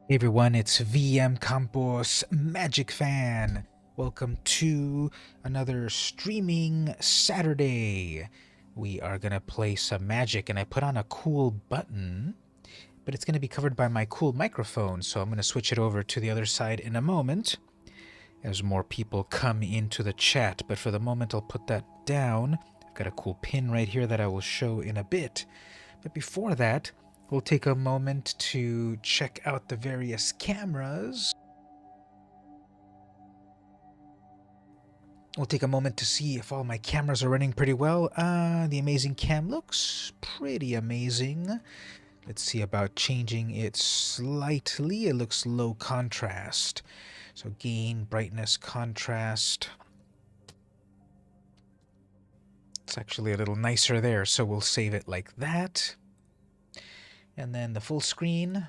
Hey everyone, it's VM Campos Magic Fan. Welcome to another streaming Saturday. We are gonna play some Magic, and I put on a cool button, but it's gonna be covered by my cool microphone, so I'm gonna switch it over to the other side in a moment as more people come into the chat. But for the moment, I'll put that down. I've got a cool pin right here that I will show in a bit. But before that, we'll take a moment to check out the various cameras. We'll take a moment to see if all my cameras are running pretty well. The amazing cam looks pretty amazing. Let's see about changing it slightly. It looks low contrast. So gain, brightness, contrast. It's actually a little nicer there, so we'll save it like that. And then the full screen.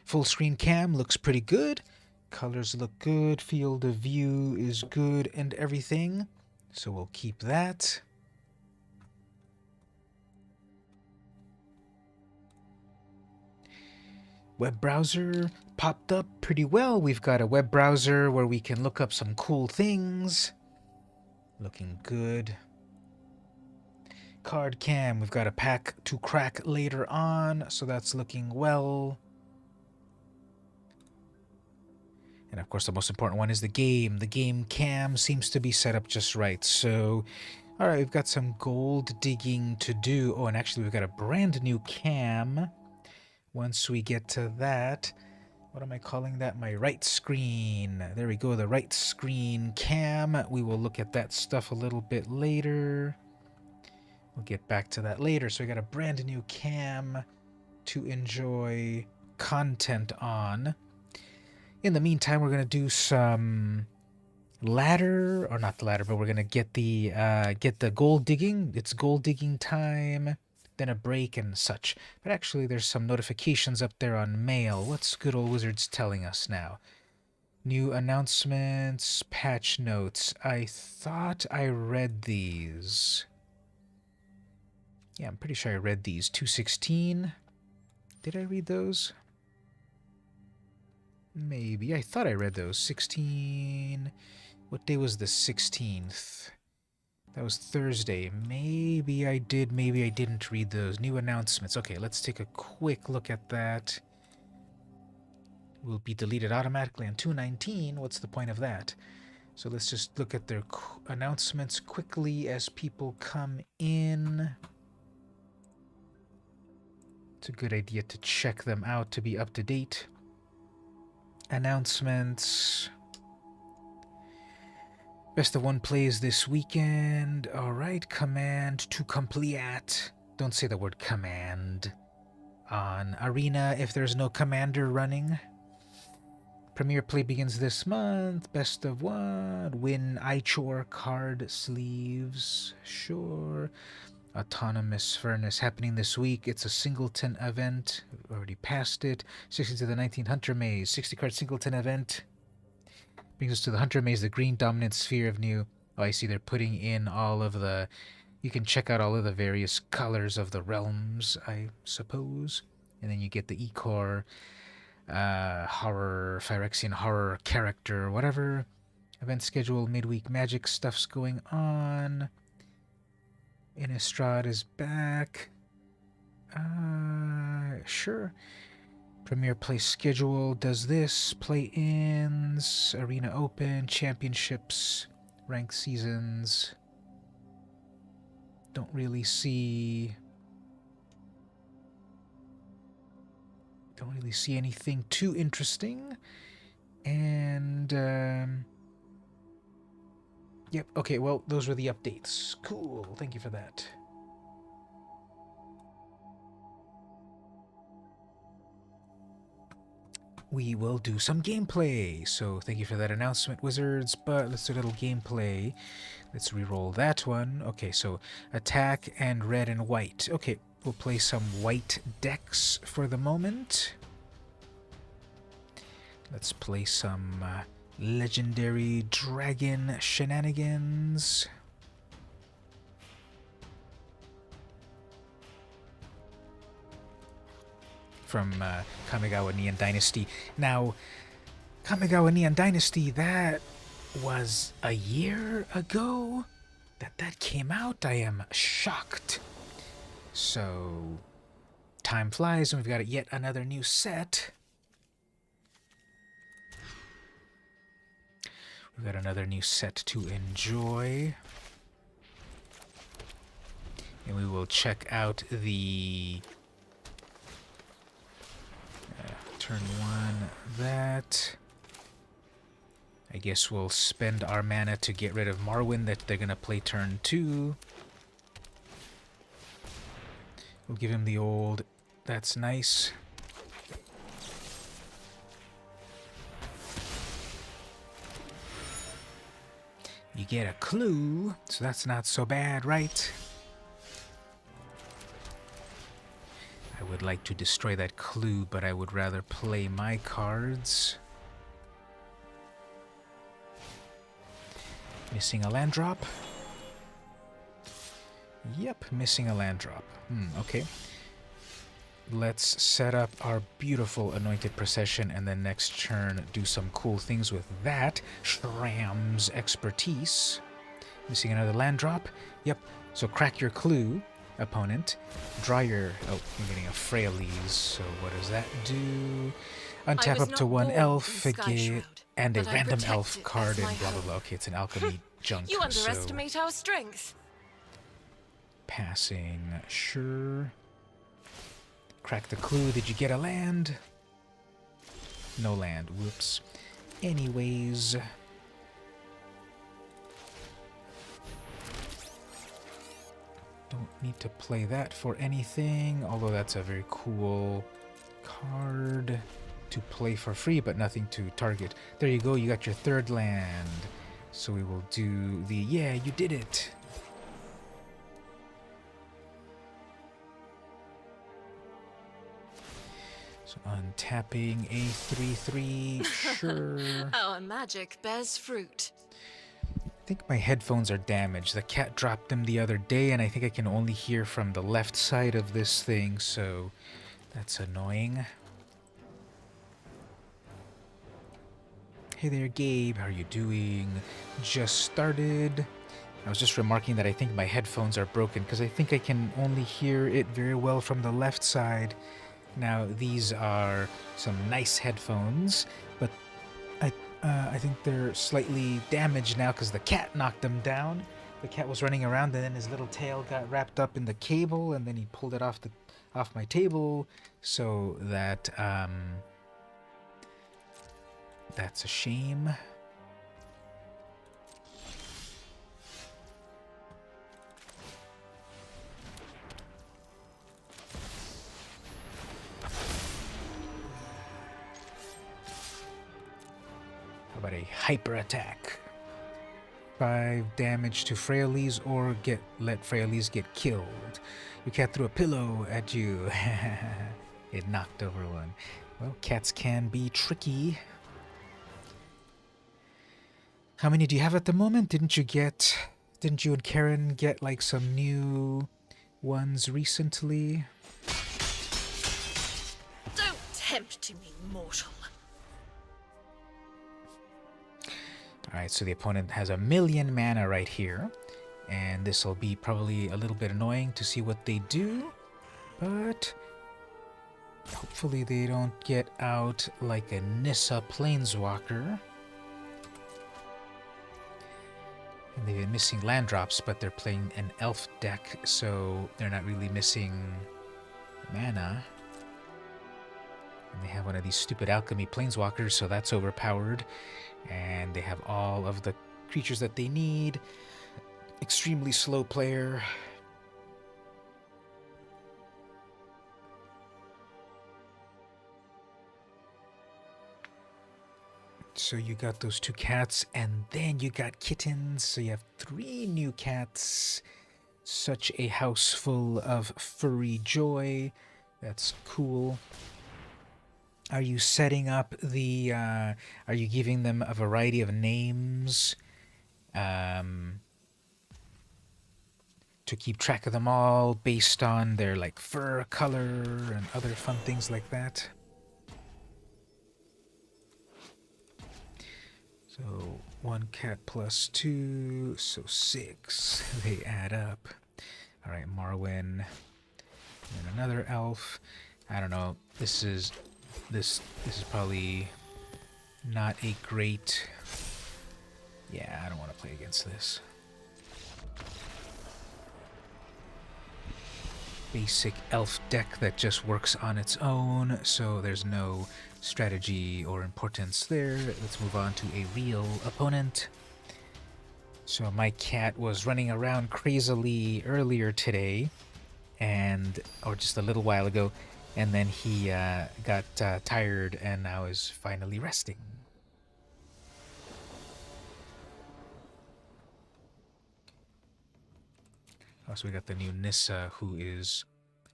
Full screen cam looks pretty good. Colors look good. Field of view is good and everything. So we'll keep that. Web browser popped up pretty well. We've got a web browser where we can look up some cool things. Looking good. Card cam, we've got a pack to crack later on, so that's looking well. And of course, the most important one is the game. The game cam seems to be set up just right. So, all right, we've got some gold digging to do. Oh, and actually, we've got a brand new cam. Once we get to that, what am I calling that? My right screen. There we go, the right screen cam. We will look at that stuff a little bit later. We'll get back to that later. So we got a brand new cam to enjoy content on. In the meantime, we're going to do some ladder, or not the ladder, but we're going to get the gold digging. It's gold digging time, then a break and such. But actually, there's some notifications up there on mail. What's good old Wizards telling us now? New announcements, patch notes. I thought I read these. Yeah, I'm pretty sure I read these. 216. Did I read those? Maybe. I thought I read those. 16. What day was the 16th? That was Thursday. Maybe I did, maybe I didn't read those. New announcements. Okay, let's take a quick look at that. Will be deleted automatically on 219. What's the point of that? So let's just look at their announcements quickly as people come in. It's a good idea to check them out to be up to date. Announcements. Best of one plays this weekend. Alright, command to complete. Don't say the word command on Arena if there's no commander running. Premier play begins this month. Best of one. Win iChore card sleeves. Sure. Autonomous Furnace happening this week. It's a singleton event. We've already passed it. 60 to the 19th Hunter Maze. 60 card singleton event. Brings us to the Hunter Maze, the green dominant sphere of new. Oh, I see they're putting in all of the... You can check out all of the various colors of the realms, I suppose. And then you get the Ecor horror, Phyrexian horror character, whatever. Event schedule, midweek magic stuff's going on. Innistrad is back. Sure. Premier play schedule does this. Play-ins, Arena Open, Championships, ranked seasons. Don't really see anything too interesting. And yep, okay, well, those were the updates. Cool, thank you for that. We will do some gameplay. So thank you for that announcement, Wizards, but let's do a little gameplay. Let's re-roll that one. Okay, so attack and red and white. Okay, we'll play some white decks for the moment. Let's play some legendary dragon shenanigans. from Kamigawa Neon Dynasty. Now, Kamigawa Neon Dynasty, that was a year ago that came out. I am shocked. So, time flies and we've got yet another new set. We've got another new set to enjoy. And we will check out the turn 1, that. I guess we'll spend our mana to get rid of Marwyn that they're going to play turn 2. We'll give him the old, that's nice. You get a clue, so that's not so bad, right? I would like to destroy that clue, but I would rather play my cards. Missing a land drop? Yep, missing a land drop. Okay. Let's set up our beautiful Anointed Procession and then next turn do some cool things with that. Shram's Expertise. Missing another land drop. Yep. So crack your clue, opponent. Draw your... Oh, you're getting a Freyalise. So what does that do? Untap up to 1 elf and a random elf card and blah blah blah. Okay, it's an alchemy junk. You underestimate our strength. Passing, sure. Crack the clue. Did you get a land? No land. Whoops. Anyways. Don't need to play that for anything, although that's a very cool card to play for free, but nothing to target. There you go, you got your 3rd land. So we will do the, yeah, you did it. So untapping a 3/3, sure. Our magic bears fruit. I think my headphones are damaged. The cat dropped them the other day, and I think I can only hear from the left side of this thing, so that's annoying. Hey there, Gabe. How are you doing? Just started. I was just remarking that I think my headphones are broken because I think I can only hear it very well from the left side. Now, these are some nice headphones, but I think they're slightly damaged now because the cat knocked them down. The cat was running around, and then his little tail got wrapped up in the cable, and then he pulled it off my table, so that that's a shame. How about a hyper attack? 5 damage to Freyalise, or let Freyalise get killed. Your cat threw a pillow at you. It knocked over one. Well, cats can be tricky. How many do you have at the moment? Didn't you and Karen get like some new ones recently? Don't tempt me, mortal. Alright, so the opponent has 1,000,000 mana right here. And this will be probably a little bit annoying to see what they do. But hopefully they don't get out like a Nissa Planeswalker. And they've been missing land drops, but they're playing an elf deck, so they're not really missing mana. And they have one of these stupid alchemy planeswalkers, so that's overpowered. And they have all of the creatures that they need. Extremely slow player. So you got those 2 cats, and then you got kittens. So you have 3 new cats. Such a house full of furry joy. That's cool. Are you setting up the, are you giving them a variety of names? to keep track of them all based on their like fur color and other fun things like that. So 1 cat plus 2, so 6. They add up. All right, Marwyn, and another elf. I don't know. This is probably not a great. Yeah, I don't want to play against this. Basic elf deck that just works on its own, so there's no strategy or importance there. Let's move on to a real opponent. So my cat was running around crazily earlier today, or just a little while ago, and then he got tired and now is finally resting. Also, we got the new Nissa, who is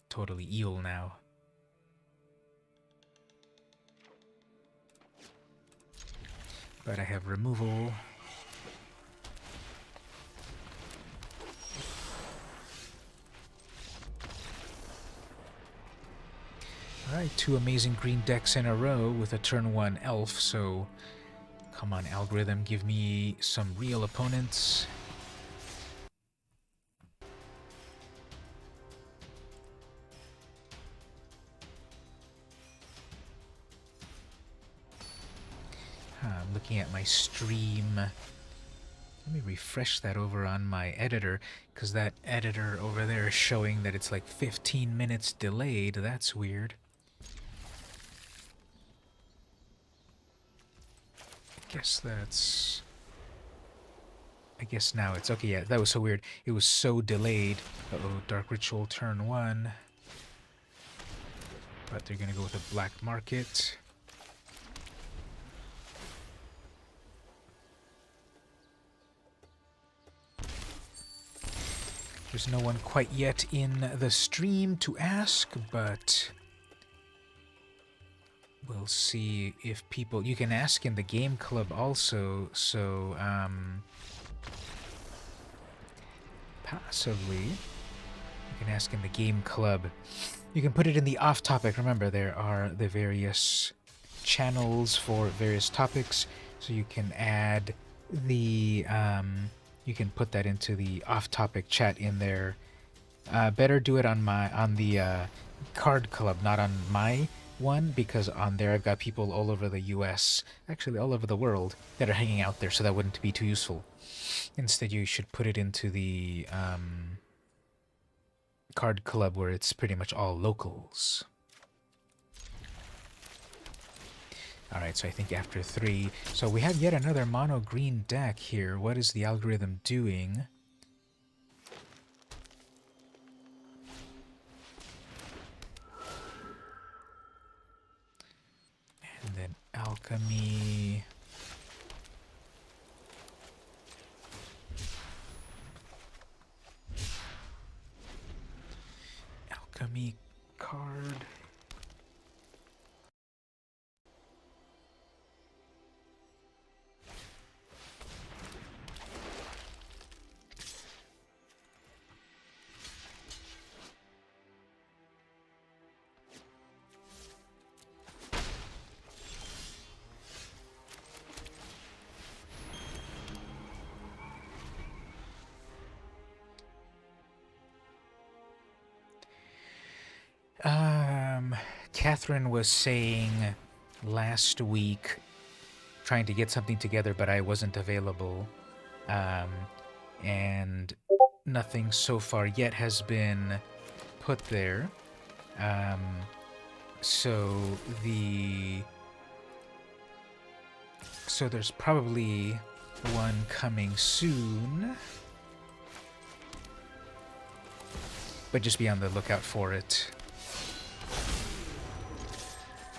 totally eel now. But I have removal. Alright, 2 amazing green decks in a row with a turn 1 elf, so come on, algorithm, give me some real opponents. I'm looking at my stream. Let me refresh that over on my editor, because that editor over there is showing that it's like 15 minutes delayed. That's weird. I guess now it's okay. Yeah, that was so weird. It was so delayed. Uh-oh, Dark Ritual turn 1. But they're gonna go with a black market. There's no one quite yet in the stream to ask, but we'll see if people... You can ask in the game club also, so possibly you can ask in the game club. You can put it in the off topic. Remember, there are the various channels for various topics, so you can add the you can put that into the off-topic chat in there. Better do it on the card club, not on my one, because on there I've got people all over the US, actually all over the world, that are hanging out there, so that wouldn't be too useful. Instead, you should put it into the card club where it's pretty much all locals. Alright, so I think after 3... So we have yet another mono green deck here. What is the algorithm doing? And then alchemy... Alchemy card... Catherine was saying last week, trying to get something together, but I wasn't available. And nothing so far yet has been put there. So there's probably one coming soon. But just be on the lookout for it.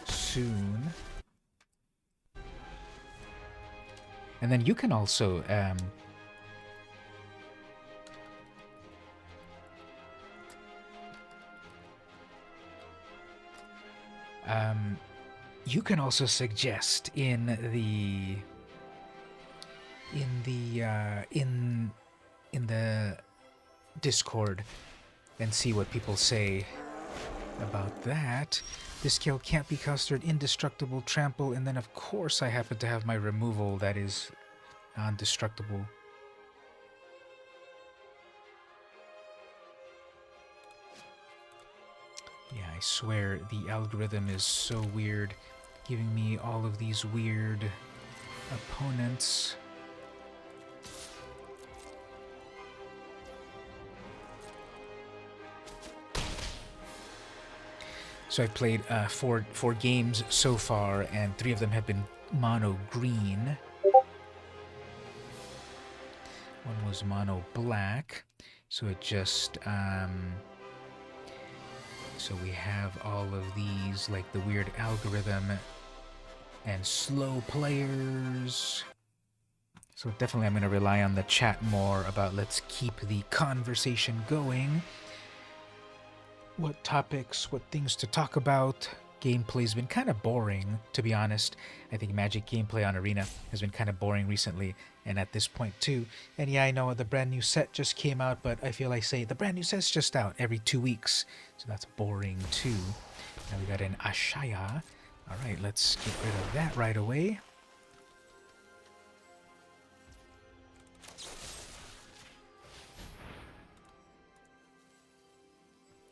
Soon. And then you can also you can also suggest in the Discord and see what people say about that. This skill can't be castered indestructible, trample, and then of course I happen to have my removal that is non-destructible. Yeah, I swear the algorithm is so weird, giving me all of these weird opponents. So I've played four games so far, and 3 of them have been mono green. One was mono black, so it just so we have all of these, like the weird algorithm and slow players. So definitely I'm going to rely on the chat more about let's keep the conversation going. What topics, what things to talk about. Gameplay's been kind of boring, to be honest. I think Magic gameplay on Arena has been kind of boring recently, and at this point too. And yeah, I know the brand new set just came out, but I feel I say the brand new set's just out every 2 weeks, so that's boring too. Now we got an Ashaya. Alright, let's get rid of that right away.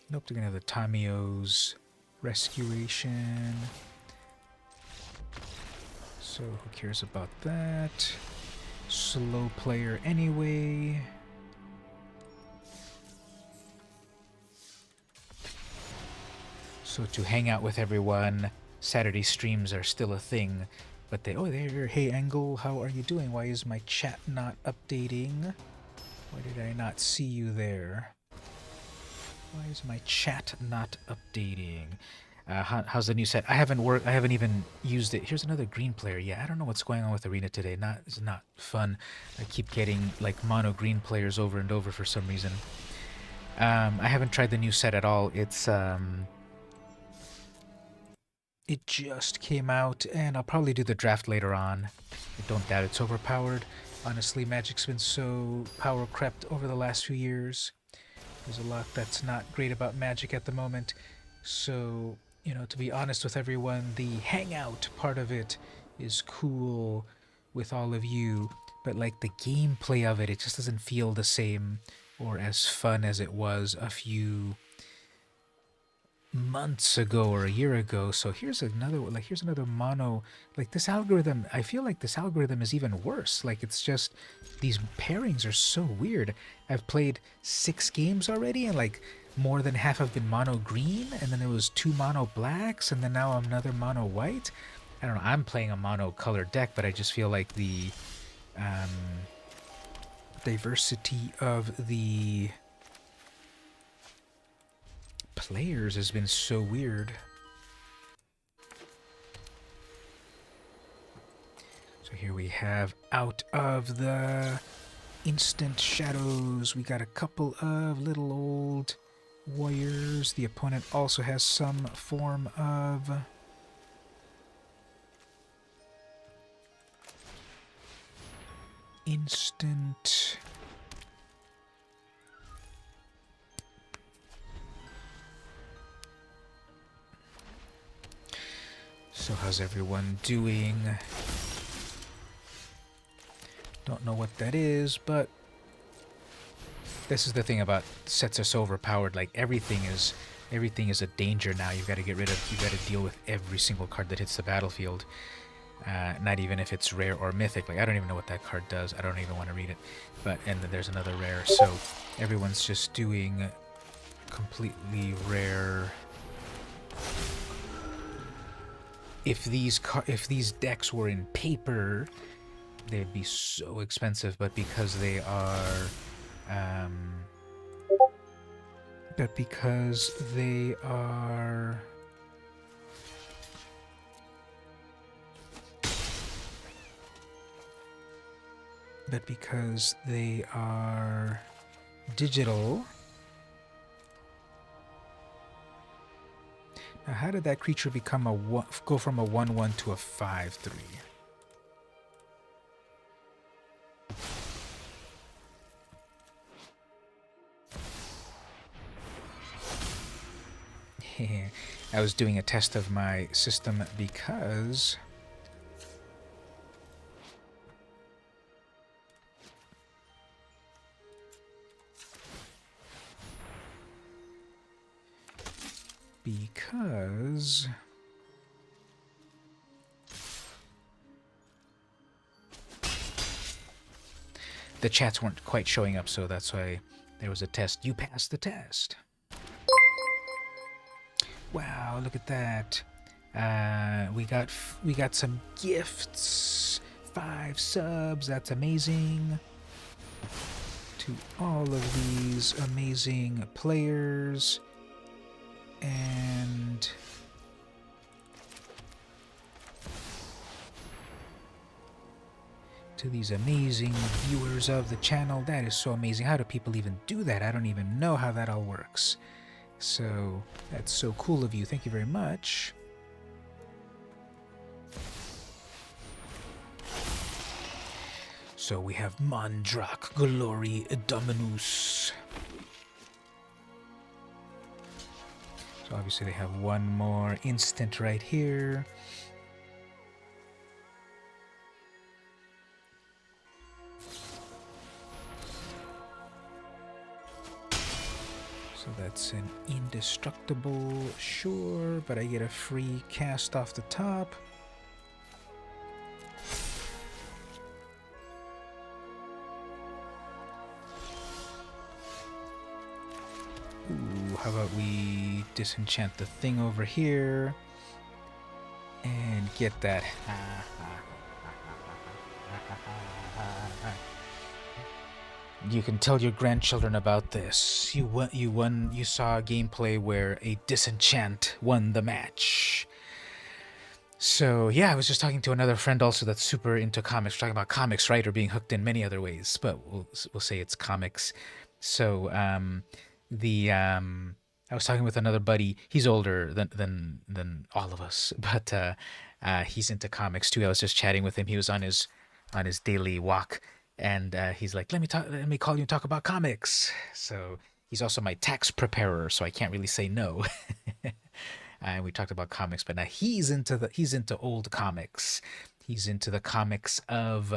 Nope, they're gonna have the Tamio's Rescuation. So who cares about that? Slow player anyway. So to hang out with everyone, Saturday streams are still a thing. But they, oh there, hey Angle, how are you doing? Why is my chat not updating? Why did I not see you there? Why is my chat not updating? How's the new set? I haven't even used it. Here's another green player. Yeah, I don't know what's going on with Arena today. It's not fun. I keep getting like mono green players over and over for some reason. I haven't tried the new set at all. It just came out, and I'll probably do the draft later on. I don't doubt it's overpowered. Honestly, Magic's been so power crept over the last few years. There's a lot that's not great about Magic at the moment. So, you know, to be honest with everyone, the hangout part of it is cool with all of you, but like the gameplay of it, it just doesn't feel the same or as fun as it was a few months ago or a year ago. So here's another mono, like this algorithm. I feel like this algorithm is even worse. Like it's just these pairings are so weird. I've played 6 games already, and like more than half have been mono green, and then there was 2 mono blacks, and then now another mono white. I don't know, I'm playing a mono color deck, but I just feel like the diversity of the players has been so weird. So here we have out of the instant shadows, we got a couple of little old warriors. The opponent also has some form of instant. So how's everyone doing? Don't know what that is, but this is the thing about sets are so overpowered. Like everything is a danger now. You got to deal with every single card that hits the battlefield. Not even if it's rare or mythic. Like I don't even know what that card does. I don't even want to read it. But and then there's another rare. So everyone's just doing completely rare. If these decks were in paper, they'd be so expensive, but because they are but because they are digital. Now, how did that creature become go from a 1/1 to a 5/3? I was doing a test of my system because the chats weren't quite showing up, so that's why there was a test. You passed the test. Wow, look at that. We got some gifts. 5 subs. That's amazing. To all of these amazing players. And to these amazing viewers of the channel. That is so amazing. How do people even do that? I don't even know how that all works. So that's so cool of you. Thank you very much. So we have Mandrak, Glory, Dominus. So obviously they have one more instant right here. So that's an indestructible, sure, but I get a free cast off the top. Ooh, how about we disenchant the thing over here and get that. You can tell your grandchildren about this. You saw a gameplay where a disenchant won the match. So yeah, I was just talking to another friend also that's super into comics. We're talking about comics, right? Or being hooked in many other ways, but we'll say it's comics. So I was talking with another buddy. He's older than all of us, but he's into comics too. I was just chatting with him. He was on his daily walk. And he's like, let me call you and talk about comics. So he's also my tax preparer, so I can't really say no. And we talked about comics, but now he's into old comics. He's into the comics of,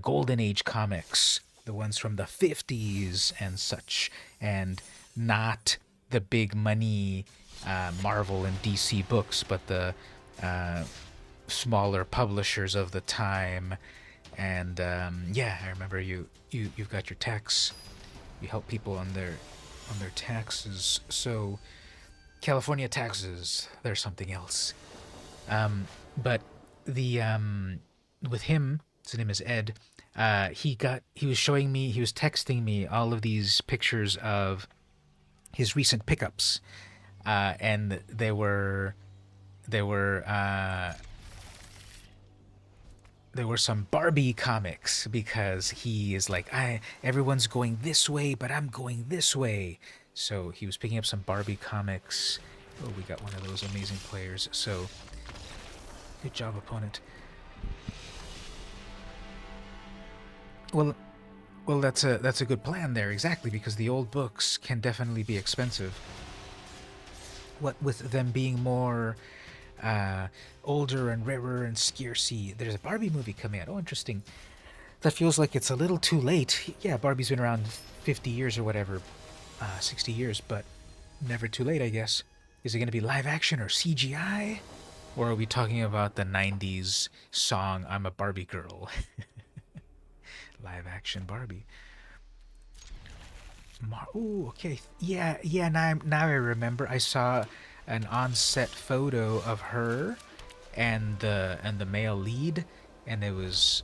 Golden Age comics, the ones from the 50s and such, and not the big money Marvel and DC books, but the smaller publishers of the time. And yeah, I remember you've got your tax. You help people on their taxes. So California taxes, they're something else. But the with him, his name is Ed. He was texting me all of these pictures of his recent pickups, and they were some Barbie comics, because he is like, everyone's going this way, but I'm going this way. So he was picking up some Barbie comics. Oh, we got one of those amazing players. So good job, opponent. Well, that's a good plan there, exactly, because the old books can definitely be expensive. What with them being more older and rarer and scarcey. There's a Barbie movie coming out. Oh, interesting. That feels like it's a little too late. Yeah, Barbie's been around 50 years or whatever, 60 years, but never too late, I guess. Is it going to be live action or CGI? Or are we talking about the 90s song, I'm a Barbie Girl? Live action Barbie. Ooh, okay. Yeah, now I remember. I saw an on-set photo of her and the male lead, and it was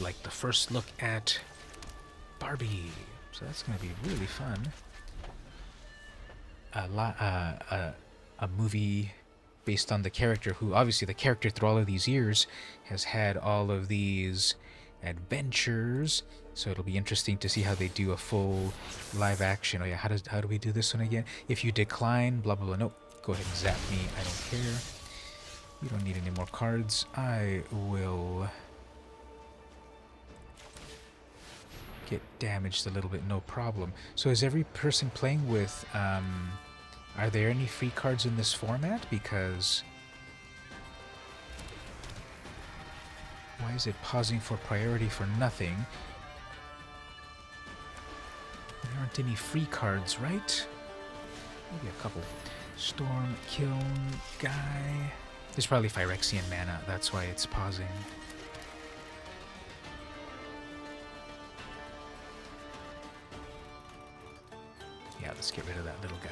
like the first look at Barbie. So that's gonna be really fun. A movie based on the character, who obviously the character through all of these years has had all of these adventures. So it'll be interesting to see how they do a full live action. Oh yeah, how do we do this one again? If you decline, blah blah blah. Nope. Go ahead and zap me. I don't care. You don't need any more cards. I will get damaged a little bit, no problem. So is every person playing with Are there any free cards in this format? Because why is it pausing for priority for nothing? There aren't any free cards, right? Maybe a couple. Storm, Kiln, Guy. There's probably Phyrexian mana, that's why it's pausing. Yeah, let's get rid of that little guy.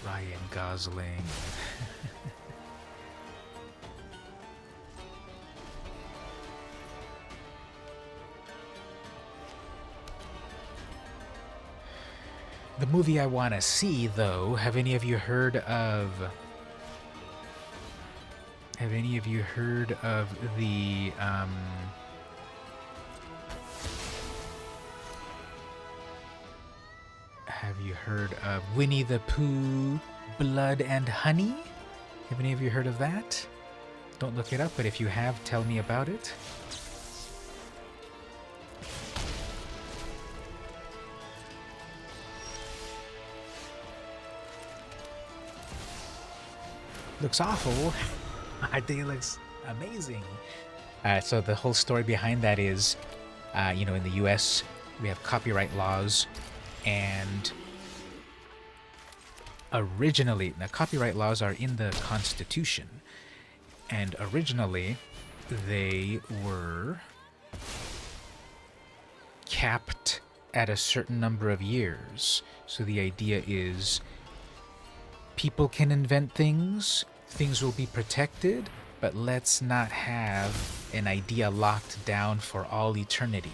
Ryan Gosling. The movie I want to see, though, have any of you heard of the, have you heard of Winnie the Pooh, Blood and Honey? Have any of you heard of that? Don't look it up, but if you have, tell me about it. Looks awful. I think it looks amazing. So the whole story behind that is, in the US, we have copyright laws, and originally, now copyright laws are in the Constitution, and originally they were capped at a certain number of years. So the idea is people can invent things, things will be protected, but let's not have an idea locked down for all eternity,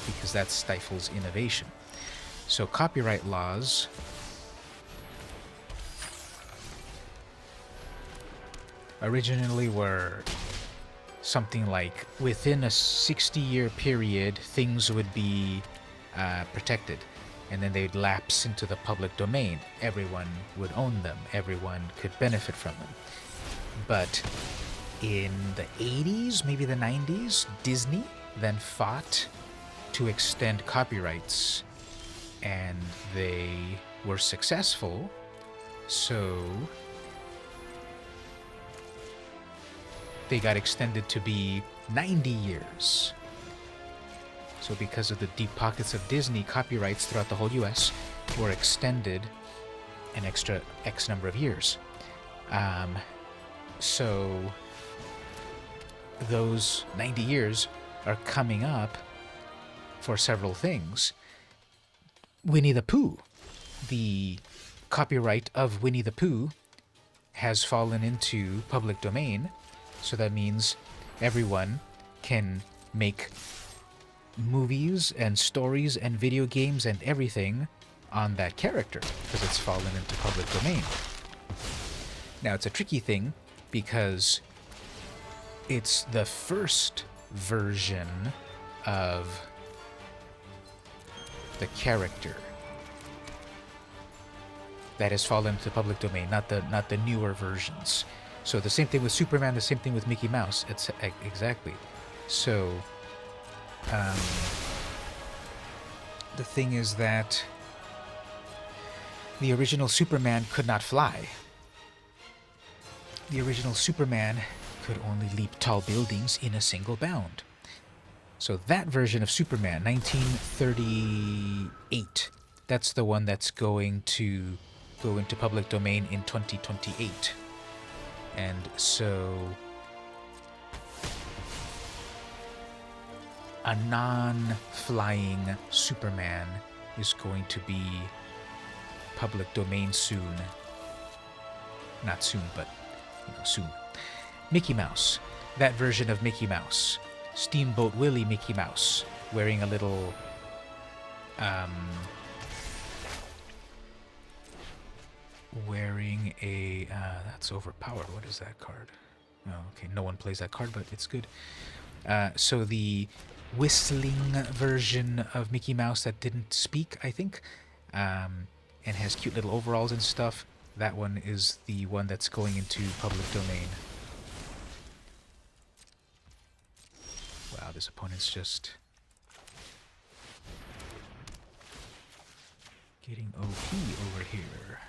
because that stifles innovation. So copyright laws originally were something like within a 60-year period, things would be protected, and then they'd lapse into the public domain. Everyone would own them. Everyone could benefit from them. But in the 80s, maybe the 90s, Disney then fought to extend copyrights, and they were successful. So they got extended to be 90 years. So because of the deep pockets of Disney, copyrights throughout the whole US were extended an extra X number of years. So those 90 years are coming up for several things. Winnie the Pooh. The copyright of Winnie the Pooh has fallen into public domain, so that means everyone can make movies and stories and video games and everything on that character, because it's fallen into public domain. Now, it's a tricky thing because it's the first version of the character that has fallen into public domain, not the newer versions. So the same thing with Superman, the same thing with Mickey Mouse. It's exactly. So the thing is that the original Superman could not fly. The original Superman could only leap tall buildings in a single bound. So that version of Superman, 1938, that's the one that's going to go into public domain in 2028. And so a non-flying Superman is going to be public domain soon. Not soon, but soon. Mickey Mouse. That version of Mickey Mouse. Steamboat Willie Mickey Mouse. Wearing a little that's overpowered. What is that card? Oh, okay, no one plays that card, but it's good. So the whistling version of Mickey Mouse that didn't speak, I think, and has cute little overalls and stuff, that one is the one that's going into public domain. Wow, this opponent's just Getting OP over here.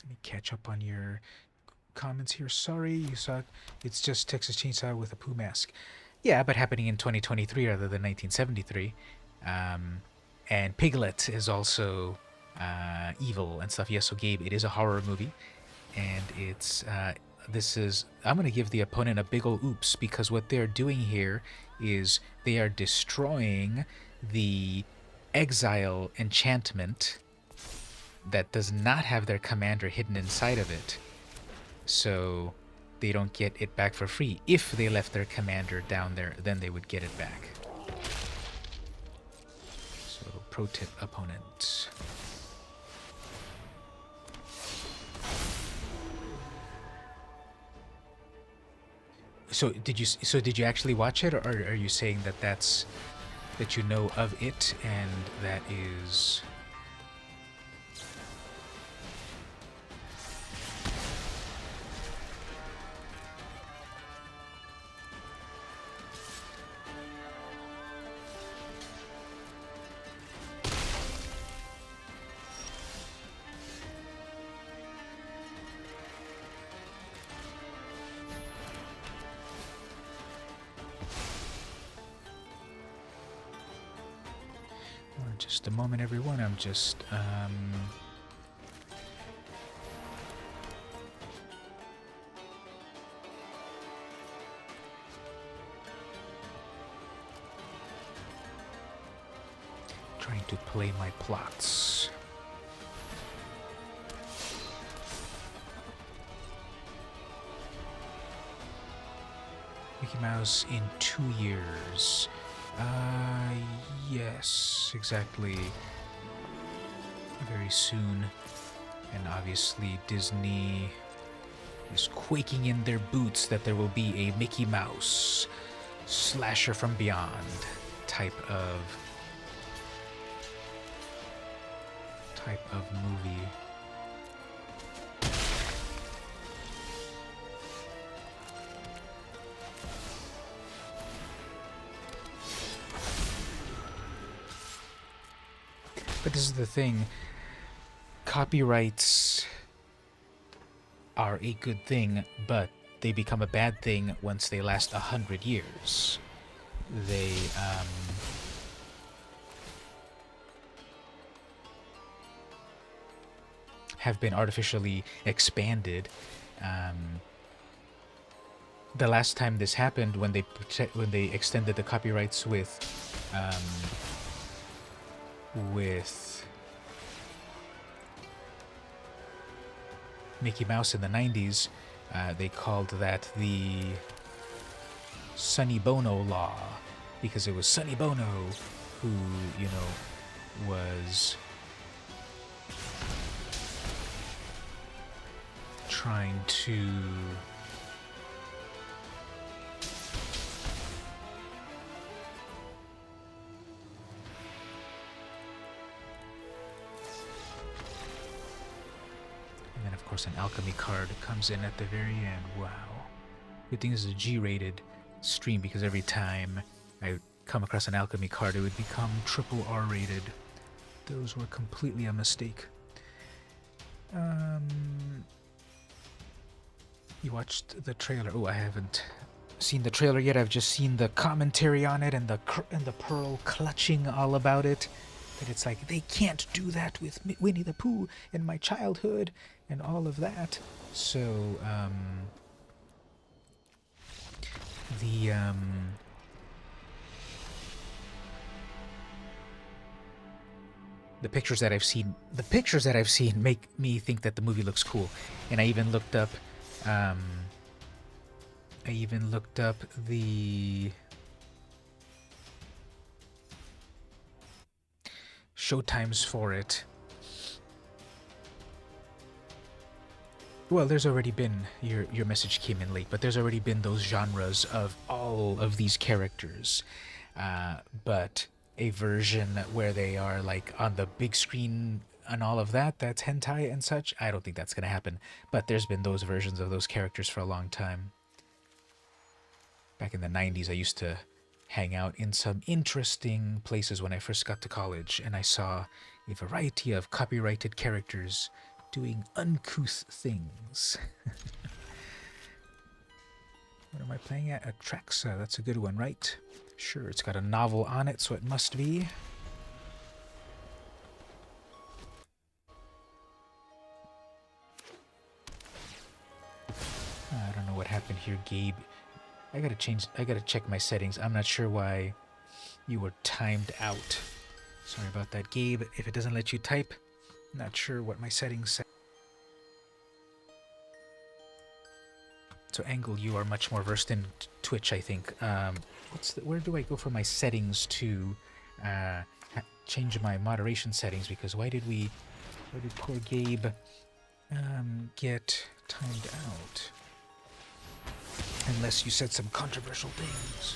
Let me catch up on your comments here. Sorry, you saw it's just Texas Chainsaw with a poo mask. Yeah, but happening in 2023 rather than 1973. And Piglet is also evil and stuff. Yes, so Gabe, it is a horror movie, and it's I'm gonna give the opponent a big ol' oops, because what they're doing here is they are destroying the exile enchantment that does not have their commander hidden inside of it, so they don't get it back for free. If they left their commander down there, then they would get it back. So pro tip, opponent. So did you actually watch it, or are you saying that you know of it and that is? Just a moment, everyone. I'm just trying to play my plots. Mickey Mouse in 2 years. Yes, exactly. Very soon. And obviously Disney is quaking in their boots that there will be a Mickey Mouse slasher from beyond type of movie. But this is the thing, copyrights are a good thing, but they become a bad thing once they last 100 years. They, have been artificially expanded. The last time this happened, when they extended the copyrights with Mickey Mouse in the 90s, they called that the Sonny Bono law, because it was Sonny Bono who, you know, was trying to Of course, an alchemy card comes in at the very end. Wow. Good thing this is a G-rated stream, because every time I come across an alchemy card, it would become triple R-rated. Those were completely a mistake. You watched the trailer? Oh, I haven't seen the trailer yet. I've just seen the commentary on it and the Pearl clutching all about it. That it's like, they can't do that with Winnie the Pooh in my childhood and all of that. So, the pictures that I've seen make me think that the movie looks cool. And I even looked up the showtimes for it. Well, there's already been, your message came in late, but there's already been those genres of all of these characters. But a version where they are like on the big screen and all of that, that's hentai and such, I don't think that's going to happen. But there's been those versions of those characters for a long time. Back in the 90s, I used to hang out in some interesting places when I first got to college, and I saw a variety of copyrighted characters doing uncouth things. What am I playing at? Phyrexia, that's a good one, right? Sure, it's got a novel on it, so it must be. I don't know what happened here, Gabe. I gotta check my settings. I'm not sure why you were timed out. Sorry about that, Gabe. If it doesn't let you type, not sure what my settings say. So Angle, you are much more versed in Twitch, I think. Where do I go for my settings to change my moderation settings? Because where did poor Gabe get timed out? Unless you said some controversial things.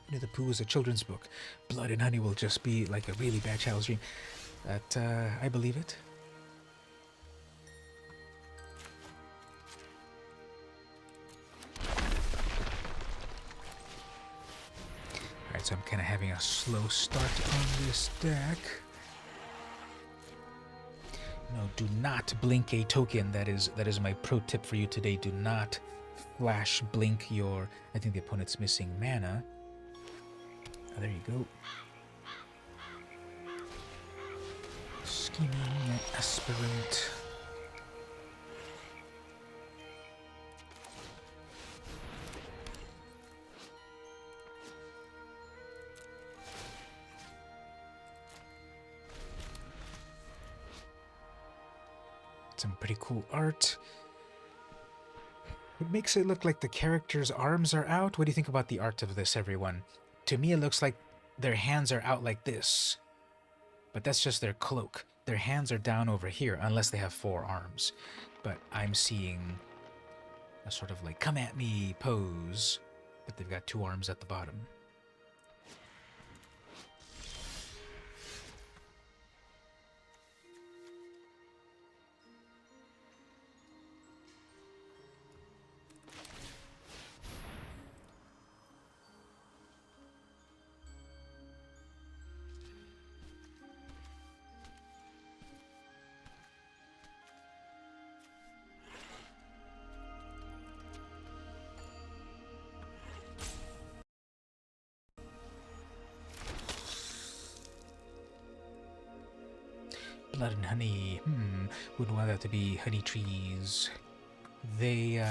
Winnie the Pooh is a children's book. Blood and Honey will just be like a really bad child's dream. That, I believe it. Alright, so I'm kind of having a slow start on this deck. No, do not blink a token. That is my pro tip for you today. Do not flash blink your... I think the opponent's missing mana. Oh, there you go. Scheming Aspirant. Some pretty cool art. It makes it look like the character's arms are out. What do you think about the art of this, everyone? To me, it looks like their hands are out like this. But that's just their cloak. Their hands are down over here, unless they have 4 arms. But I'm seeing a sort of like, come at me pose. But they've got 2 arms at the bottom. Blood and honey. Wouldn't want that to be honey trees. They,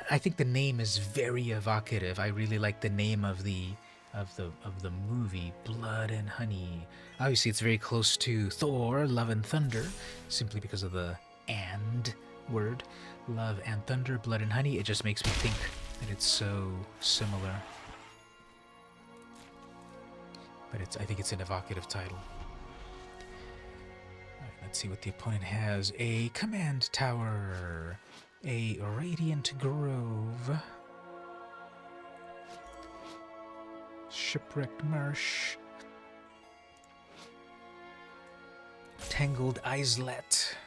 I think the name is very evocative. I really like the name of the movie, Blood and Honey. Obviously, it's very close to Thor, Love and Thunder, simply because of the "and" word. Love and Thunder, Blood and Honey. It just makes me think that it's so similar. But I think it's an evocative title. All right, let's see what the opponent has. A Command Tower. A Radiant Grove. Shipwrecked Marsh. Tangled Islet.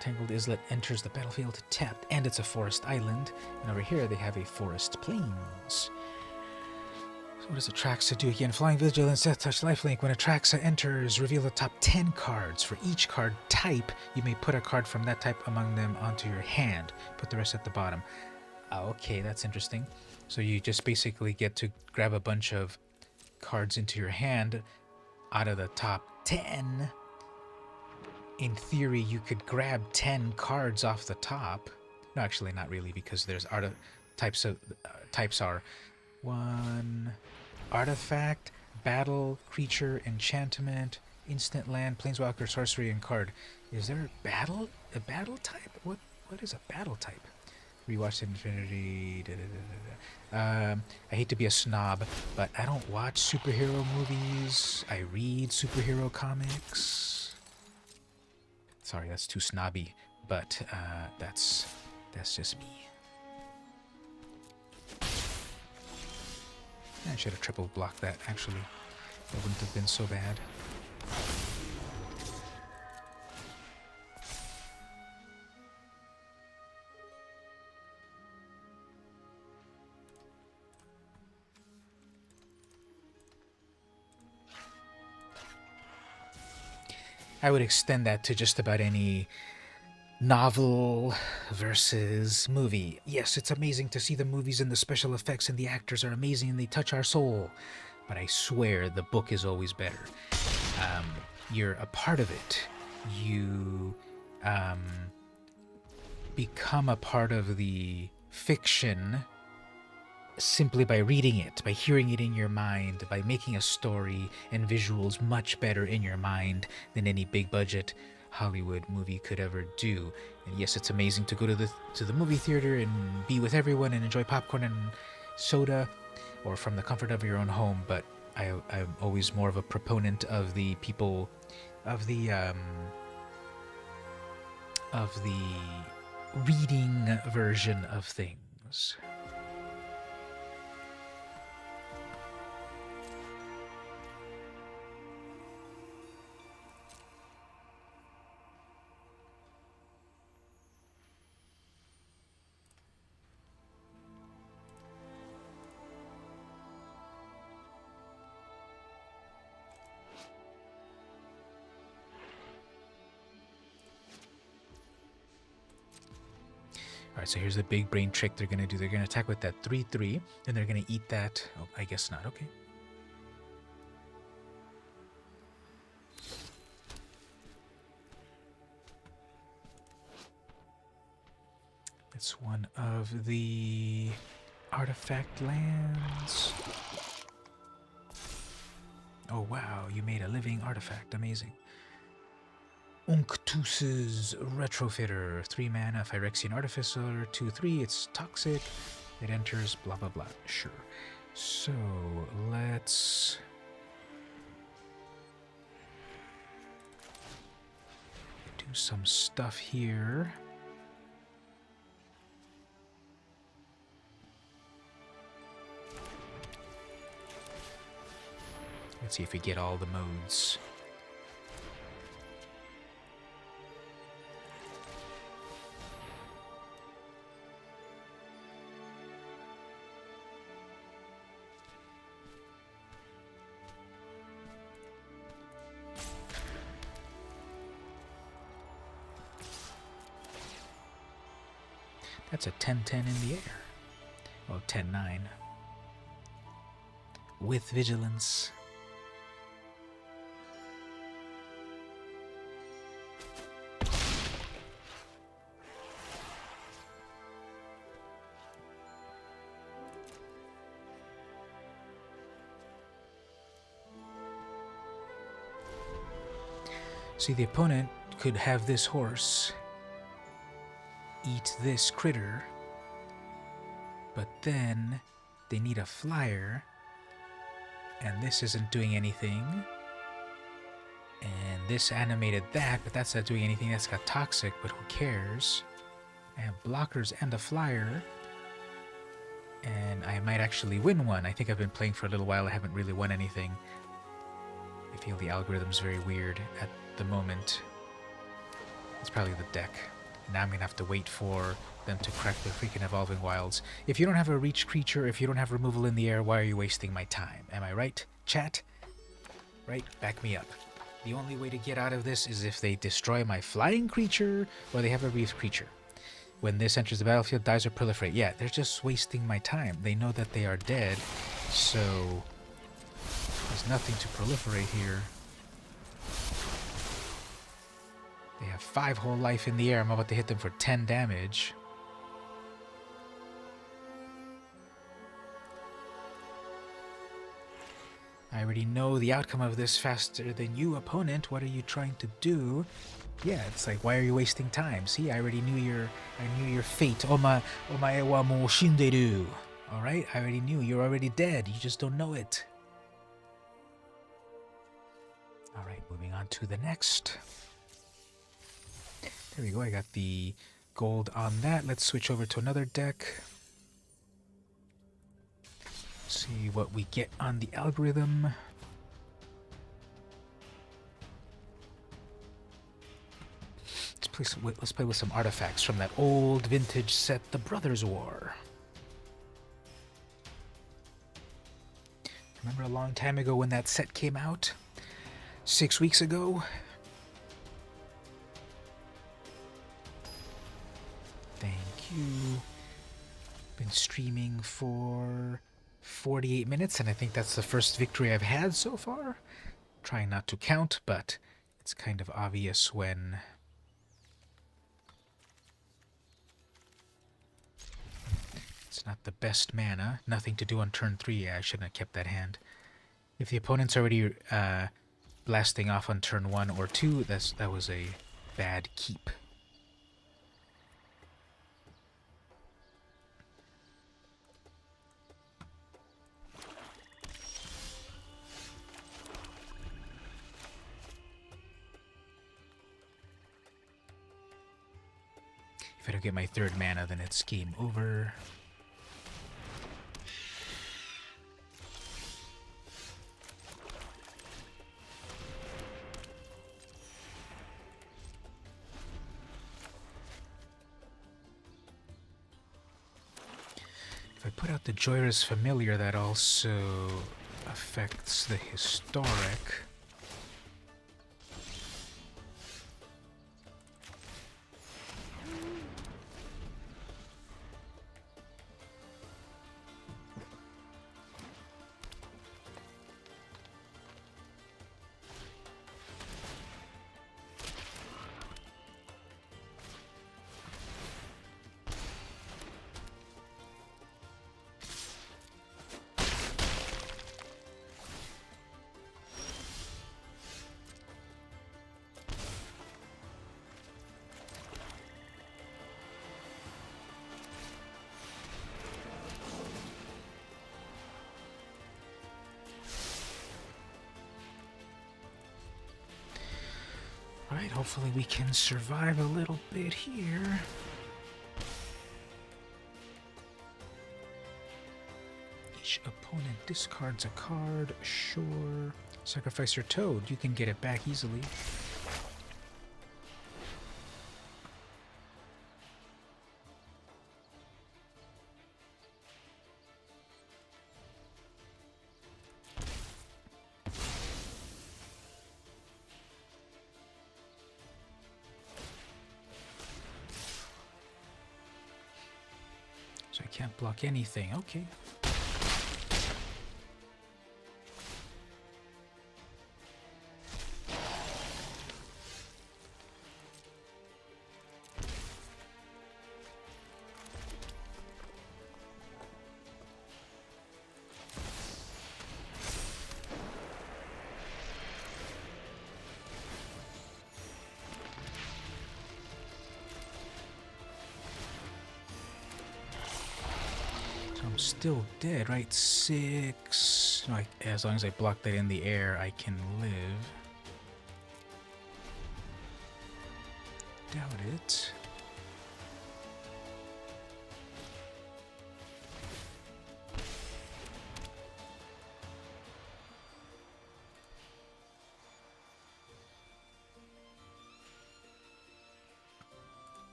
Tangled Islet enters the battlefield tapped, and it's a forest island. And over here they have a forest plains. So what does Phyrexia do again? Flying Vigilance, Death Touch, Lifelink. When Phyrexia enters, reveal the top 10 cards. For each card type, you may put a card from that type among them onto your hand. Put the rest at the bottom. Okay, that's interesting. So you just basically get to grab a bunch of cards into your hand out of the top 10. In theory, you could grab 10 cards off the top. No, actually, not really, because there's types are 1 artifact, battle, creature, enchantment, instant land, planeswalker, sorcery, and card. Is there a battle type? What is a battle type? Rewatch Infinity. I hate to be a snob, but I don't watch superhero movies. I read superhero comics. Sorry, that's too snobby, but that's just me. I should have triple blocked that, actually. That wouldn't have been so bad. I would extend that to just about any novel versus movie. Yes, it's amazing to see the movies and the special effects and the actors are amazing and they touch our soul. But I swear the book is always better. You're a part of it. You become a part of the fiction simply by reading it, by hearing it in your mind, by making a story and visuals much better in your mind than any big budget Hollywood movie could ever do. And yes, it's amazing to go to the movie theater and be with everyone and enjoy popcorn and soda, or from the comfort of your own home. But I'm always more of a proponent of the people, of the reading version of things. Alright, so here's the big brain trick they're going to do. They're going to attack with that 3-3, and they're going to eat that. Oh, I guess not. Okay. It's one of the artifact lands. Oh, wow. You made a living artifact. Amazing. Unctus's Retrofitter, 3 mana, Phyrexian Artificer, 2-3, it's toxic, it enters, blah blah blah, sure. So, let's... do some stuff here. Let's see if we get all the modes. That's a 10-10 in the air. Oh, 10-9. With vigilance. See, the opponent could have this horse eat this critter, but then they need a flyer, and this isn't doing anything, and this animated that, but that's not doing anything. That's got toxic, but who cares? I have blockers and a flyer, and I might actually win one. I think I've been playing for a little while. I haven't really won anything. I feel the algorithm's very weird at the moment. It's probably the deck. Now I'm going to have to wait for them to crack the freaking Evolving Wilds. If you don't have a reach creature, if you don't have removal in the air, why are you wasting my time? Am I right, chat? Right? Back me up. The only way to get out of this is if they destroy my flying creature or they have a reef creature. When this enters the battlefield, dies or proliferate. Yeah, they're just wasting my time. They know that they are dead, so there's nothing to proliferate here. They have 5 whole life in the air. I'm about to hit them for 10 damage. I already know the outcome of this faster than you, opponent. What are you trying to do? Yeah, it's like, why are you wasting time? See, I already knew your fate. Omae wa mou shinderu. Alright, I already knew. You're already dead. You just don't know it. Alright, moving on to the next. There we go, I got the gold on that. Let's switch over to another deck. See what we get on the algorithm. Let's play with some artifacts from that old vintage set, The Brothers' War. Remember a long time ago when that set came out? 6 weeks ago? Thank you. Been streaming for 48 minutes, and I think that's the first victory I've had so far. Trying not to count, but it's kind of obvious when it's not the best mana. Nothing to do on turn 3. Yeah, I shouldn't have kept that hand. If the opponent's already blasting off on turn 1 or 2, that was a bad keep. If I don't get my 3rd mana, then it's game over. If I put out the Joyous Familiar, that also affects the Historic. Alright, hopefully we can survive a little bit here. Each opponent discards a card, sure. Sacrifice your toad, you can get it back easily. So I can't block anything. Okay. I'm still dead, right? 6. No, as long as I block that in the air, I can live. Doubt it.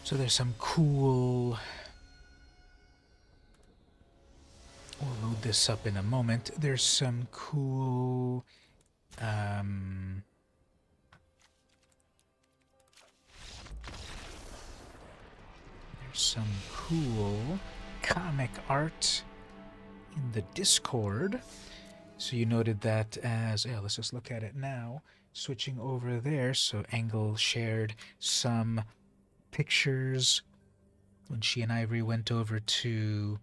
So there's some cool... We'll load this up in a moment. There's some cool... there's some cool comic art in the Discord. So you noted that as, yeah, let's just look at it now. Switching over there, so Angle shared some pictures when she and Ivory went over to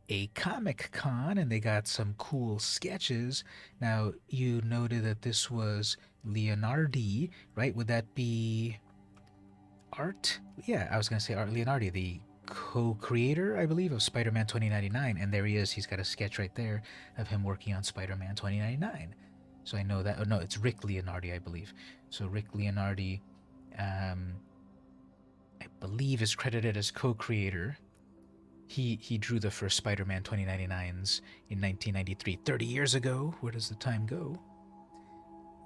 a Comic Con and they got some cool sketches. Now, you noted that this was Leonardi, right? Would that be art? Yeah, I was going to say Art Leonardi, the co-creator, I believe, of Spider-Man 2099. And there he is. He's got a sketch right there of him working on Spider-Man 2099. So I know that. Oh, no, it's Rick Leonardi, I believe. So Rick Leonardi, um, I believe, is credited as co-creator. He drew the first Spider-Man 2099s in 1993, 30 years ago. Where does the time go?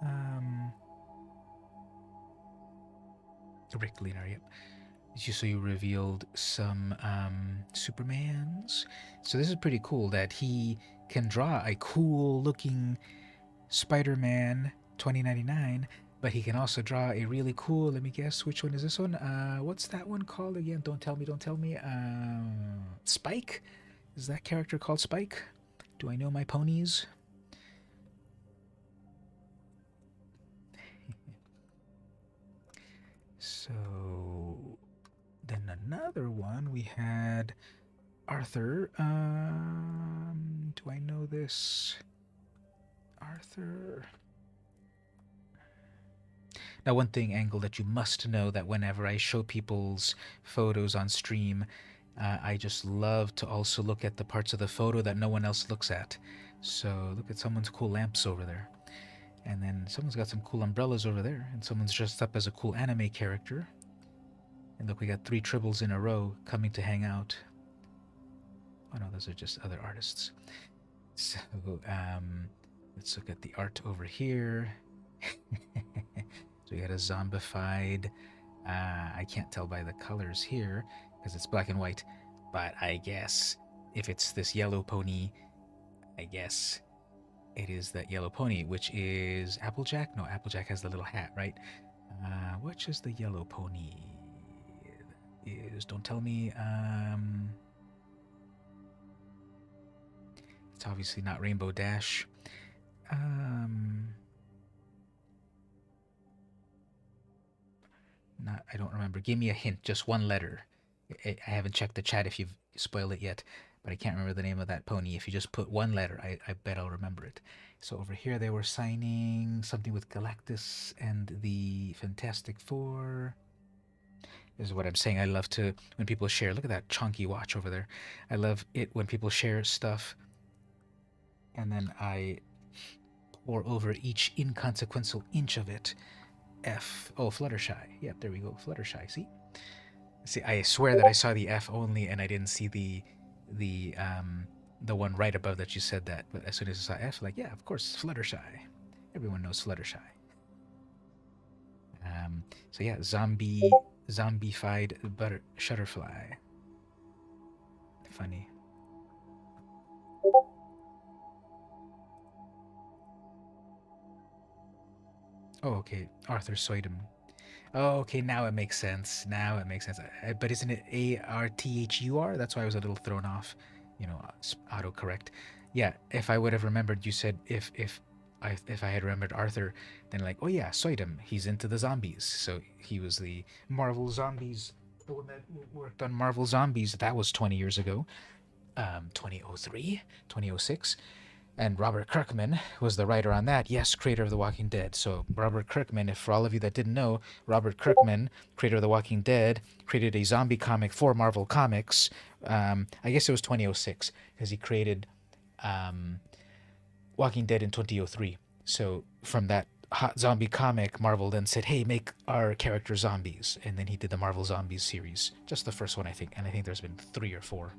Um, Rick Leonardi, yep. So you revealed some Supermans. So this is pretty cool that he can draw a cool looking Spider-Man 2099, but he can also draw a really cool, let me guess, which one is this one? What's that one called again? Don't tell me, don't tell me. Spike? Is that character called Spike? Do I know my ponies? So then another one we had Arthur. Do I know this? Arthur. Now, one thing, Angle, that you must know that whenever I show people's photos on stream, I just love to also look at the parts of the photo that no one else looks at. So look at someone's cool lamps over there. And then someone's got some cool umbrellas over there. And someone's dressed up as a cool anime character. And look, we got 3 tribbles in a row coming to hang out. Oh no, those are just other artists. So let's look at the art over here. So we got a zombified, I can't tell by the colors here because it's black and white, but I guess if it's this yellow pony, I guess it is that yellow pony, which is Applejack. No, Applejack has the little hat, right? Which is the yellow pony? Is, don't tell me. It's obviously not Rainbow Dash. Not, I don't remember. Give me a hint, just one letter. I haven't checked the chat if you've spoiled it yet, but I can't remember the name of that pony. If you just put one letter, I bet I'll remember it. So over here they were signing something with Galactus and the Fantastic Four. This is what I'm saying. I love to, when people share, look at that chunky watch over there. I love it when people share stuff and then I pour over each inconsequential inch of it. F. Oh, Fluttershy. Yep, there we go. Fluttershy. See, I swear that I saw the F only and I didn't see the one right above that you said that. But as soon as I saw F, like, yeah, of course, Fluttershy. Everyone knows Fluttershy. So yeah, zombified Shutterfly. Funny. Oh, okay. Arthur Soydom. Oh, okay. Now it makes sense. Now it makes sense. But isn't it Arthur? That's why I was a little thrown off. You know, autocorrect. Yeah. If I would have remembered, you said if I had remembered Arthur, then like, oh yeah, Soydom. He's into the zombies. So he was the Marvel Zombies. The one that worked on Marvel Zombies. That was 20 years ago. 2003, 2006. And Robert Kirkman was the writer on that. Yes, creator of The Walking Dead. So Robert Kirkman, if for all of you that didn't know, Robert Kirkman, creator of The Walking Dead, created a zombie comic for Marvel Comics. I guess it was 2006 because he created Walking Dead in 2003. So from that hot zombie comic, Marvel then said, hey, make our characters zombies. And then he did the Marvel Zombies series. Just the first one, I think. And I think there's been 3 or 4.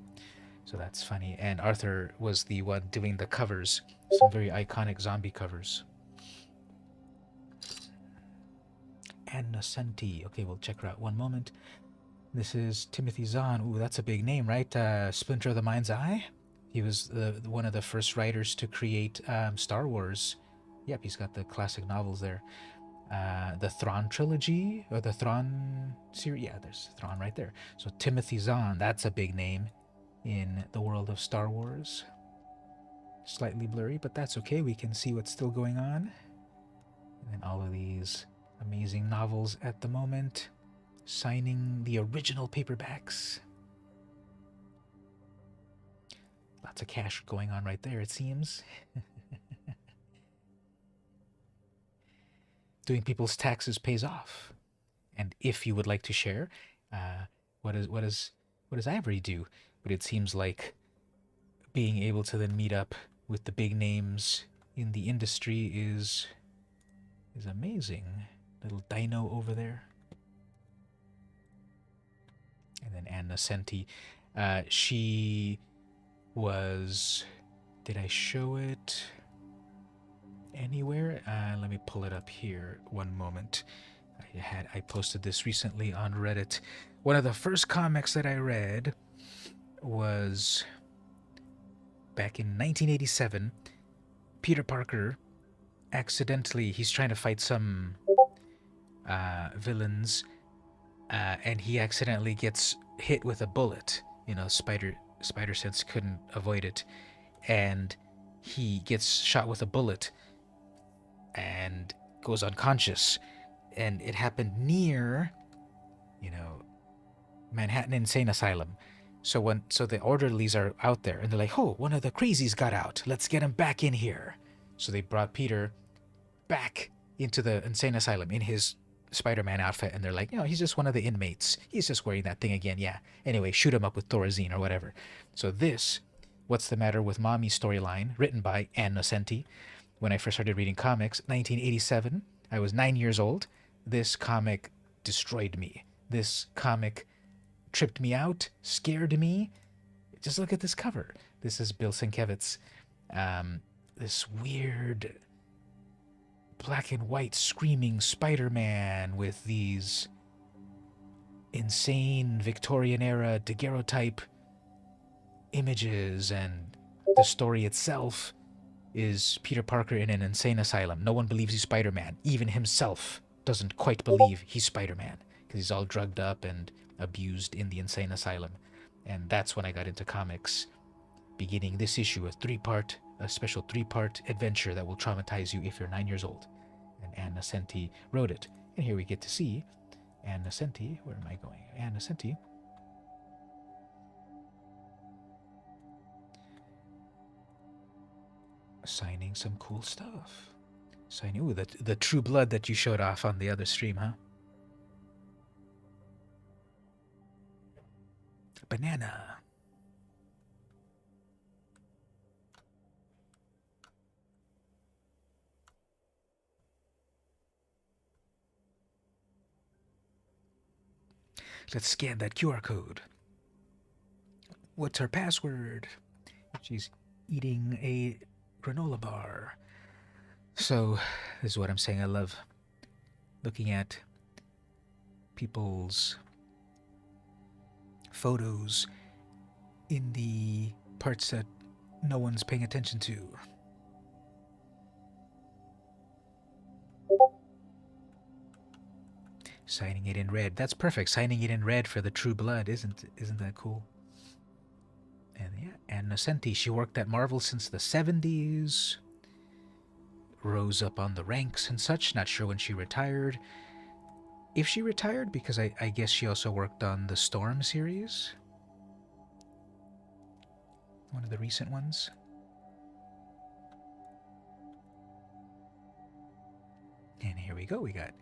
So that's funny. And Arthur was the one doing the covers. Some very iconic zombie covers. And Nocenti. Okay, we'll check her out one moment. This is Timothy Zahn. Ooh, that's a big name, right? Splinter of the Mind's Eye? He was one of the first writers to create Star Wars. Yep, he's got the classic novels there. The Thrawn trilogy, or the Thrawn series. Yeah, there's Thrawn right there. So Timothy Zahn, that's a big name in the world of Star Wars. Slightly blurry, but that's okay. We can see what's still going on. And then all of these amazing novels at the moment. Signing the original paperbacks. Lots of cash going on right there, it seems. Doing people's taxes pays off. And if you would like to share, what does Ivory do? But it seems like being able to then meet up with the big names in the industry is amazing. Little dino over there. And then Anna Senti. She was... Did I show it anywhere? Let me pull it up here. One moment. I posted this recently on Reddit. One of the first comics that I read was back in 1987. Peter Parker accidentally, he's trying to fight some villains, and he accidentally gets hit with a bullet. You know, spider sense couldn't avoid it, and he gets shot with a bullet and goes unconscious. And it happened near, you know, Manhattan Insane Asylum. So the orderlies are out there and they're like, "Oh, one of the crazies got out. Let's get him back in here." So they brought Peter back into the insane asylum in his Spider-Man outfit, and they're like, "No, he's just one of the inmates. He's just wearing that thing again. Yeah. Anyway, shoot him up with Thorazine or whatever." So this, What's the Matter with Mommy storyline, written by Ann Nocenti. When I first started reading comics, 1987, I was 9 years old. This comic destroyed me. This comic tripped me out, scared me. Just look at this cover. This is Bill Sienkiewicz. This weird black and white screaming Spider-Man with these insane Victorian era daguerreotype images, and the story itself is Peter Parker in an insane asylum. No one believes he's Spider-Man. Even himself doesn't quite believe he's Spider-Man because he's all drugged up and abused in the insane asylum. And that's when I got into comics, beginning this issue, a special three-part adventure that will traumatize you if you're 9 years old. And Ann Nocenti wrote it. And here we get to see Ann Nocenti. Where am I going? Ann Nocenti. Signing some cool stuff. Ooh, the True Blood that you showed off on the other stream, huh? Banana. Let's scan that QR code. What's her password? She's eating a granola bar. So, this is what I'm saying. I love looking at people's photos in the parts that no one's paying attention to. Signing it in red. That's perfect. Signing it in red for the True Blood. Isn't that cool? And yeah, Ann Nocenti, she worked at Marvel since the 70s. Rose up on the ranks and such. Not sure when she retired. If she retired, because I guess she also worked on the Storm series. One of the recent ones. And here we go. We got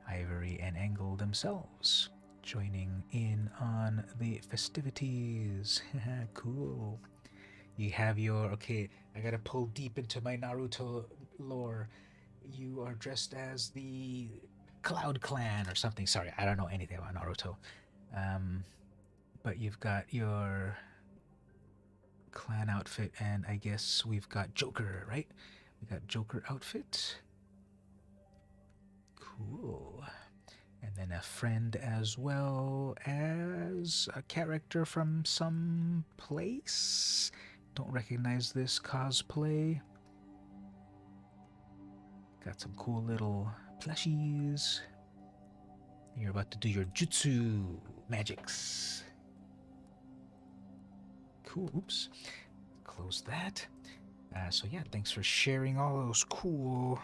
Ivory and Engel themselves joining in on the festivities. Cool. You have your... Okay, I gotta pull deep into my Naruto lore. You are dressed as the Cloud Clan or something. Sorry, I don't know anything about Naruto. But you've got your clan outfit, and I guess we've got Joker, right? We got Joker outfit. Cool. And then a friend as well as a character from some place. Don't recognize this cosplay. Got some cool little plushies. You're about to do your jutsu magics. Cool. Oops. Close that. So yeah, thanks for sharing all those cool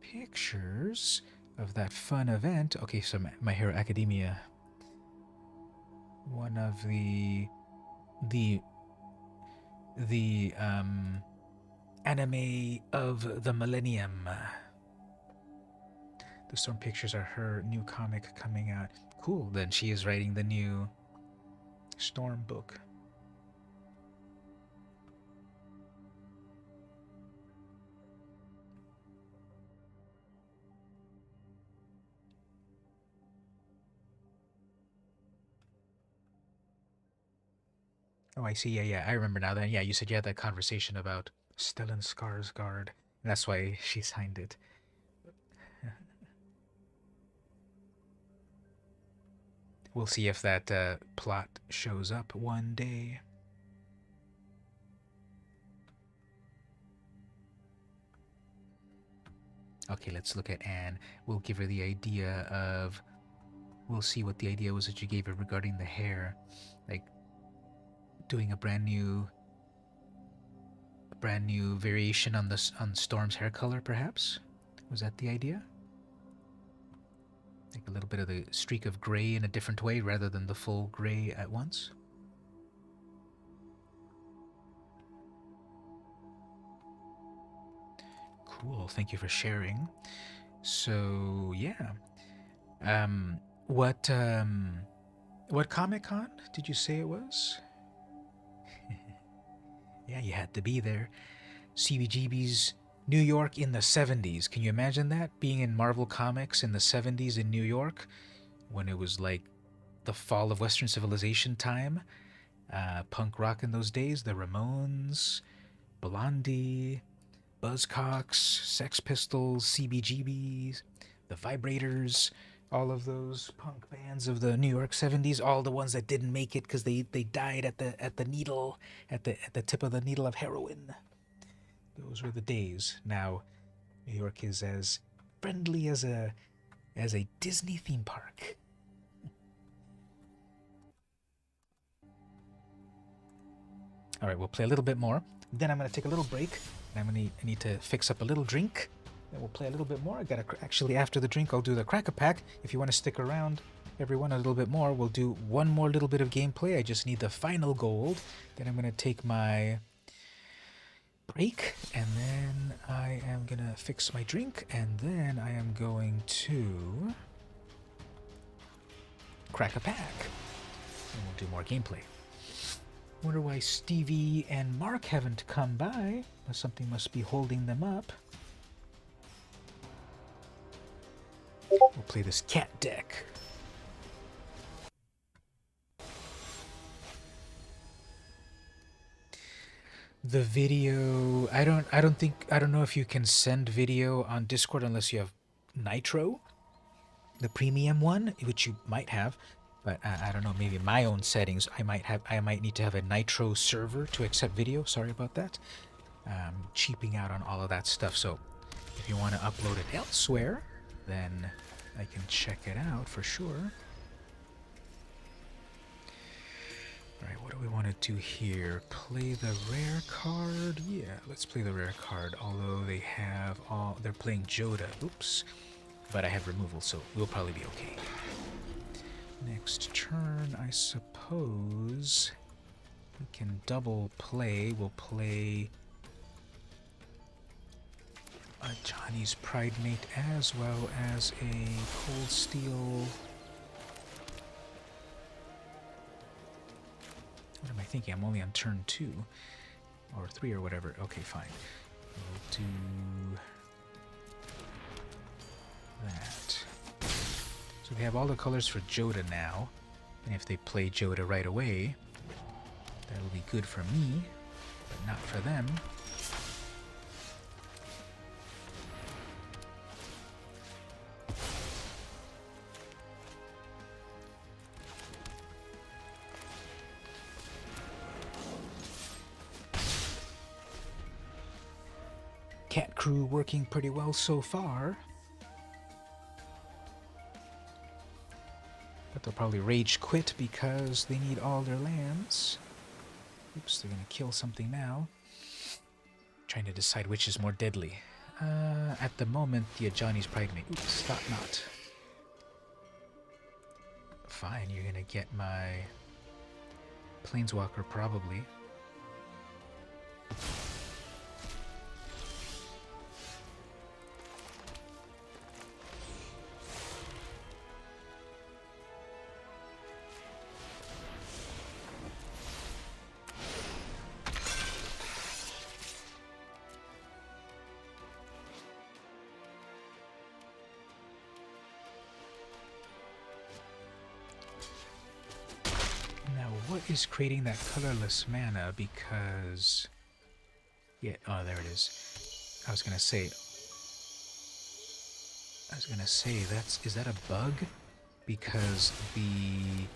pictures of that fun event. Okay, so My Hero Academia, one of the anime of the millennium. The Storm Pictures are her new comic coming out. Cool. Then she is writing the new Storm book. Oh, I see. Yeah, I remember now. Then, yeah, you said you had that conversation about Stellan Skarsgård. That's why she signed it. We'll see if that plot shows up one day. Okay, let's look at Anne. We'll give her the idea of. We'll see what the idea was that you gave her regarding the hair, like doing a brand new variation on Storm's hair color, perhaps. Was that the idea? Like a little bit of the streak of gray in a different way rather than the full gray at once. Cool. Thank you for sharing. So yeah, um, what Comic-Con did you say it was? Yeah, you had to be there. CBGB's New York in the 70s. Can you imagine that? Being in Marvel Comics in the 70s in New York when it was like the fall of Western civilization time. Punk rock in those days, the Ramones, Blondie, Buzzcocks, Sex Pistols, CBGBs, the Vibrators, all of those punk bands of the New York 70s, all the ones that didn't make it because they died at the needle, at the tip of the needle of heroin. Those were the days. Now, New York is as friendly as a Disney theme park. All right, we'll play a little bit more. Then I'm going to take a little break. And I need to fix up a little drink. Then we'll play a little bit more. I got to actually after the drink, I'll do the cracker pack. If you want to stick around, everyone, a little bit more, we'll do one more little bit of gameplay. I just need the final gold. Then I'm going to take my break, and then I am going to fix my drink, and then I am going to crack a pack. And we'll do more gameplay. Wonder why Stevie and Mark haven't come by. Something must be holding them up. We'll play this cat deck. The video, I don't know if you can send video on Discord unless you have Nitro, the premium one, which you might have. But I don't know, maybe my own settings, I might need to have a Nitro server to accept video. Sorry about that. Cheaping out on all of that stuff. So if you want to upload it elsewhere, then I can check it out for sure. Alright, what do we want to do here? Play the rare card? Yeah, let's play the rare card. Although they're playing Joda. Oops. But I have removal, so we'll probably be okay. Next turn, I suppose we can double play. We'll play a Johnny's Pride Mate as well as a Cold Steel. What am I thinking? I'm only on turn 2 or 3 or whatever. Okay, fine. We'll do that. So we have all the colors for Joda now, and if they play Joda right away, that'll be good for me, but not for them. Cat crew working pretty well so far. But they'll probably rage quit because they need all their lands. Oops, they're gonna kill something now. Trying to decide which is more deadly. At the moment, yeah, Johnny's probably gonna... Oops, thought not. Fine, you're gonna get my Planeswalker, probably. What is creating that colorless mana? Because... Yeah, oh, there it is. I was gonna say, is that a bug? Because the...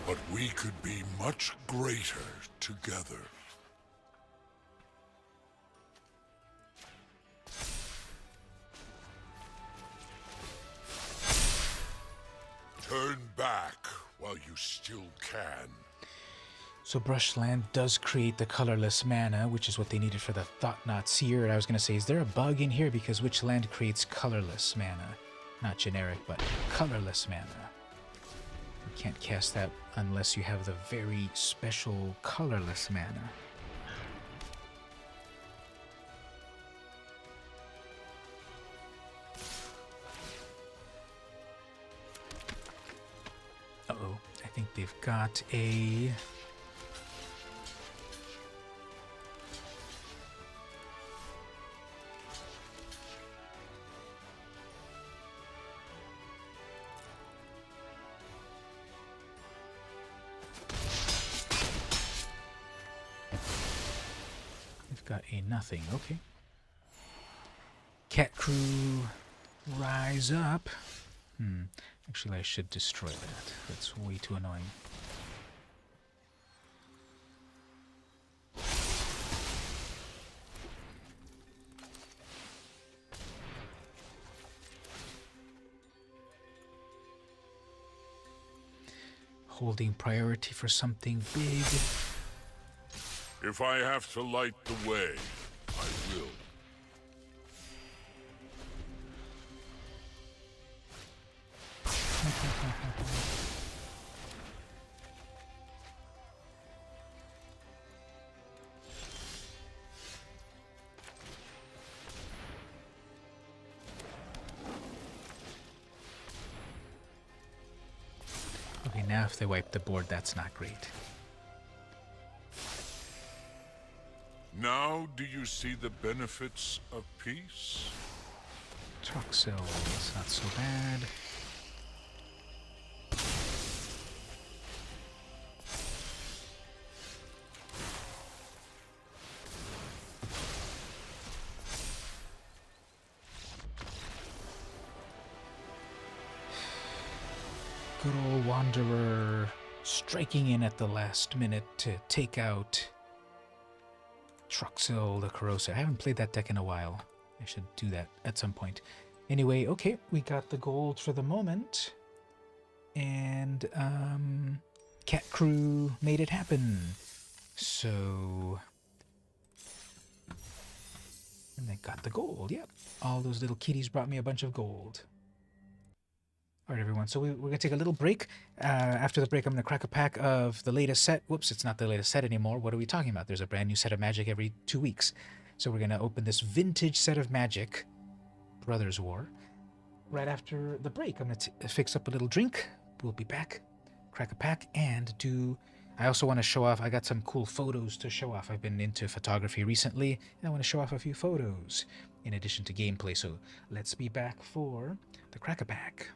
But we could be much greater together. Turn back while you still can. So Brushland does create the colorless mana, which is what they needed for the Thought-Knot Seer. And I was going to say, is there a bug in here? Because which land creates colorless mana? Not generic, but colorless mana. You can't cast that unless you have the very special colorless mana. Uh-oh, I think they've got a... Got a nothing, okay. Cat Crew, rise up. Actually, I should destroy that. That's way too annoying. Holding priority for something big. If I have to light the way, I will. Okay, now if they wipe the board, that's not great. Now do you see the benefits of peace? Truxel, it's not so bad. Good old Wanderer striking in at the last minute to take out Truxel the Corrosive. I haven't played that deck in a while. I should do that at some point. Anyway, okay, we got the gold for the moment. And Cat Crew made it happen. So... And they got the gold, yep. All those little kitties brought me a bunch of gold. All right, everyone, so we're going to take a little break. After the break, I'm going to crack a pack of the latest set. Whoops, it's not the latest set anymore. What are we talking about? There's a brand new set of Magic every 2 weeks. So we're going to open this vintage set of Magic, Brothers War. Right after the break, I'm going to fix up a little drink. We'll be back, crack a pack, and do... I also want to show off, I got some cool photos to show off. I've been into photography recently, and I want to show off a few photos in addition to gameplay. So let's be back for the crack a pack.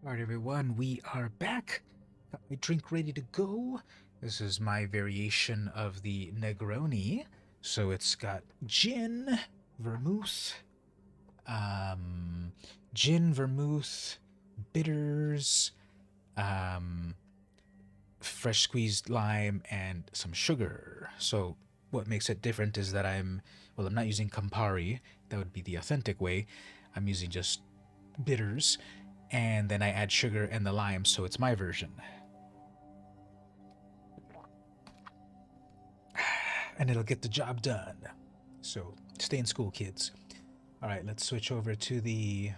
Alright, everyone, we are back. Got my drink ready to go. This is my variation of the Negroni. So it's got gin, vermouth, gin, vermouth, bitters, fresh squeezed lime, and some sugar. So what makes it different is that I'm not using Campari. That would be the authentic way. I'm using just bitters, and then I add sugar and the lime, so it's my version. And it'll get the job done. So stay in school, kids. All right, let's switch over to the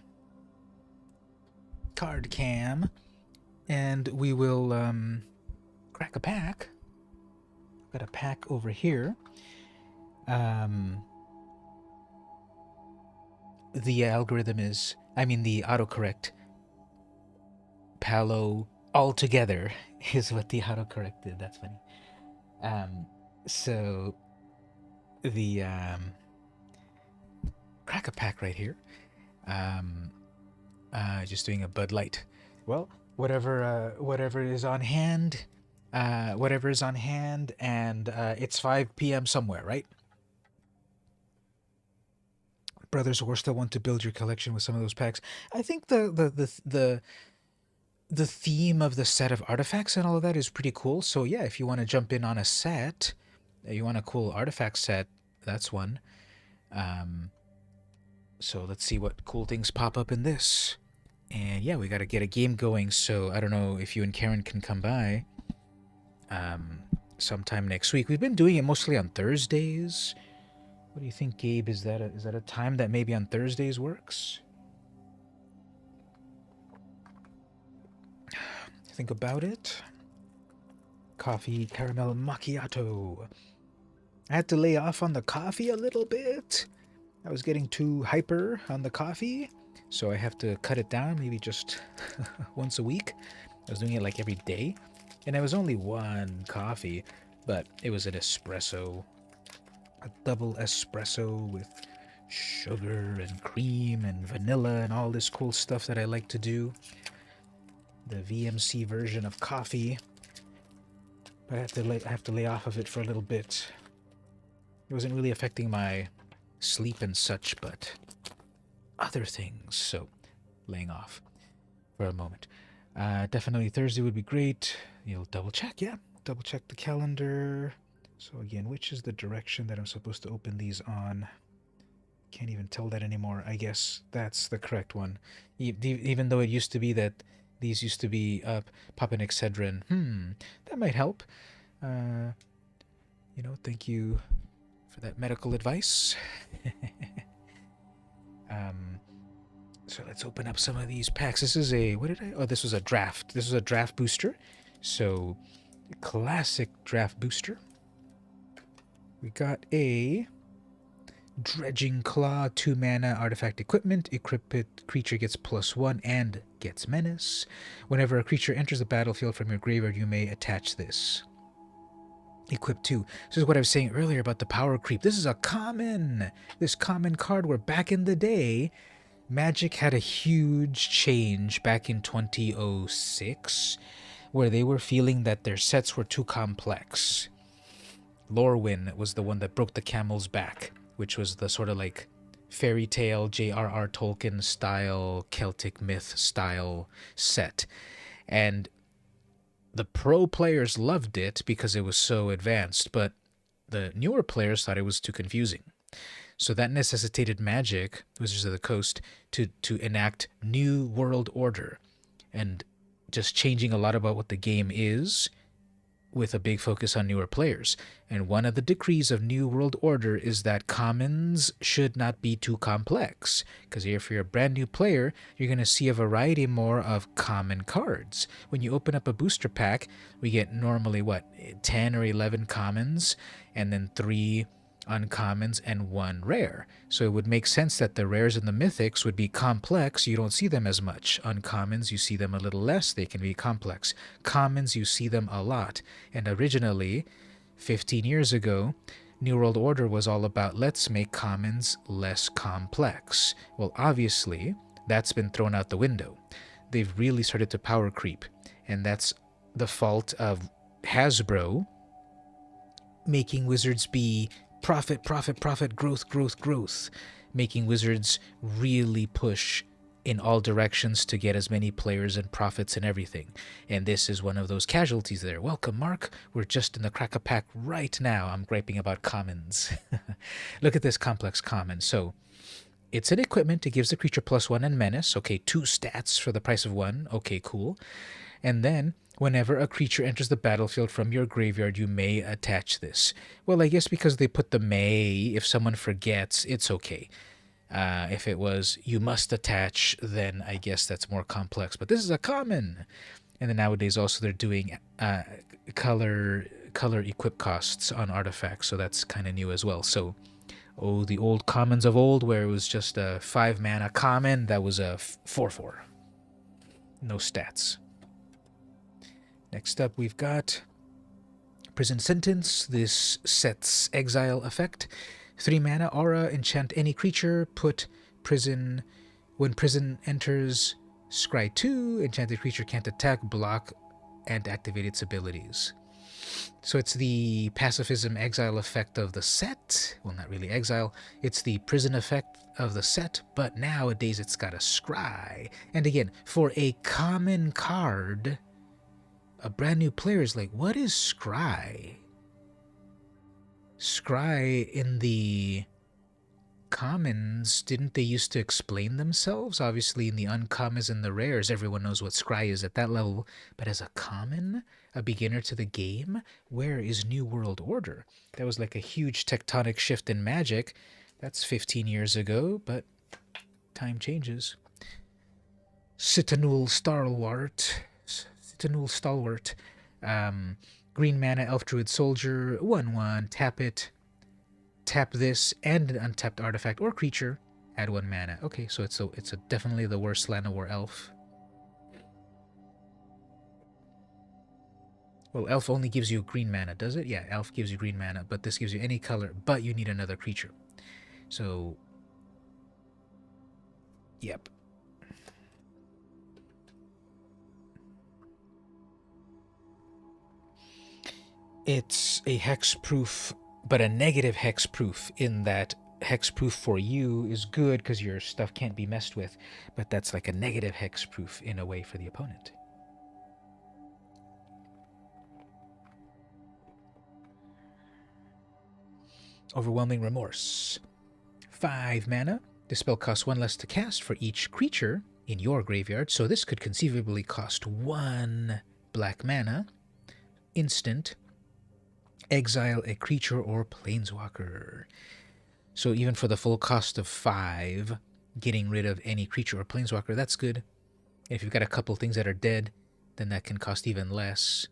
card cam, and we will crack a pack. Got a pack over here. The algorithm is, the autocorrect, Palo altogether is what the autocorrect did. That's funny. So the crack a pack right here. Just doing a Bud Light. Well, whatever is on hand, and it's 5 p.m. somewhere, right? Brothers, we're still want to build your collection with some of those packs. I think the theme of the set of artifacts and all of that is pretty cool. So yeah, if you want to jump in on a set, you want a cool artifact set, that's one. So let's see what cool things pop up in this. And yeah, we got to get a game going. So I don't know if you and Karen can come by sometime next week. We've been doing it mostly on Thursdays. What do you think, Gabe? Is that a time that maybe on Thursdays works? Think about it. Coffee caramel macchiato. I had to lay off on the coffee a little bit. I was getting too hyper on the coffee, so I have to cut it down, maybe just once a week. I was doing it like every day, and it was only one coffee, but it was an espresso. A double espresso with sugar and cream and vanilla and all this cool stuff that I like to do. The VMC version of coffee. But I have to lay off of it for a little bit. It wasn't really affecting my sleep and such, but other things. So, laying off for a moment. Definitely Thursday would be great. You'll double check, yeah. Double check the calendar. So again, which is the direction that I'm supposed to open these on? Can't even tell that anymore. I guess that's the correct one. Even though it used to be that these used to be up, Papa Excedrin. That might help. Thank you for that medical advice. So let's open up some of these packs. This is this was a draft. This was a draft booster. So, classic draft booster. We got a Dredging Claw, 2 mana artifact equipment. Equip it, creature gets +1 and gets menace. Whenever a creature enters the battlefield from your graveyard, you may attach this. Equip 2. This is what I was saying earlier about the power creep. This is a common card where back in the day, Magic had a huge change back in 2006, where they were feeling that their sets were too complex. Lorwyn was the one that broke the camel's back, which was the sort of like fairy tale J.R.R. Tolkien style, Celtic myth style set. And the pro players loved it because it was so advanced, but the newer players thought it was too confusing. So that necessitated Magic, Wizards of the Coast, to enact New World Order and just changing a lot about what the game is, with a big focus on newer players. And one of the decrees of New World Order is that commons should not be too complex, because if you're a brand new player, you're going to see a variety more of common cards. When you open up a booster pack, we get normally 10 or 11 commons, and then 3 uncommons and 1 rare. So it would make sense that the rares and the mythics would be complex. You don't see them as much. Uncommons, you see them a little less. They can be complex. Commons, you see them a lot. And originally, 15 years ago, New World Order was all about let's make commons less complex. Well, obviously, that's been thrown out the window. they've really started to power creep. And that's the fault of Hasbro making Wizards be profit, profit, profit, growth, growth, growth. Making Wizards really push in all directions to get as many players and profits and everything. And this is one of those casualties there. Welcome, Mark. We're just in the crack a pack right now. I'm griping about commons. Look at this complex common. So it's an equipment. It gives the creature +1 and menace. Okay, 2 stats for the price of 1. Okay, cool. And then, whenever a creature enters the battlefield from your graveyard, you may attach this. Well, I guess because they put the may, if someone forgets, it's okay. If it was you must attach, then I guess that's more complex. But this is a common. And then nowadays also they're doing color equip costs on artifacts, so that's kind of new as well. So, oh, the old commons of old where it was just a 5 mana common, that was a 4/4. No stats. Next up we've got Prison Sentence. This sets exile effect. 3 mana aura, enchant any creature, put prison. When prison enters, scry 2, enchanted creature can't attack, block, and activate its abilities. So it's the pacifism exile effect of the set. Well, not really exile. It's the prison effect of the set, but nowadays it's got a scry. And again, for a common card, a brand new player is like, what is scry? Scry in the commons, didn't they used to explain themselves? Obviously in the uncommons and the rares, everyone knows what scry is at that level. But as a common, a beginner to the game, where is New World Order? That was like a huge tectonic shift in Magic. That's 15 years ago, but time changes. Cittanul Stalwart. Green mana, Elf Druid Soldier, 1/1, tap it, tap this, and an untapped artifact or creature, add 1 mana. Okay, so it's definitely the worst Llanowar Elf. Well, Elf only gives you green mana, does it? Yeah, Elf gives you green mana, but this gives you any color, but you need another creature. So, yep. It's a hexproof, but a negative hexproof in that hexproof for you is good because your stuff can't be messed with, but that's like a negative hexproof in a way for the opponent. Overwhelming Remorse. 5 mana. The spell costs 1 less to cast for each creature in your graveyard, so this could conceivably cost 1 black mana. Instant. Exile a creature or planeswalker. So even for the full cost of 5, getting rid of any creature or planeswalker, that's good. If you've got a couple things that are dead, then that can cost even less.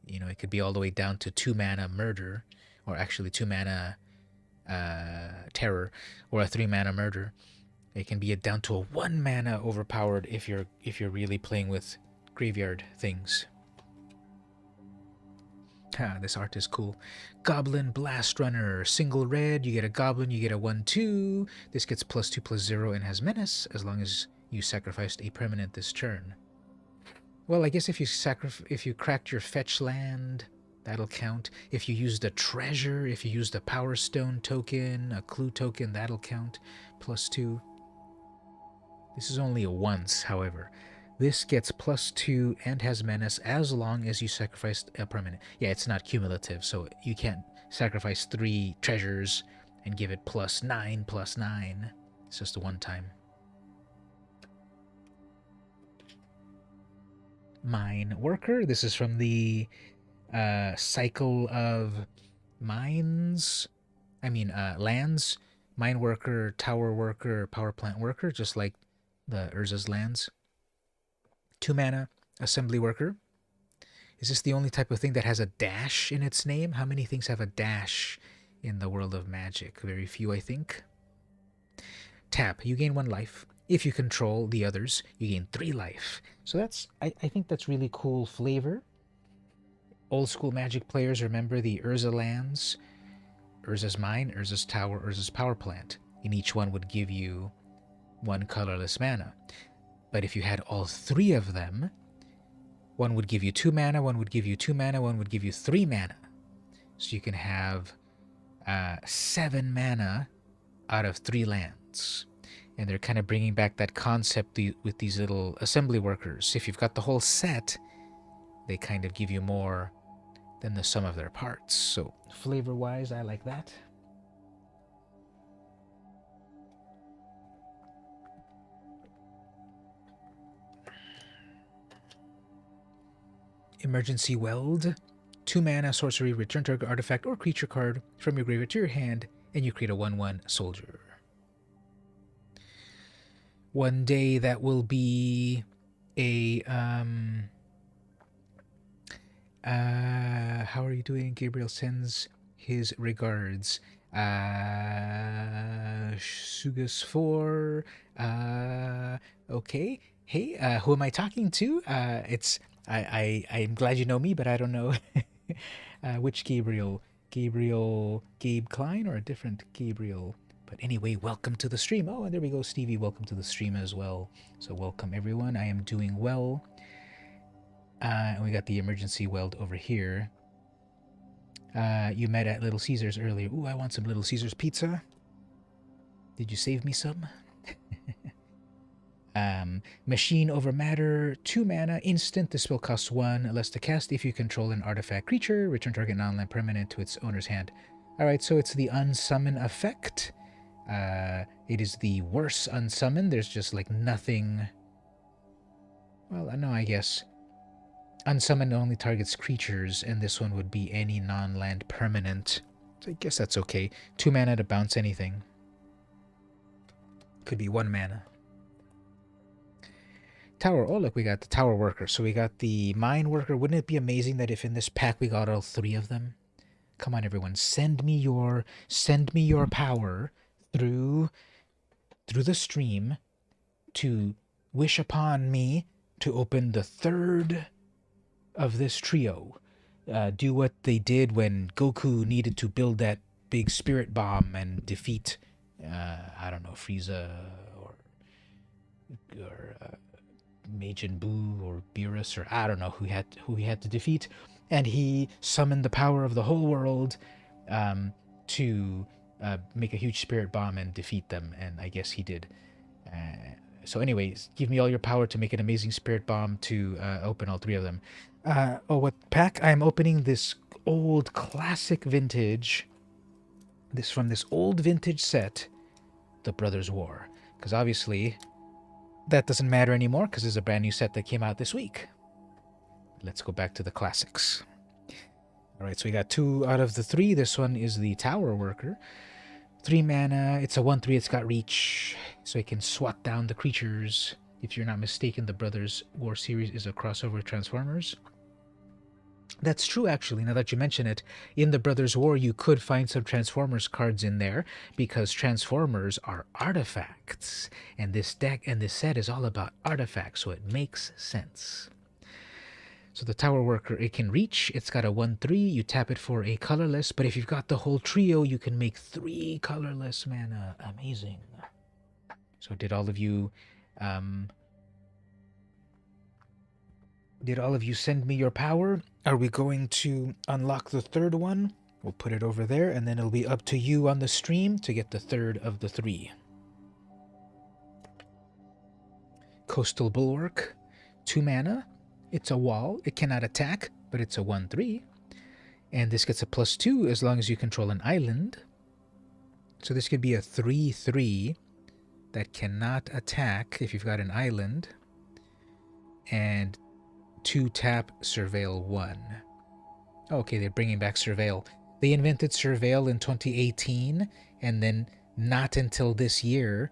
You know, it could be all the way down to 2 mana murder, or actually 2 mana terror, or a 3 mana murder. It can be down to a 1 mana overpowered if you're really playing with graveyard things. This art is cool. Goblin Blast Runner. Single red, you get a goblin, you get a 1/2. This gets +2/+0 and has menace as long as you sacrificed a permanent this turn. Well, I guess if you cracked your fetch land, that'll count. If you used a treasure, if you used a Power Stone token, a clue token, that'll count. +2. This is only a once, however. This gets +2 and has menace as long as you sacrificed a permanent. Yeah, it's not cumulative, so you can't sacrifice 3 treasures and give it +9/+9. It's just a one time. Mine Worker. This is from the cycle of mines. Lands. Mine Worker, Tower Worker, Power Plant Worker, just like the Urza's lands. 2 mana, Assembly Worker. Is this the only type of thing that has a dash in its name? How many things have a dash in the world of Magic? Very few, I think. Tap. You gain 1 life. If you control the others, you gain 3 life. So I think that's really cool flavor. Old school Magic players remember the Urza lands. Urza's Mine, Urza's Tower, Urza's Power Plant. And each one would give you 1 colorless mana. But if you had all 3 of them, one would give you 2 mana, one would give you 2 mana, one would give you 3 mana. So you can have 7 mana out of 3 lands. And they're kind of bringing back that concept with these little assembly workers. If you've got the whole set, they kind of give you more than the sum of their parts. So flavor-wise, I like that. Emergency Weld. 2 mana, sorcery, return target artifact or creature card from your graveyard to your hand, and you create a 1/1 soldier. One day that will be a how are you doing? Gabriel sends his regards. Sugas 4. Okay. Hey, who am I talking to? I'm glad you know me, but I don't know which Gabriel. Gabe Klein, or a different Gabriel? But anyway, welcome to the stream. Oh, and there we go, Stevie. Welcome to the stream as well. So welcome, everyone. I am doing well. And we got the emergency weld over here. You met at Little Caesars earlier. Ooh, I want some Little Caesars pizza. Did you save me some? Machine over matter, 2 mana, instant. This will cost 1 less to cast if you control an artifact creature. Return target non-land permanent to its owner's hand. Alright, so it's the unsummon effect. It is the worse unsummon. There's just like nothing. Well, no, I guess. Unsummon only targets creatures, and this one would be any non-land permanent. So I guess that's okay. 2 mana to bounce anything. Could be 1 mana. Tower. Oh, look, we got the tower worker. So we got the mine worker. Wouldn't it be amazing that if in this pack we got all 3 of them? Come on, everyone. Send me your power through the stream to wish upon me to open the 3rd of this trio. Do what they did when Goku needed to build that big spirit bomb and defeat, I don't know, Frieza or Majin Buu or Beerus, or I don't know who he had to defeat, and he summoned the power of the whole world to make a huge spirit bomb and defeat them, and I guess he did. So anyways, give me all your power to make an amazing spirit bomb to open all 3 of them. What pack? I'm opening this old classic vintage, from this old vintage set, The Brothers War, because obviously that doesn't matter anymore because there's a brand new set that came out this week. Let's go back to the classics. Alright, so we got 2 out of the 3. This one is the Tower Worker. 3 mana, it's a 1/3, it's got reach, so it can swat down the creatures. If you're not mistaken, the Brothers War series is a crossover with Transformers. That's true, actually, now that you mention it. In the Brothers War, you could find some Transformers cards in there, because Transformers are artifacts. And this deck and this set is all about artifacts, so it makes sense. So the Tower Worker, it can reach, it's got a 1/3, you tap it for a colorless, but if you've got the whole trio, you can make 3 colorless mana. Amazing. So did all of you send me your power? Are we going to unlock the 3rd one? We'll put it over there, and then it'll be up to you on the stream to get the 3rd of the 3. Coastal Bulwark, 2 mana. It's a wall. It cannot attack, but it's a 1/3. And this gets a +2 as long as you control an island. So this could be a 3/3 that cannot attack if you've got an island. And 2 tap Surveil 1. Okay, they're bringing back Surveil. They invented Surveil in 2018, and then not until this year,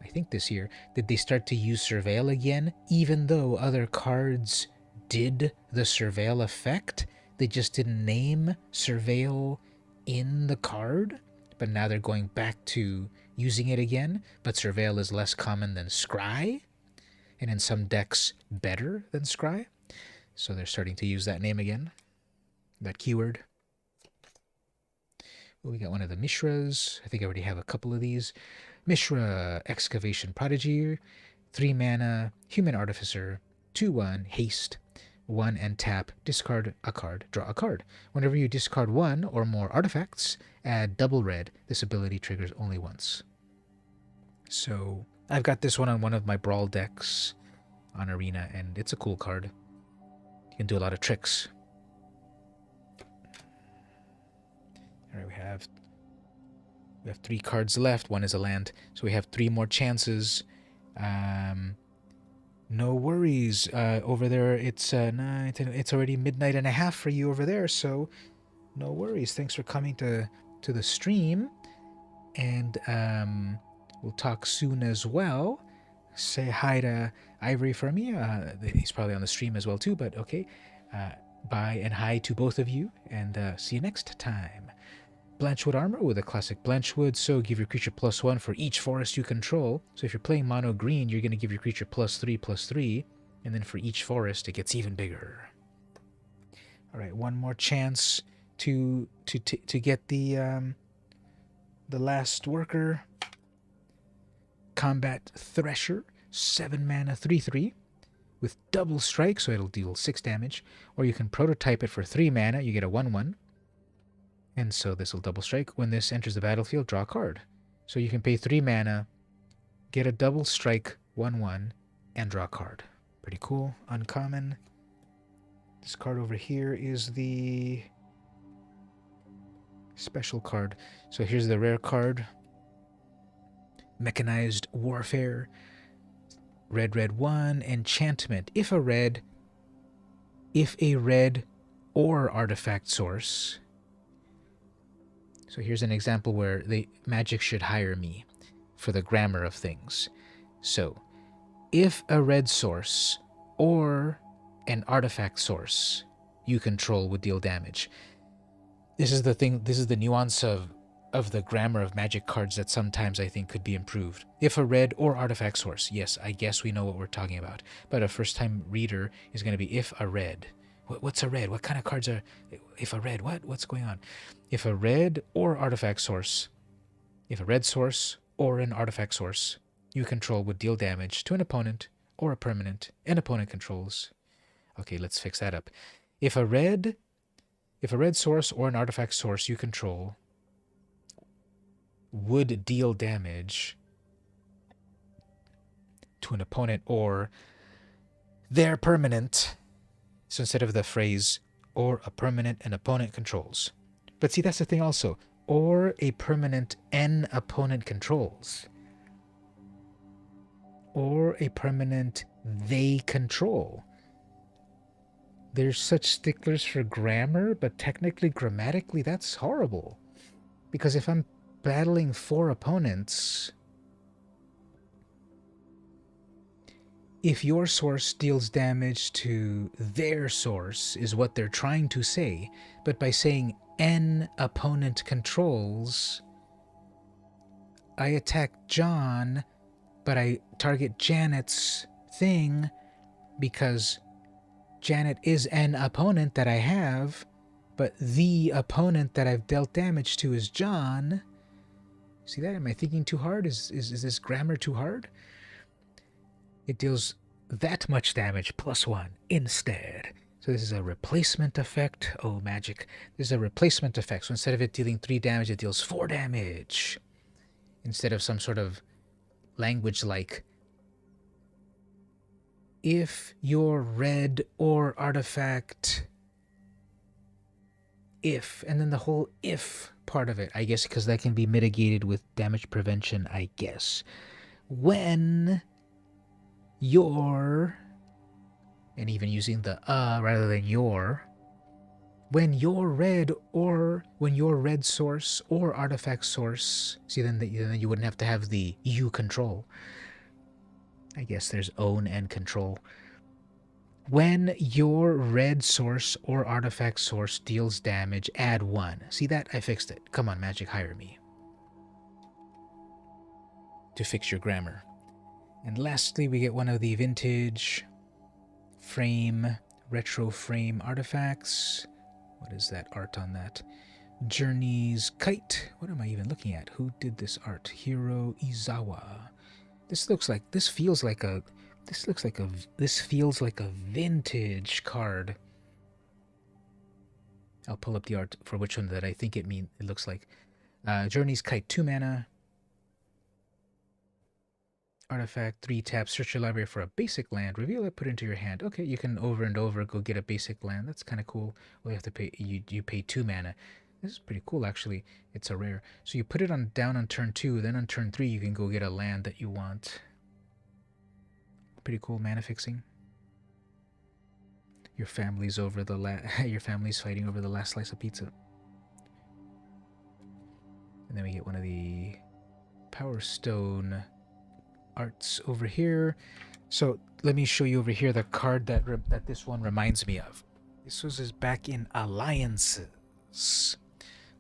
I think this year, did they start to use Surveil again, even though other cards did the Surveil effect. They just didn't name Surveil in the card, but now they're going back to using it again. But Surveil is less common than Scry, and in some decks better than Scry. So they're starting to use that name again, that keyword. Well, we got one of the Mishras. I think I already have a couple of these. Mishra Excavation Prodigy. 3 mana, Human Artificer, 2/1, haste, 1 and tap, discard a card, draw a card. Whenever you discard 1 or more artifacts, add double red. This ability triggers only once. So I've got this one on one of my Brawl decks on Arena, and it's a cool card. You can do a lot of tricks. Alright, we have 3 cards left. One is a land, so we have 3 more chances. No worries. Over there, it's it's already midnight and a half for you over there, so no worries. Thanks for coming to the stream, and we'll talk soon as well. Say hi to Ivory for me. He's probably on the stream as well too, but okay. Bye and hi to both of you, and see you next time. Blanchwood armor with a classic Blanchwood, so give your creature +1 for each forest you control. So if you're playing mono green, you're going to give your creature +3/+3, and then for each forest it gets even bigger. All right, one more chance to get the last worker. Combat Thresher, 7 mana, 3/3 with double strike, so it'll deal 6 damage, or you can prototype it for 3 mana, you get a 1/1. And so this will double strike. When this enters the battlefield, draw a card. So you can pay 3 mana, get a double strike 1/1, and draw a card. Pretty cool. Uncommon. This card over here is the special card. So here's the rare card. Mechanized Warfare. Red, red 1. Enchantment. If a red or artifact source. So here's an example where Magic should hire me for the grammar of things. So, if a red source or an artifact source you control would deal damage. This is the thing, this is the nuance of the grammar of Magic cards that sometimes I think could be improved. If a red or artifact source, yes, I guess we know what we're talking about. But a first-time reader is going to be if a red. What's a red? What kind of cards are... If a red, what? What's going on? If a red or artifact source, if a red source or an artifact source you control would deal damage to an opponent or a permanent an opponent controls. Okay, let's fix that up. If a red source or an artifact source you control would deal damage to an opponent or their permanent... So instead of the phrase, or a permanent an opponent controls. But see, that's the thing also. Or a permanent an opponent controls. Or a permanent they control. There's such sticklers for grammar, but technically, grammatically, that's horrible. Because if I'm battling 4 opponents... If your source deals damage to their source is what they're trying to say, but by saying an opponent controls, I attack John, but I target Janet's thing because Janet is an opponent that I have, but the opponent that I've dealt damage to is John. See that? Am I thinking too hard? Is this grammar too hard? It deals that much damage +1 instead. So this is a replacement effect. Oh, Magic. This is a replacement effect. So instead of it dealing 3 damage, it deals 4 damage. Instead of some sort of language like, if your red or artifact, if, and then the whole if part of it, I guess, because that can be mitigated with damage prevention, I guess. When your, and even using the rather than your, when your red source or artifact source, see, then you wouldn't have to have the you control. I guess there's own and control. When your red source or artifact source deals damage, add 1. See that? I fixed it. Come on, Magic, hire me to fix your grammar. And lastly, we get one of the vintage frame, retro frame artifacts. What is that art on that? Journey's Kite. What am I even looking at? Who did this art? Hiro Izawa. This looks like this feels like a this feels like a vintage card. I'll pull up the art for which one that I think it looks like. Journey's Kite, 2 mana. Artifact, 3 tap, search your library for a basic land, reveal it, put it into your hand. Okay, you can over and over go get a basic land. That's kind of cool. Well, you have to pay, you pay 2 mana. This is pretty cool, actually. It's a rare. So you put it down on turn 2, then on turn 3 you can go get a land that you want. Pretty cool mana fixing. Your family's over the your family's fighting over the last slice of pizza. And then we get one of the Power Stone arts over here. So let me show you over here the card that this one reminds me of. This was back in Alliances.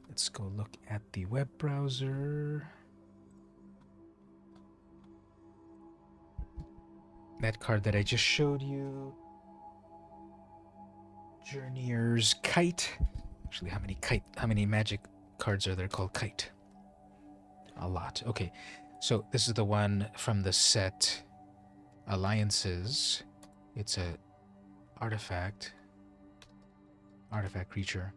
Let's go look at the web browser. That card that I just showed you. Journeyer's Kite. Actually, how many magic cards are there called Kite? A lot. Okay. So this is the one from the set Alliances. It's a artifact creature.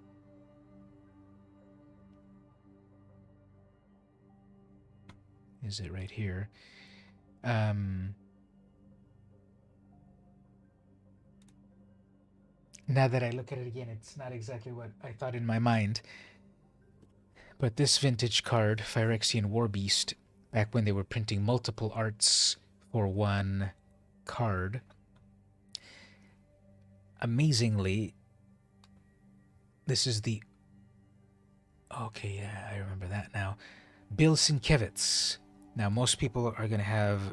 Is it right here? Now that I look at it again, it's not exactly what I thought in my mind. But this vintage card, Phyrexian Warbeast, back when they were printing multiple arts for one card, amazingly, this is the... Okay, yeah, I remember that now. Bill Sienkiewicz. Now, most people are going to have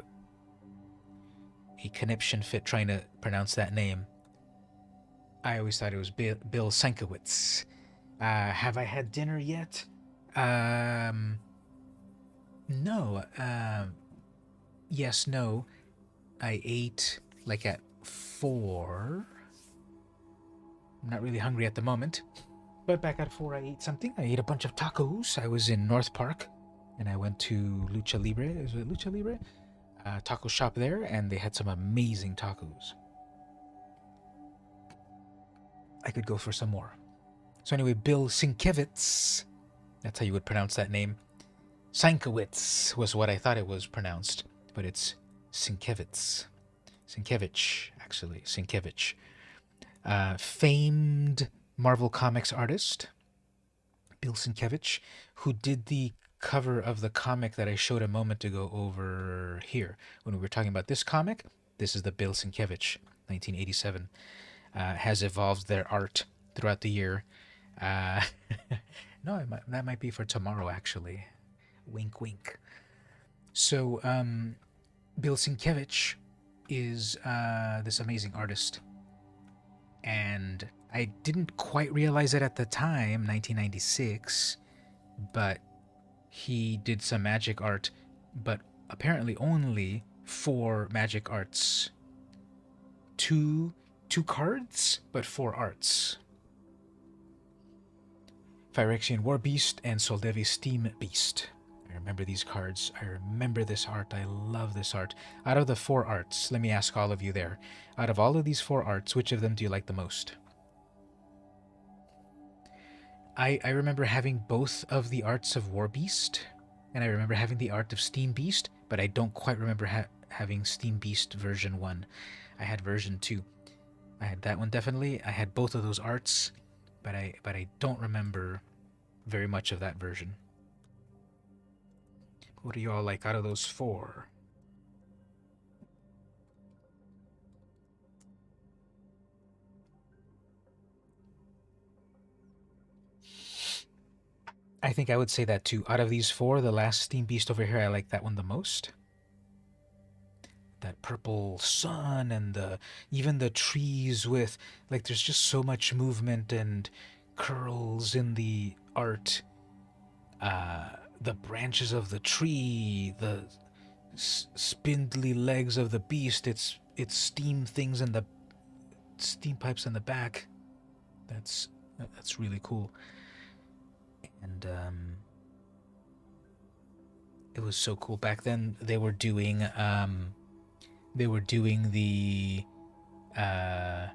a conniption fit trying to pronounce that name. I always thought it was Bill Sienkiewicz. Have I had dinner yet? No. Yes, no. I ate like at 4. I'm not really hungry at the moment. But back at 4 I ate something. I ate a bunch of tacos. I was in North Park and I went to Lucha Libre. Is it Lucha Libre? Taco shop there, and they had some amazing tacos. I could go for some more. So anyway, Bill Sienkiewicz, that's how you would pronounce that name. Sienkiewicz was what I thought it was pronounced, but it's Sienkiewicz. Sienkiewicz, actually, Sienkiewicz. Famed Marvel Comics artist, Bill Sienkiewicz, who did the cover of the comic that I showed a moment ago over here. When we were talking about this comic, this is the Bill Sienkiewicz, 1987. Has evolved their art throughout the year. No, that might be for tomorrow, actually. Wink, wink. So, Bill Sienkiewicz is this amazing artist. And I didn't quite realize it at the time, 1996, but he did some magic art, but apparently only 4 magic arts. Two cards, but 4 arts. Phyrexian Warbeast and Soldevi Steam Beast. I remember these cards. I remember this art. I love this art. Out of the 4 arts, let me ask all of you there. Out of all of these 4 arts, which of them do you like the most? I remember having both of the arts of Warbeast, and I remember having the art of Steam Beast, but I don't quite remember having Steam Beast version 1. I had version 2. I had that one definitely. I had both of those arts, but I don't remember very much of that version. What do you all like out of those 4? I think I would say that too. Out of these 4, the last Steam Beast over here, I like that one the most. That purple sun and even the trees with, like, there's just so much movement and curls in the art. The branches of the tree, the spindly legs of the beast, it's steam things and the steam pipes in the back. That's really cool. And It was so cool. Back then they were doing they were doing the uh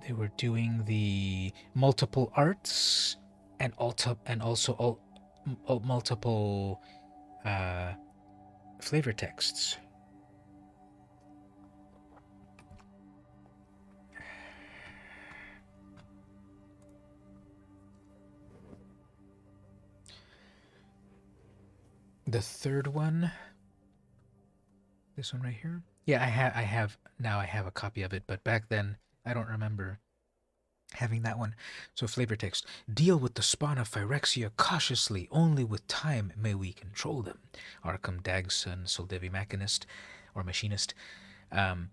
they were doing the multiple arts and multiple uh flavor texts. The third one, this one right here. Yeah, I have a copy of it, but back then I don't remember having that one. So flavor text. Deal with the spawn of Phyrexia cautiously. Only with time may we control them. Arkham Dagson, Soldevi Machinist or Machinist. Um,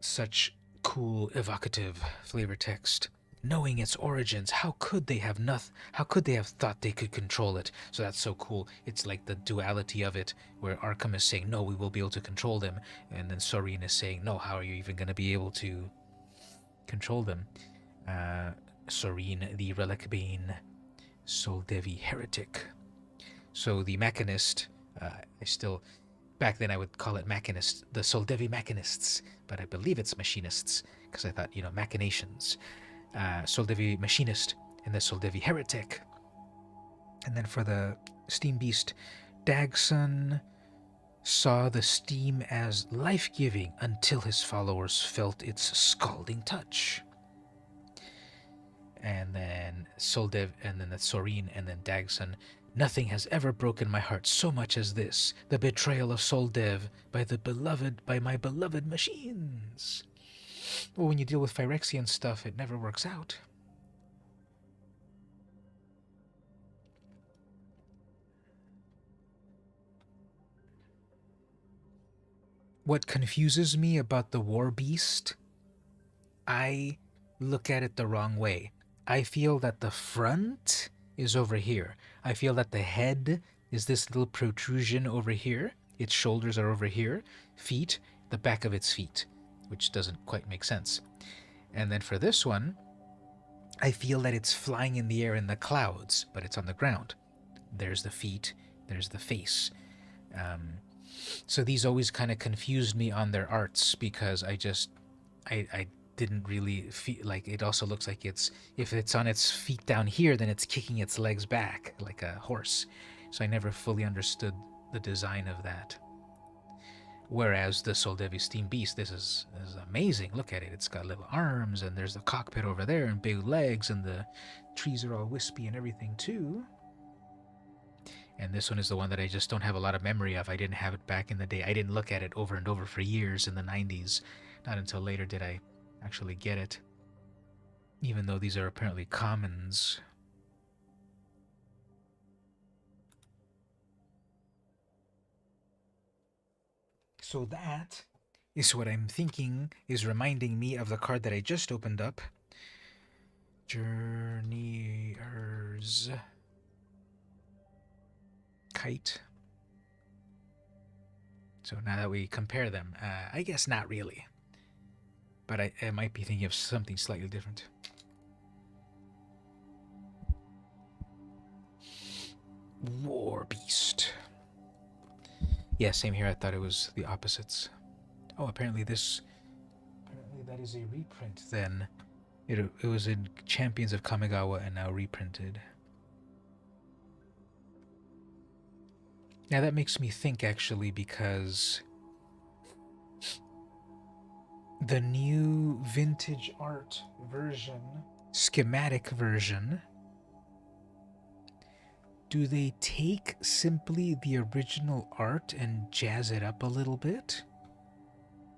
such cool, evocative flavor text. Knowing its origins, how could they have thought they could control it? So that's so cool. It's like the duality of it, where Arkham is saying, no, we will be able to control them, and then Soreen is saying, no, how are you even going to be able to control them? Soreen, the Relic Bane, Soldevi Heretic. So the Machinist, back then I would call it Machinist, the Soldevi Machinists, but I believe it's Machinists, because I thought, machinations. Soldevi Machinist and the Soldevi Heretic. And then for the Steam Beast, Dagson saw the steam as life-giving until his followers felt its scalding touch. And then Soldev, and then the Soreen, and then Dagson. Nothing has ever broken my heart so much as this, the betrayal of Soldev by my beloved machines. Well, when you deal with Phyrexian stuff, it never works out. What confuses me about the War Beast, I look at it the wrong way. I feel that the front is over here. I feel that the head is this little protrusion over here. Its shoulders are over here. Feet, the back of its feet, which doesn't quite make sense. And then for this one, I feel that it's flying in the air in the clouds, but it's on the ground. There's the feet, there's the face. So these always kind of confused me on their arts, because I didn't really feel like it. Also looks like if it's on its feet down here, then it's kicking its legs back like a horse. So I never fully understood the design of that. Whereas the Soldevi Steam Beast, this is amazing. Look at it. It's got little arms, and there's the cockpit over there, and big legs, and the trees are all wispy and everything too. And this one is the one that I just don't have a lot of memory of. I didn't have it back in the day. I didn't look at it over and over for years in the 90s. Not until later did I actually get it. Even though these are apparently commons. So that is what I'm thinking is reminding me of the card that I just opened up. Journeyer's Kite. So now that we compare them, I guess not really. But I might be thinking of something slightly different. War Beast. Yeah, same here. I thought it was the opposites. Oh, apparently that is a reprint then. It was in Champions of Kamigawa and now reprinted. Now that makes me think, actually, because the new vintage art version, schematic version, do they take simply the original art and jazz it up a little bit?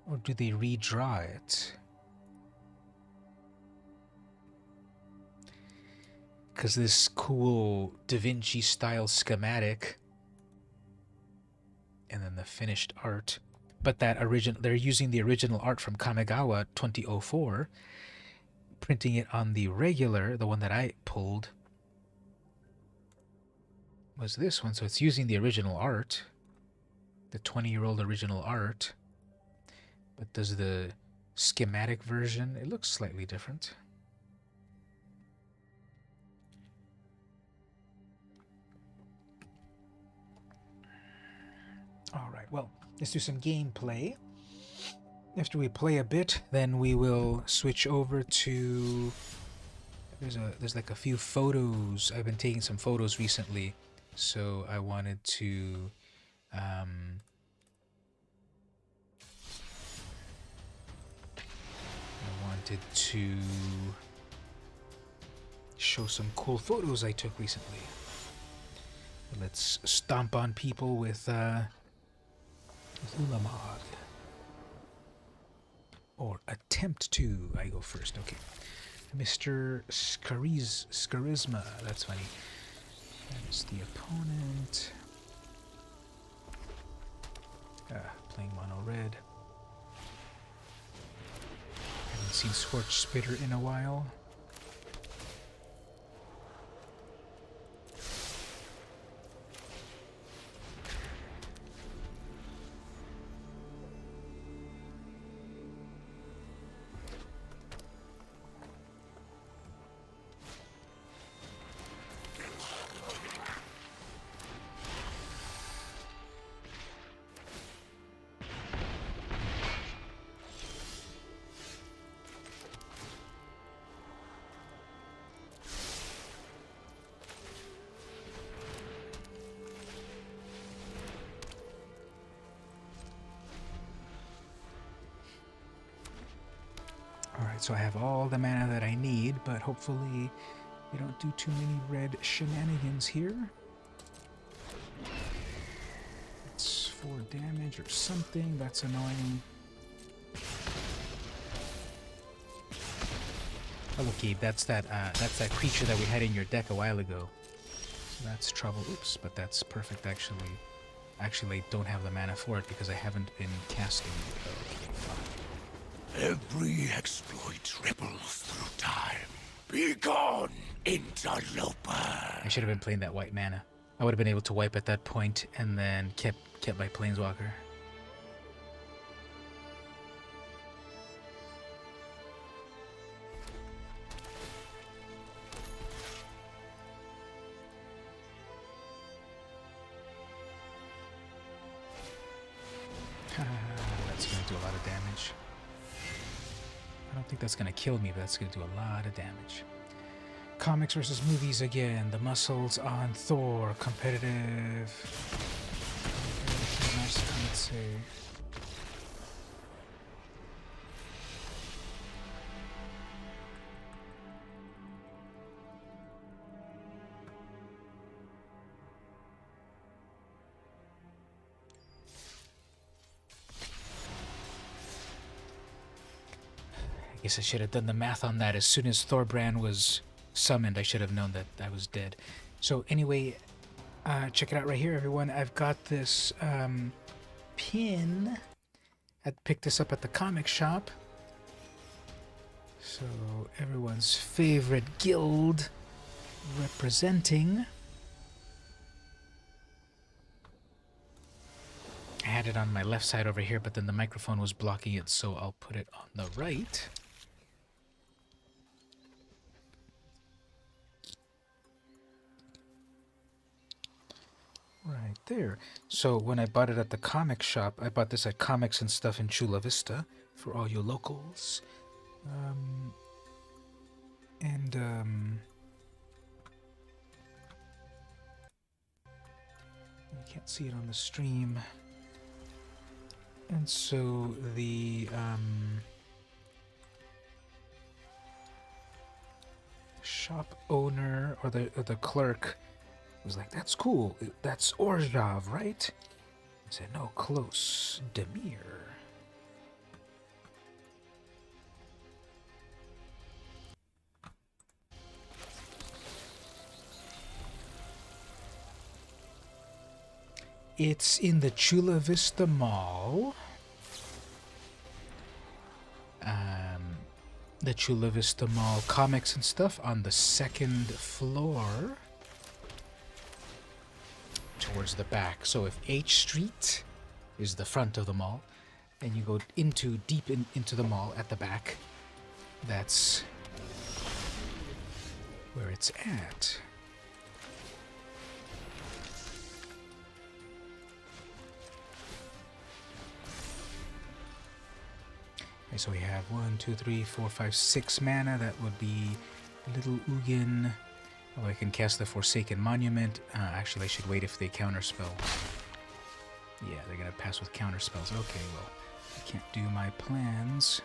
Or do they redraw it? Because this cool Da Vinci style schematic and then the finished art, but they're using the original art from Kamigawa 2004, printing it on the regular, the one that I pulled was this one. So it's using the original art, the 20-year-old original art, but does the schematic version, it looks slightly different. Alright, well, let's do some gameplay. After we play a bit, then we will switch over to... There's like a few photos. I've been taking some photos recently, so I wanted to I wanted to show some cool photos I took recently. Let's stomp on people with Ulamog. Or attempt to. I go first, okay. Mr. Scarisma, that's funny. That is the opponent. Playing mono red. Haven't seen Scorch Spitter in a while. Alright, so I have all the mana that I need, but hopefully we don't do too many red shenanigans here. It's 4 damage or something, that's annoying. Oh look, Gabe, that's that creature that we had in your deck a while ago. So that's trouble. Oops, but that's perfect actually. Actually, I don't have the mana for it because I haven't been casting it. Okay, fine. Every exploit ripples through time. Be gone, interloper. I should have been playing that white mana. I would have been able to wipe at that point and then kept my Planeswalker. That's going to do a lot of damage. I don't think that's going to kill me, but that's going to do a lot of damage. Comics versus movies again. The muscles on Thor. Competitive. Nice, let's see. I guess I should have done the math on that. As soon as Thorbrand was summoned, I should have known that I was dead. So anyway, check it out right here, everyone. I've got this pin. I picked this up at the comic shop. So everyone's favorite guild representing. I had it on my left side over here, but then the microphone was blocking it, so I'll put it on the right. Right there. So when I bought it at the comic shop, I bought this at Comics and Stuff in Chula Vista for all you locals. You can't see it on the stream. And so the shop owner or the clerk was like, "That's cool. That's Orzhov, right?" I said, "No, close. Demir." It's in the Chula Vista Mall. The Chula Vista Mall Comics and Stuff on the 2nd floor. Towards the back. So if H Street is the front of the mall, and you go deep into the mall at the back, that's where it's at. Okay, so we have 1, 2, 3, 4, 5, 6 mana. That would be Little Ugin. Oh, I can cast the Forsaken Monument. Actually, I should wait if they counterspell. Yeah, they're gonna pass with counterspells. Okay, well, I can't do my plans.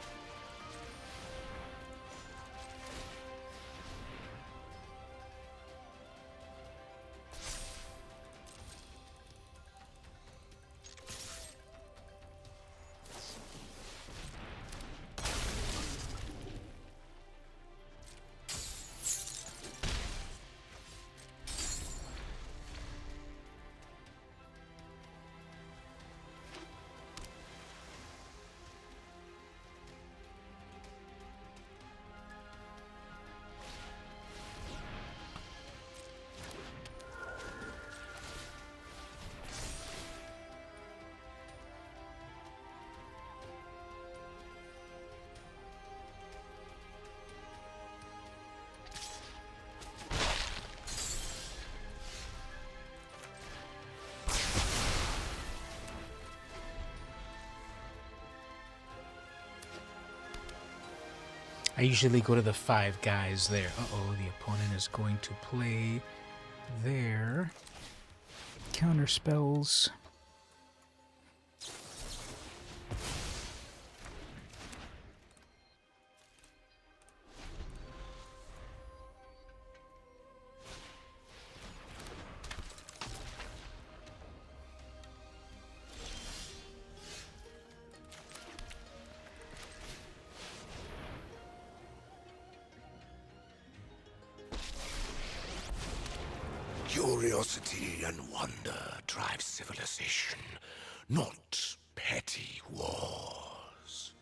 I usually go to the 5 guys there. Uh-oh, the opponent is going to play their counterspells. Curiosity and wonder drive civilization, not petty wars.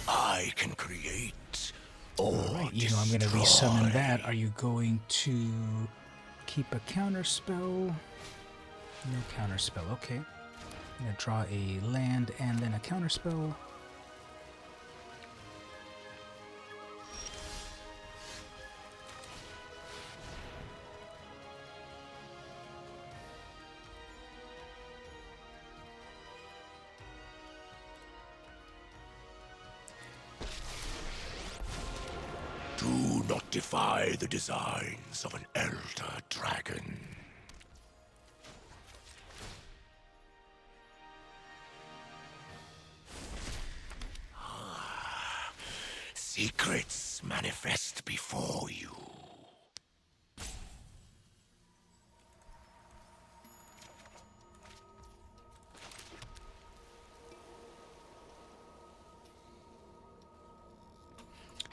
I can create or Alright, you know I'm going to destroy. resummon that. Are you going to keep a counterspell? No counterspell, okay. I'm going to draw a land and then a counterspell. Do not defy the designs of an elder dragon. Secrets manifest before you.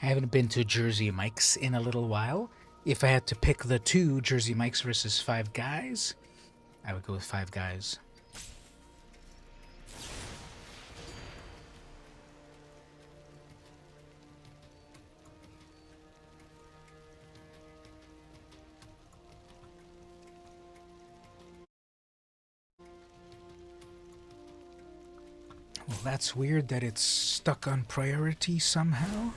I haven't been to Jersey Mike's in a little while. If I had to pick the 2, Jersey Mike's versus 5 guys, I would go with 5 guys. Well, that's weird that it's stuck on priority somehow.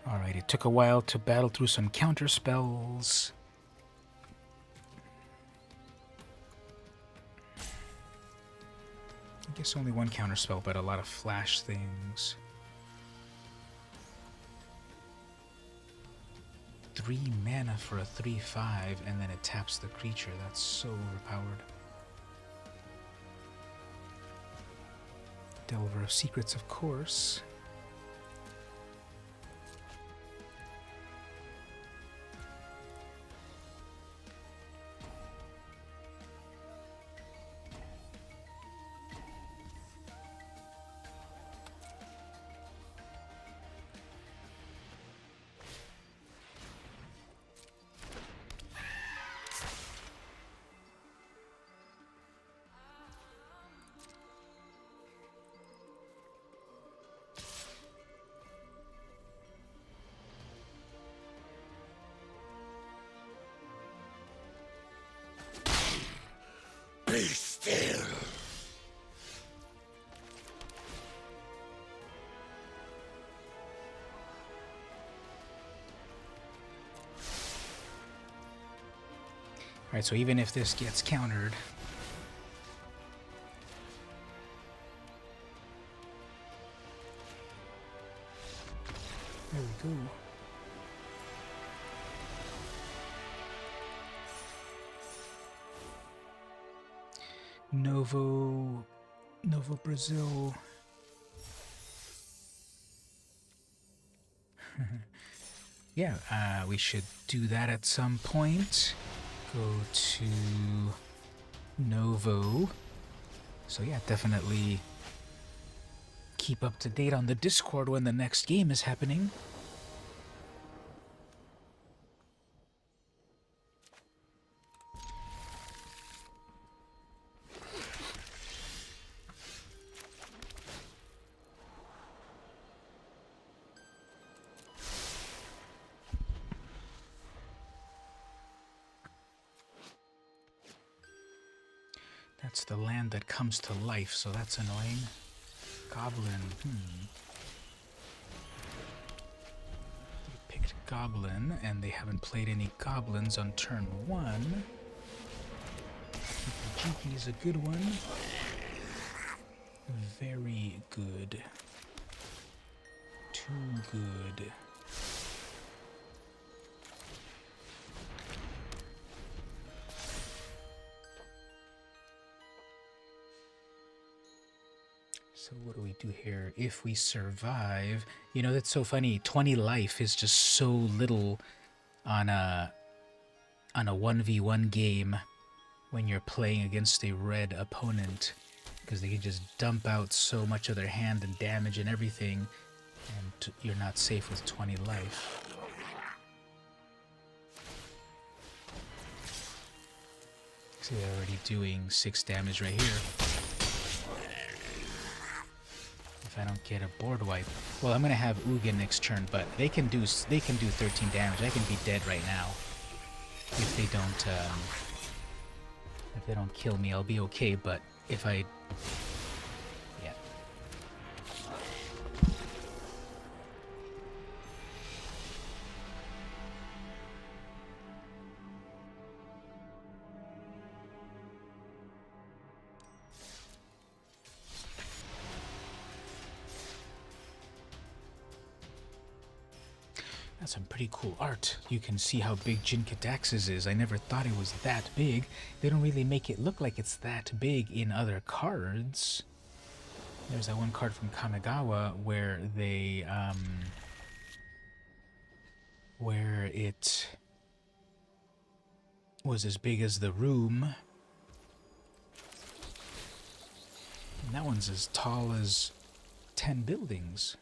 Alright, it took a while to battle through some counter spells. I guess only one counter spell, but a lot of flash things. 3 mana for a 3/5, and then it taps the creature. That's so overpowered. Delver of Secrets, of course. Alright, so even if this gets countered... There we go. Novo Brazil. Yeah, we should do that at some point. Go to Novo. So yeah, definitely keep up to date on the Discord when the next game is happening. That's the land that comes to life, so that's annoying. Goblin, They picked Goblin, and they haven't played any Goblins on turn 1. MtG is a good one. Very good. Too good. So what do we do here? If we survive, you know, that's so funny. 20 life is just so little on a 1v1 game when you're playing against a red opponent, because they can just dump out so much of their hand and damage and everything, and you're not safe with 20 life. See, they're already doing 6 damage right here. If I don't get a board wipe. Well, I'm gonna have Ugin next turn, but they can do 13 damage. I can be dead right now. If they don't kill me, I'll be okay, but if I... yeah. That's some pretty cool art. You can see how big Jin Cadax's is. I never thought it was that big. They don't really make it look like it's that big in other cards. There's that one card from Kamigawa where they, where it was as big as the room. And that one's as tall as 10 buildings.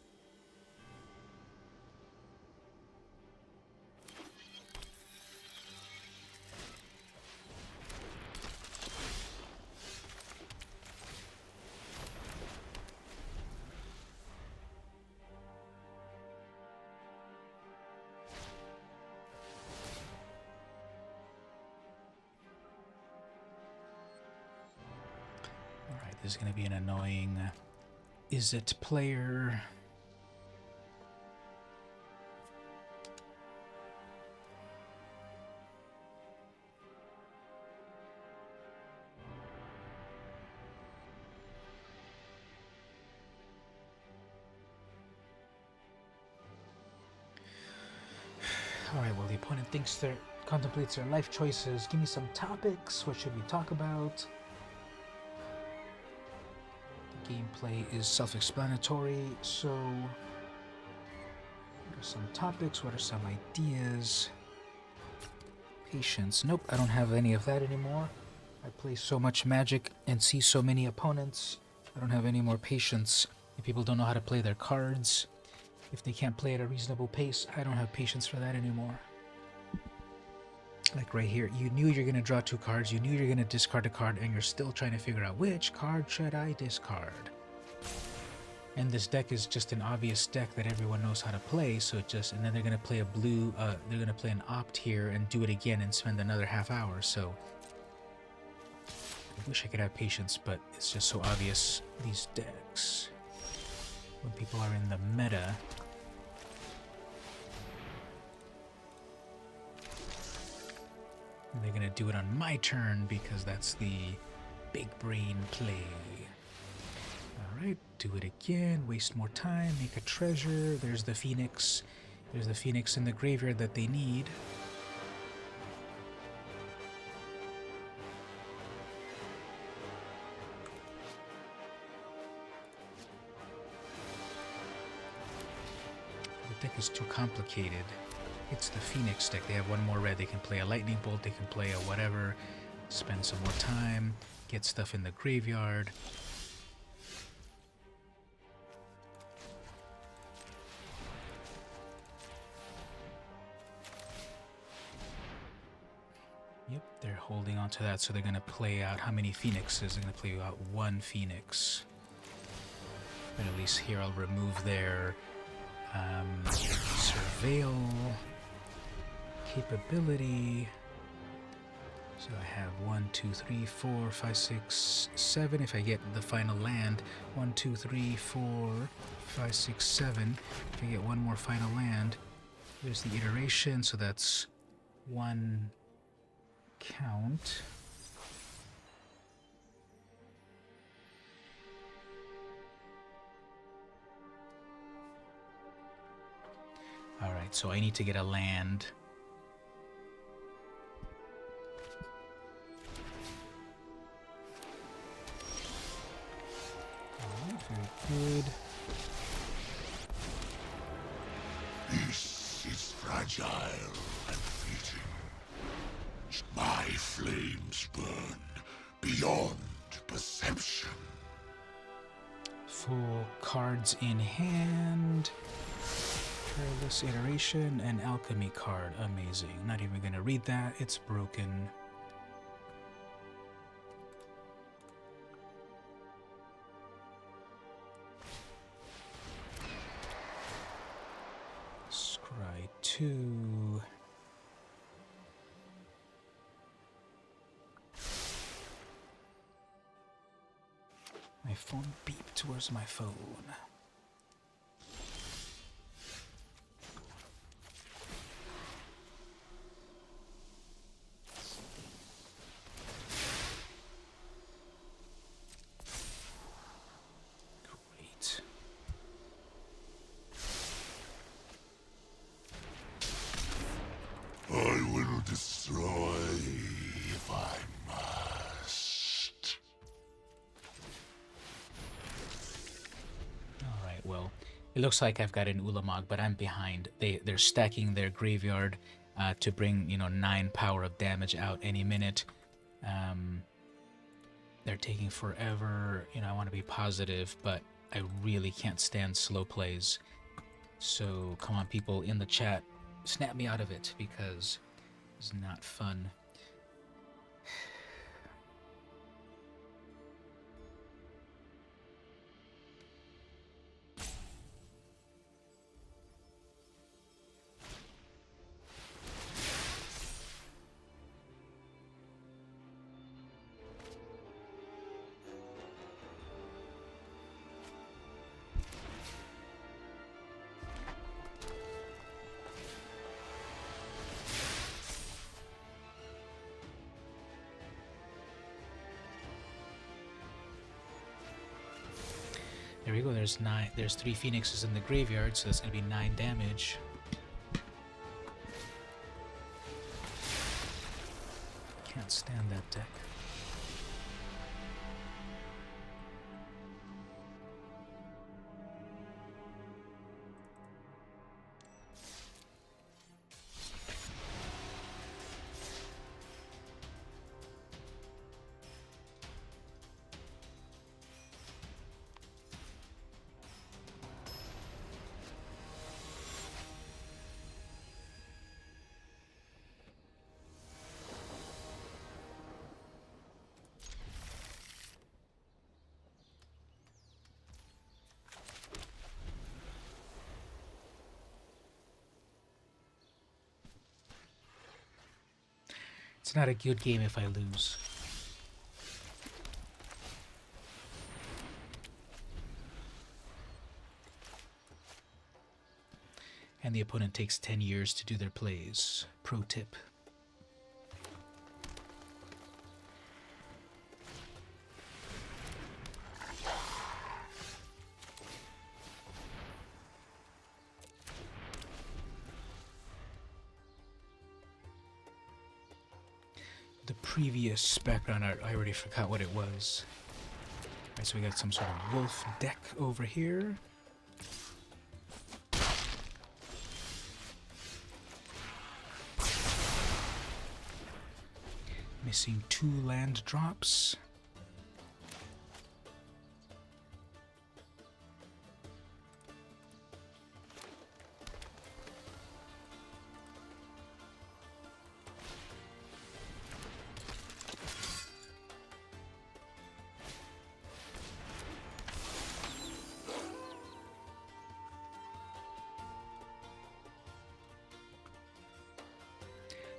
This is going to be an annoying is it player. Alright, well, the opponent contemplates their life choices. Give me some topics. What should we talk about? Gameplay is self-explanatory, so what are some topics? What are some ideas? Patience. Nope, I don't have any of that anymore. I play so much Magic and see so many opponents. I don't have any more patience. If people don't know how to play their cards, if they can't play at a reasonable pace, I don't have patience for that anymore. Like right here, you knew you're going to draw 2 cards, you knew you're going to discard a card, and you're still trying to figure out which card should I discard. And this deck is just an obvious deck that everyone knows how to play, so it just, and then they're going to play a blue, they're going to play an opt here and do it again and spend another half hour, so I wish I could have patience, but it's just so obvious, these decks. When people are in the meta, And they're gonna do it on my turn because that's the big brain play. Alright, do it again, waste more time, make a treasure. There's the phoenix. There's the phoenix in the graveyard that they need. The deck is too complicated. It's the Phoenix deck. They have one more red. They can play a lightning bolt. They can play a whatever. Spend some more time. Get stuff in the graveyard. Yep, they're holding on to that. So they're going to play out how many Phoenixes? They're going to play out one Phoenix. But at least here I'll remove their surveil capability. So I have 1, 2, 3, 4, 5, 6, 7. If I get the final land, 1, 2, 3, 4, 5, 6, 7. If I get one more final land, there's the iteration. So that's one count. Alright, so I need to get a land. Alright, very good. This is fragile and fleeting. My flames burn beyond perception. Full cards in hand. Careless iteration and alchemy card. Amazing. Not even gonna read that. It's broken. Scry 2. My phone beeped. Where's my phone? Great. I will destroy if I must. Alright, well, it looks like I've got an Ulamog, but I'm behind. They're stacking their graveyard to bring, 9 power of damage out any minute. They're taking forever. I want to be positive, but I really can't stand slow plays. So, come on, people in the chat, snap me out of it, because it's not fun. There we go. There's 9. There's 3 phoenixes in the graveyard, so that's gonna be 9 damage. Can't stand that deck. It's not a good game if I lose. And the opponent takes 10 years to do their plays. Pro tip. the previous background art. I already forgot what it was. Alright, so we got some sort of wolf deck over here. Missing 2 land drops.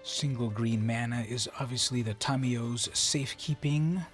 Single green mana is obviously the Tamiyo's safekeeping.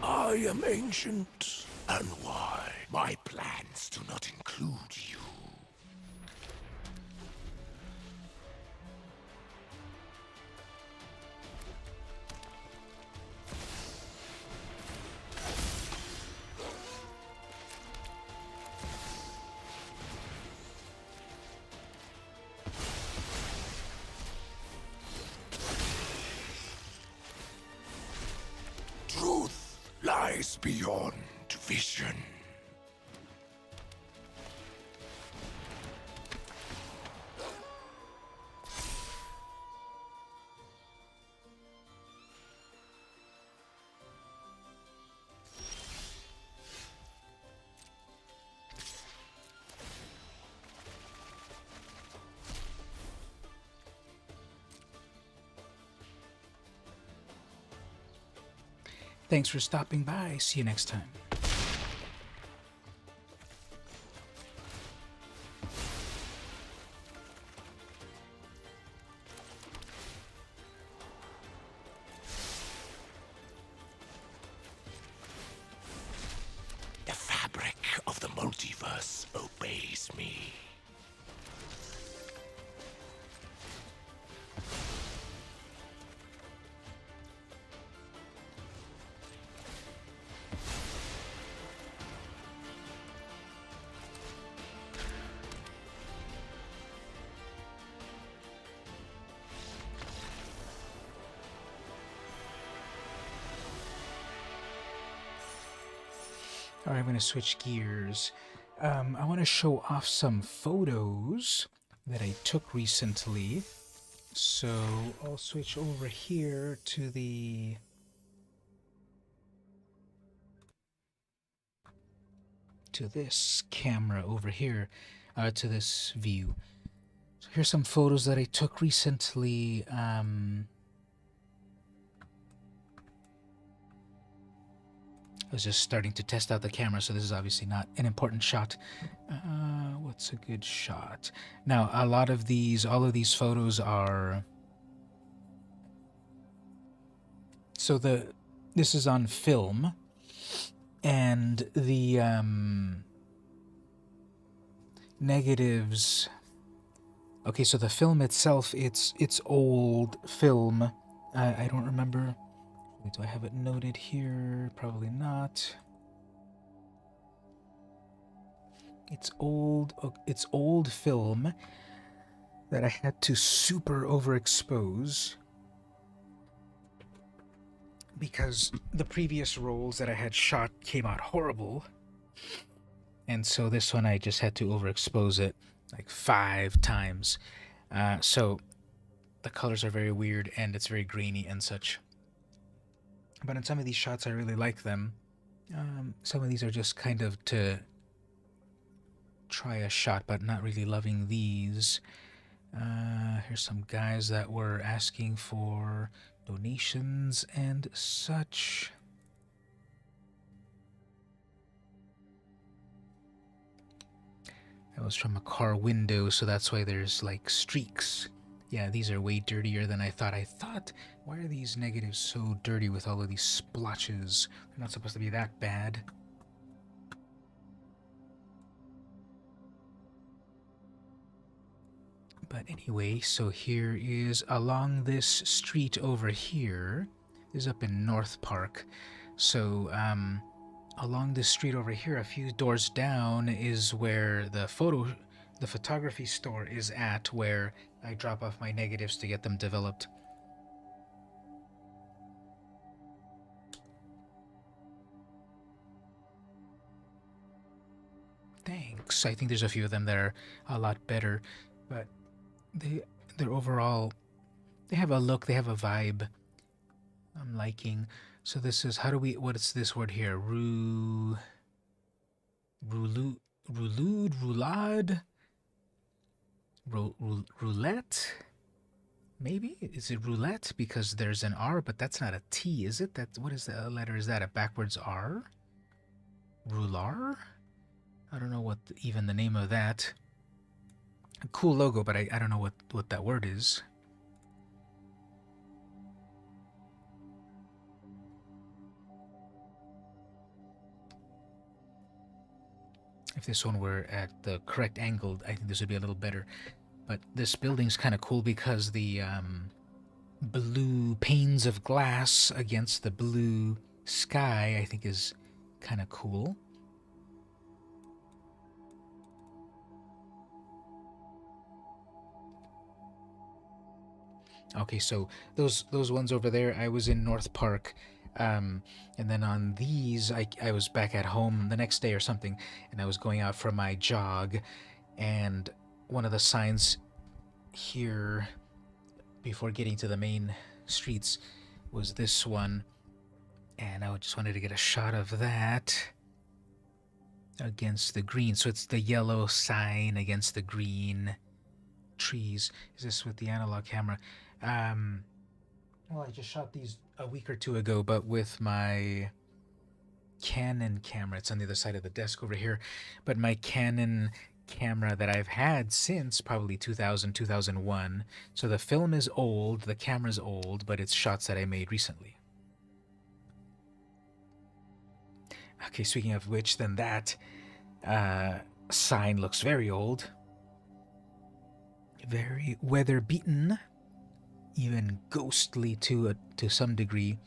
I am ancient, and why? My plans do not include you. Truth lies beyond vision. Thanks for stopping by. See you next time. The fabric of the multiverse obeys me. All right, I'm going to switch gears. I want to show off some photos that I took recently. So I'll switch over here to this camera over here, to this view. So here's some photos that I took recently. I was just starting to test out the camera, so this is obviously not an important shot. What's a good shot? Now, all of these photos are... So this is on film, and the negatives... Okay, so the film itself, it's old film. I don't remember... Do I have it noted here? Probably not. It's old film that I had to super overexpose because the previous rolls that I had shot came out horrible. And so this one I just had to overexpose it like 5 times. So the colors are very weird and it's very grainy and such. But in some of these shots, I really like them. Some of these are just kind of to try a shot, but not really loving these. Here's some guys that were asking for donations and such. That was from a car window, so that's why there's like streaks. Yeah, these are way dirtier than I thought. I thought, why are these negatives so dirty with all of these splotches? They're not supposed to be that bad. But anyway, so here is along this street over here. This is up in North Park. So, along this street over here, a few doors down, is where the photography store is at, where I drop off my negatives to get them developed. Thanks. I think there's a few of them that are a lot better, but they're overall, they have a look, they have a vibe I'm liking. So this is, what is this word here? Roulade? Roulette? Maybe? Is it roulette? Because there's an R, but that's not a T, is it? What is that letter? Is that a backwards R? Roular? I don't know what even the name of that. A cool logo, but I don't know what that word is. If this one were at the correct angle, I think this would be a little better. But this building's kind of cool because the blue panes of glass against the blue sky, I think, is kind of cool. Okay, so those ones over there, I was in North Park, and then on these, I was back at home the next day or something, and I was going out for my jog, and one of the signs here before getting to the main streets was this one, and I just wanted to get a shot of that against the green. So it's the yellow sign against the green trees. Is this with the analog camera? Well, I just shot these a week or two ago, but with my Canon camera. It's on the other side of the desk over here. But my Canon camera that I've had since probably 2000, 2001. So the film is old, the camera's old, but it's shots that I made recently. Okay, speaking of which, then that sign looks very old. Very weather-beaten. Even ghostly to some degree.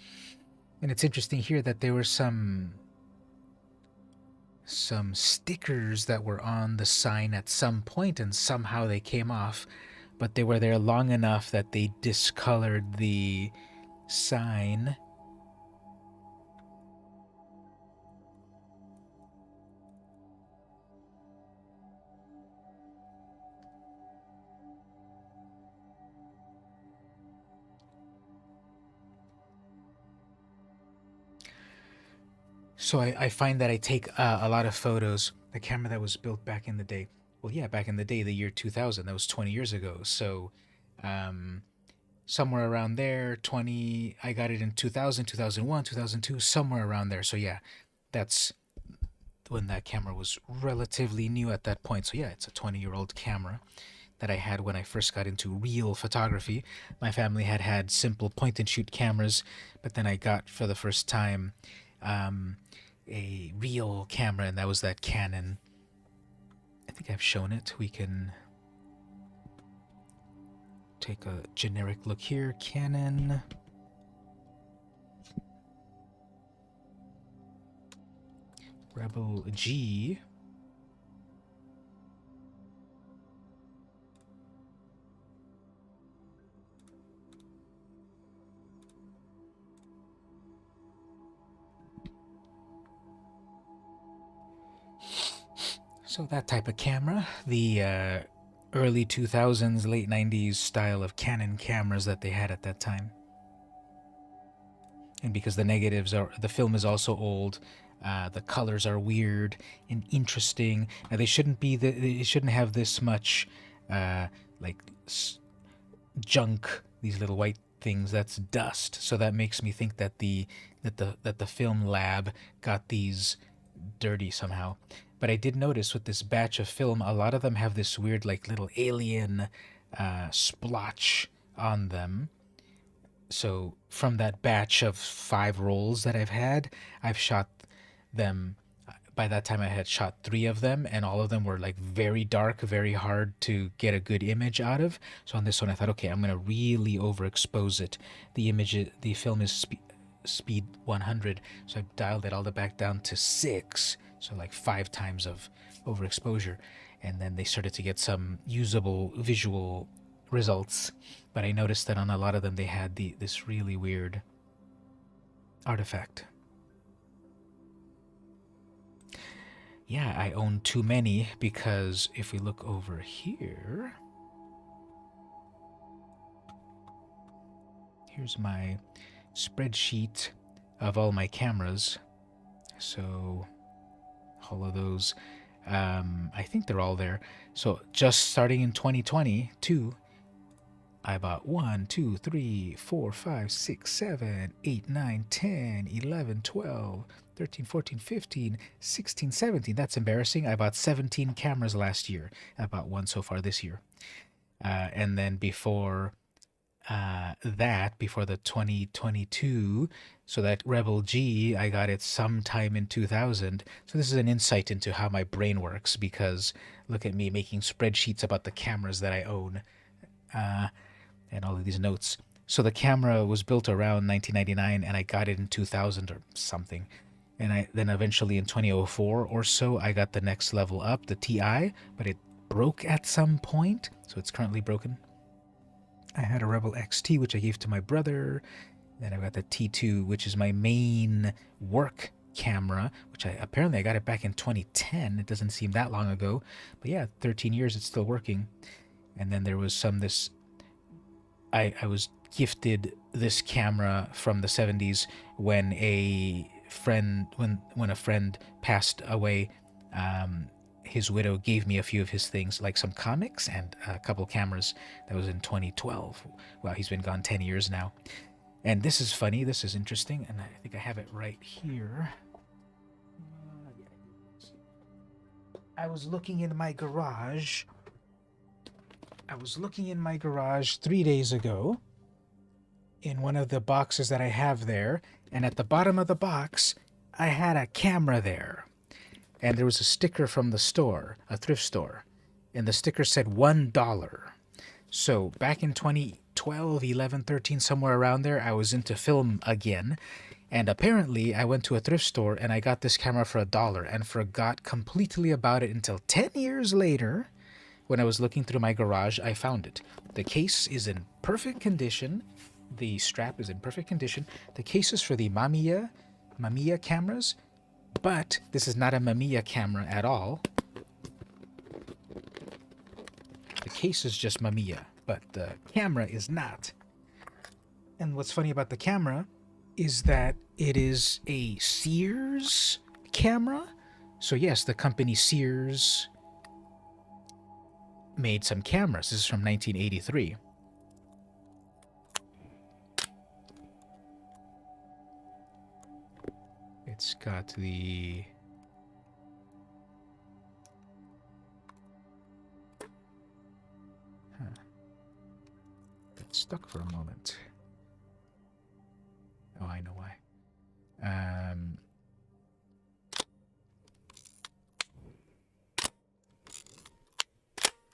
And it's interesting here that there were some stickers that were on the sign at some point and somehow they came off, but they were there long enough that they discolored the sign. So I find that I take a lot of photos. The camera that was built back in the day. Well, yeah, back in the day, the year 2000. That was 20 years ago. So somewhere around there, 20. I got it in 2000, 2001, 2002, somewhere around there. So yeah, that's when that camera was relatively new at that point. So yeah, it's a 20-year-old camera that I had when I first got into real photography. My family had simple point-and-shoot cameras, but then I got for the first time a real camera, and that was that Canon. I think I've shown it. We can take a generic look here. Canon. Rebel G. So that type of camera, the early 2000s, late 90s style of Canon cameras that they had at that time. And because the film is also old, the colors are weird and interesting. Now they shouldn't have this much like junk. These little white things, that's dust. So that makes me think that the film lab got these dirty somehow. But I did notice with this batch of film, a lot of them have this weird like little alien splotch on them. So from that batch of 5 rolls that I've had, I've shot them. By that time I had shot 3 of them, and all of them were like very dark, very hard to get a good image out of. So on this one I thought, okay, I'm going to really overexpose it. The film is speed 100, so I dialed it all the back down to 6, so like 5 times of overexposure. And then they started to get some usable visual results. But I noticed that on a lot of them they had this really weird artifact. Yeah, I own too many, because if we look over here, here's my spreadsheet of all my cameras. So all of those, I think they're all there. So just starting in 2022, I bought 1, 2, 3, 4, 5, 6, 7, 8, 9, 10, 11, 12, 13, 14, 15, 16, 17. That's embarrassing. I bought 17 cameras last year. I bought 1 so far this year. And then before before the 2022, so that Rebel G, I got it sometime in 2000. So this is an insight into how my brain works, because look at me making spreadsheets about the cameras that I own. And all of these notes. So the camera was built around 1999, and I got it in 2000 or something. And then eventually in 2004 or so, I got the next level up, the TI, but it broke at some point, so it's currently broken. I had a Rebel XT, which I gave to my brother. Then I've got the T2, which is my main work camera, which apparently I got it back in 2010. It doesn't seem that long ago, but yeah, 13 years, it's still working. And then there was I was gifted this camera from the 70s when a friend passed away. His widow gave me a few of his things, like some comics and a couple cameras. That was in 2012. Wow, he's been gone 10 years now. And this is funny, this is interesting, and I think I have it right here. I was looking in my garage 3 days ago in one of the boxes that I have there, and at the bottom of the box I had a camera there, and there was a sticker from the store, a thrift store, and the sticker said $1. So back in 2012, 11, 13, somewhere around there, I was into film again, and apparently I went to a thrift store and I got this camera for $1 and forgot completely about it until 10 years later. When I was looking through my garage, I found it. The case is in perfect condition. The strap is in perfect condition. The case is for the Mamiya cameras, but this is not a Mamiya camera at all. The case is just Mamiya, but the camera is not. And what's funny about the camera is that it is a Sears camera. So yes, the company Sears made some cameras. This is from 1983. It's got the... Got stuck for a moment. Oh, I know why.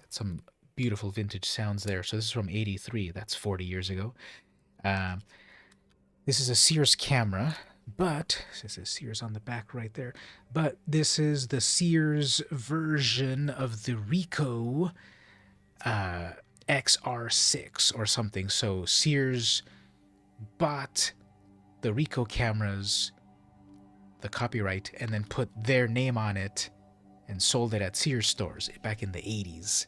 Some beautiful vintage sounds there. So this is from 83. That's 40 years ago. This is a Sears camera, but it says Sears on the back right there. But this is the Sears version of the Ricoh XR6 or something. So Sears bought the Ricoh cameras, the copyright, and then put their name on it and sold it at Sears stores back in the 80s.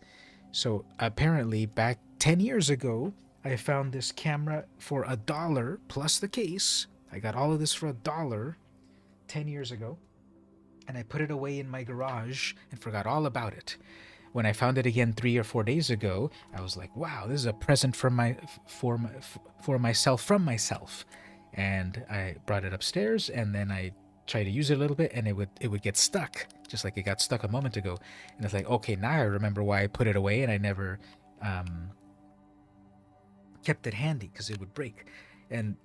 So apparently back 10 years ago, I found this camera for $1 plus the case. I got all of this for $1 10 years ago, and I put it away in my garage and forgot all about it. When I found it again 3 or 4 days ago, I was like, "Wow, this is a present for myself from myself." And I brought it upstairs, and then I tried to use it a little bit, and it would get stuck, just like it got stuck a moment ago. And it's like, okay, now I remember why I put it away, and I never kept it handy because it would break, and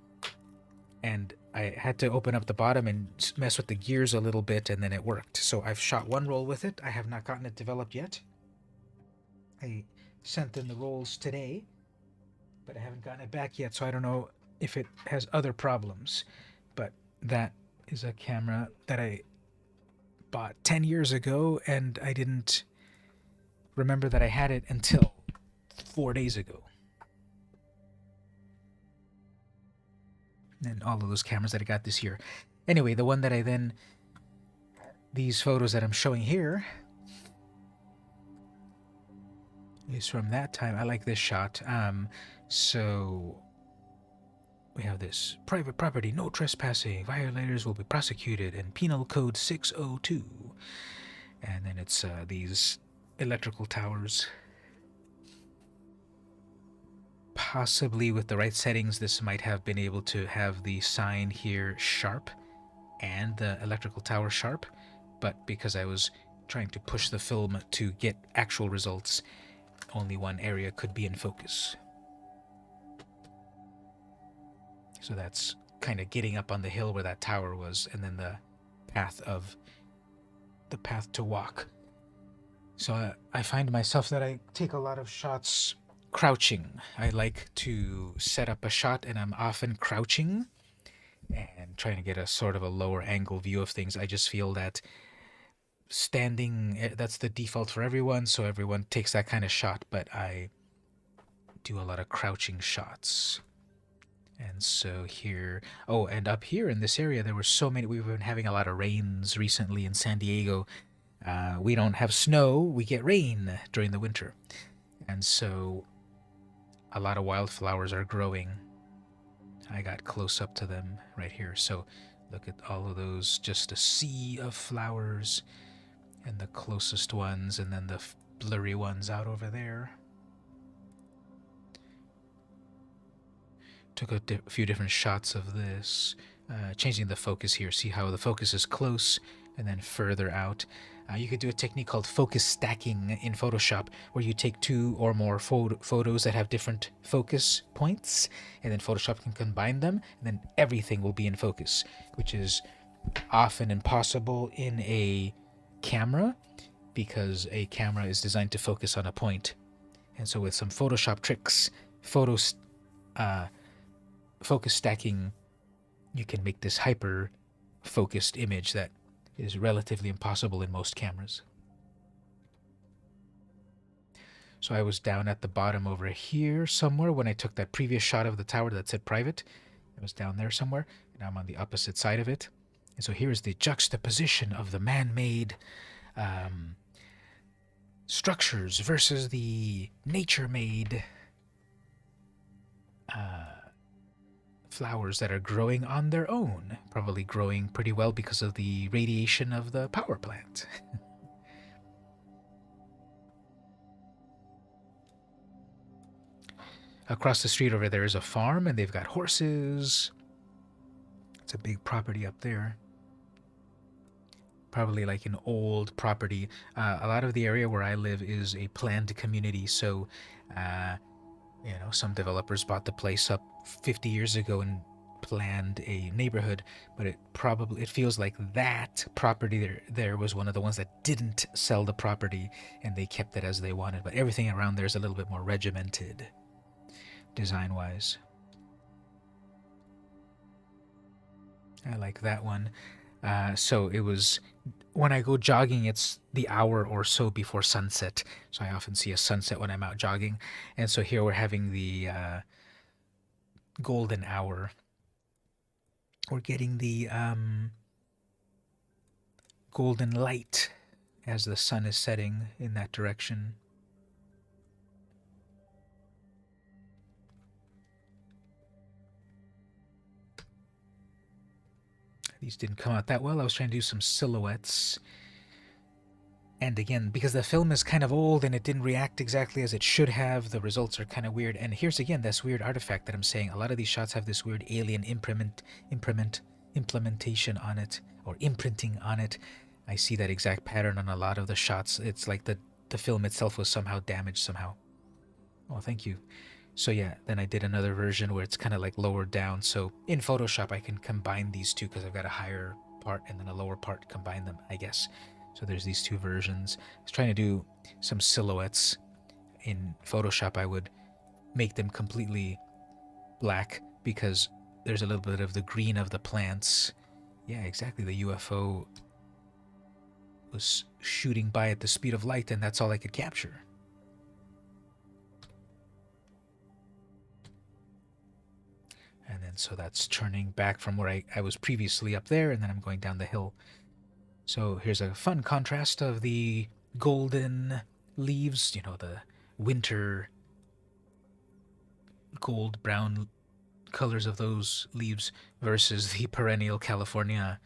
I had to open up the bottom and mess with the gears a little bit, and then it worked. So I've shot one roll with it. I have not gotten it developed yet. I sent in the rolls today, but I haven't gotten it back yet, so I don't know if it has other problems. But that is a camera that I bought 10 years ago, and I didn't remember that I had it until 4 days ago. And all of those cameras that I got this year. Anyway, the one that I then... These photos that I'm showing here is from that time. I like this shot. So we have this: private property, no trespassing, violators will be prosecuted, and penal code 602. And then it's these electrical towers. Possibly with the right settings, this might have been able to have the sign here sharp and the electrical tower sharp, but because I was trying to push the film to get actual results, only one area could be in focus. So that's kind of getting up on the hill where that tower was, and then the path to walk. So I find myself that I take a lot of shots crouching. I like to set up a shot, and I'm often crouching and trying to get a sort of a lower angle view of things. I just feel that standing, that's the default for everyone, so everyone takes that kind of shot, but I do a lot of crouching shots. And so here, oh, and up here in this area, there were so many. We've been having a lot of rains recently in San Diego. We don't have snow, we get rain during the winter. And so a lot of wildflowers are growing. I got close up to them right here. So look at all of those, just a sea of flowers, and the closest ones, and then the blurry ones out over there. Took a few different shots of this, changing the focus here. See how the focus is close and then further out. You could do a technique called focus stacking in Photoshop, where you take two or more photos that have different focus points, and then Photoshop can combine them, and then everything will be in focus, which is often impossible in a camera, because a camera is designed to focus on a point. And so with some Photoshop tricks, focus stacking, you can make this hyper focused image that is relatively impossible in most cameras. So I was down at the bottom over here somewhere when I took that previous shot of the tower that said private. I was down there somewhere, and I'm on the opposite side of it. And so here is the juxtaposition of the man-made structures versus the nature-made flowers that are growing on their own, probably growing pretty well because of the radiation of the power plant. Across the street over there is a farm, and they've got horses. It's a big property up there. Probably like an old property. A lot of the area where I live is a planned community, so you know, some developers bought the place up 50 years ago and planned a neighborhood, but it feels like that property there was one of the ones that didn't sell the property, and they kept it as they wanted. But everything around there is a little bit more regimented, design-wise. I like that one. So it was, when I go jogging, it's the hour or so before sunset. So I often see a sunset when I'm out jogging. And so here we're having the golden hour. We're getting the golden light as the sun is setting in that direction. These didn't come out that well. I was trying to do some silhouettes. And again, because the film is kind of old and it didn't react exactly as it should have, the results are kind of weird. And here's again this weird artifact that I'm saying. A lot of these shots have this weird alien implementation on it, or imprinting on it. I see that exact pattern on a lot of the shots. It's like the film itself was somehow damaged somehow. Oh, thank you. So yeah, then I did another version where it's kind of like lowered down. So in Photoshop, I can combine these two because I've got a higher part and then a lower part, combine them, I guess. So there's these two versions. I was trying to do some silhouettes. In Photoshop, I would make them completely black because there's a little bit of the green of the plants. Yeah, exactly. The UFO was shooting by at the speed of light, and that's all I could capture. And then so that's turning back from where I was previously up there, and then I'm going down the hill. So here's a fun contrast of the golden leaves, you know, the winter gold brown colors of those leaves versus the perennial California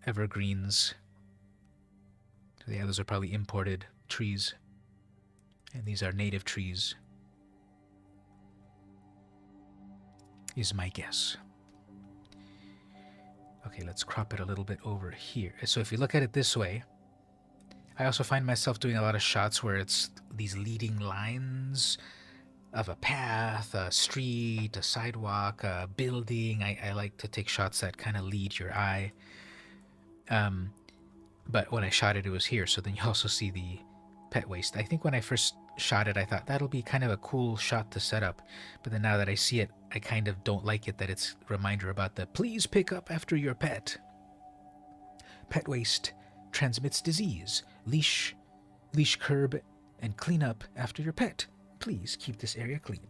evergreens. So yeah, those are probably imported trees. And these are native trees, is my guess. Okay, let's crop it a little bit over here. So if you look at it this way, I also find myself doing a lot of shots where it's these leading lines of a path, a street, a sidewalk, a building. I like to take shots that kind of lead your eye. But when I shot it, it was here. So then you also see the pet waste. I think when I first shot it, I thought that'll be kind of a cool shot to set up. But then now that I see it, I kind of don't like it that it's a reminder about the please pick up after your pet. Pet waste transmits disease. Leash, curb, and clean up after your pet. Please keep this area clean.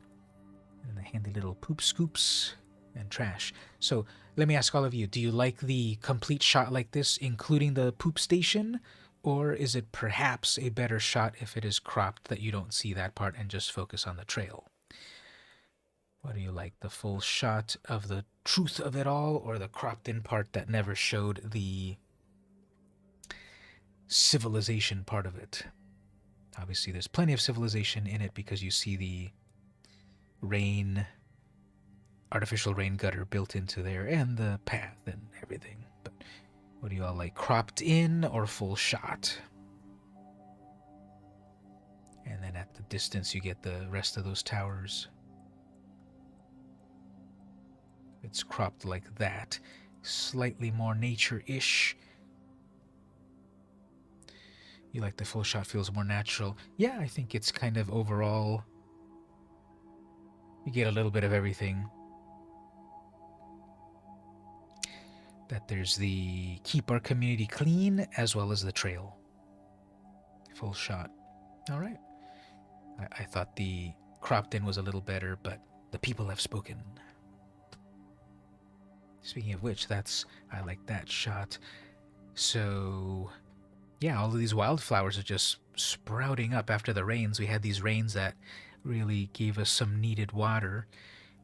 And the handy little poop scoops and trash. So let me ask all of you, do you like the complete shot like this, including the poop station? Or is it perhaps a better shot if it is cropped that you don't see that part and just focus on the trail? What do you like, the full shot of the truth of it all, or the cropped in part that never showed the civilization part of it? Obviously, there's plenty of civilization in it because you see the rain, artificial rain gutter built into there, and the path and everything. But what do you all like, cropped in or full shot? And then at the distance, you get the rest of those towers. It's cropped like that, slightly more nature-ish. You like the full shot, feels more natural. Yeah, I think it's kind of overall, you get a little bit of everything. That there's the keep our community clean as well as the trail. Full shot. All right. I thought the cropped in was a little better, but the people have spoken. Speaking of which, I like that shot. So yeah, all of these wildflowers are just sprouting up after the rains. We had these rains that really gave us some needed water.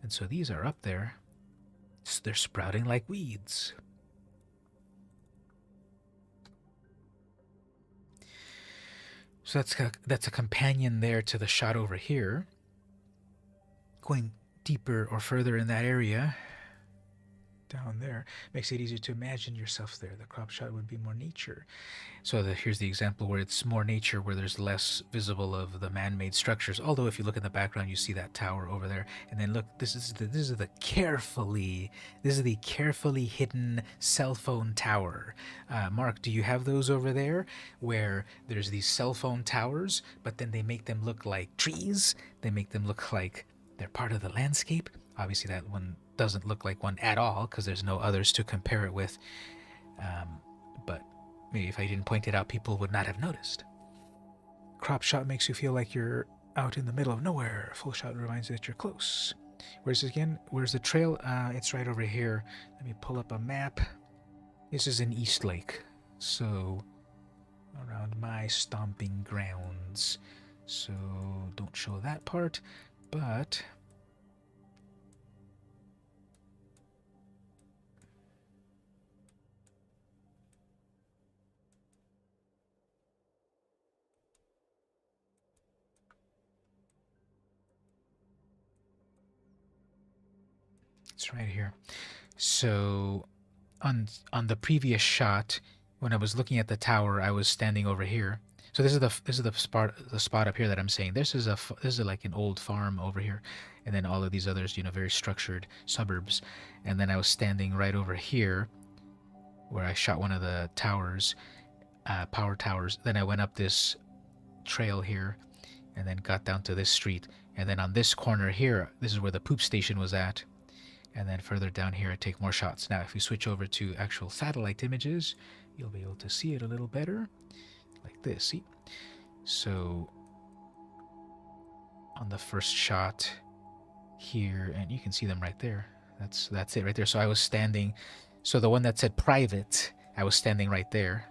And so these are up there. They're sprouting like weeds. So that's a companion there to the shot over here. Going deeper or further in that area, down there, makes it easier to imagine yourself there. The crop shot would be more nature. So here's the example where it's more nature, where there's less visible of the man-made structures. Although if you look in the background, you see that tower over there. And then look, this is the carefully hidden cell phone tower. Mark, do you have those over there where there's these cell phone towers, but then they make them look like trees? They make them look like they're part of the landscape. Obviously that one doesn't look like one at all because there's no others to compare it with. But maybe if I didn't point it out, people would not have noticed. Crop shot makes you feel like you're out in the middle of nowhere. Full shot reminds you that you're close. Where's it again? Where's the trail? It's right over here. Let me pull up a map. This is in East Lake, so around my stomping grounds. So don't show that part, but It's right here. So on the previous shot, when I was looking at the tower, I was standing over here. So this is the spot up here that I'm saying. This is like an old farm over here, and then all of these others, very structured suburbs. And then I was standing right over here, where I shot one of the towers, power towers. Then I went up this trail here, and then got down to this street. And then on this corner here, this is where the poop station was at. And then further down here, I take more shots. Now, if we switch over to actual satellite images, you'll be able to see it a little better, like this. See? So on the first shot here, and you can see them right there. That's it right there. So I was standing. So the one that said private, I was standing right there.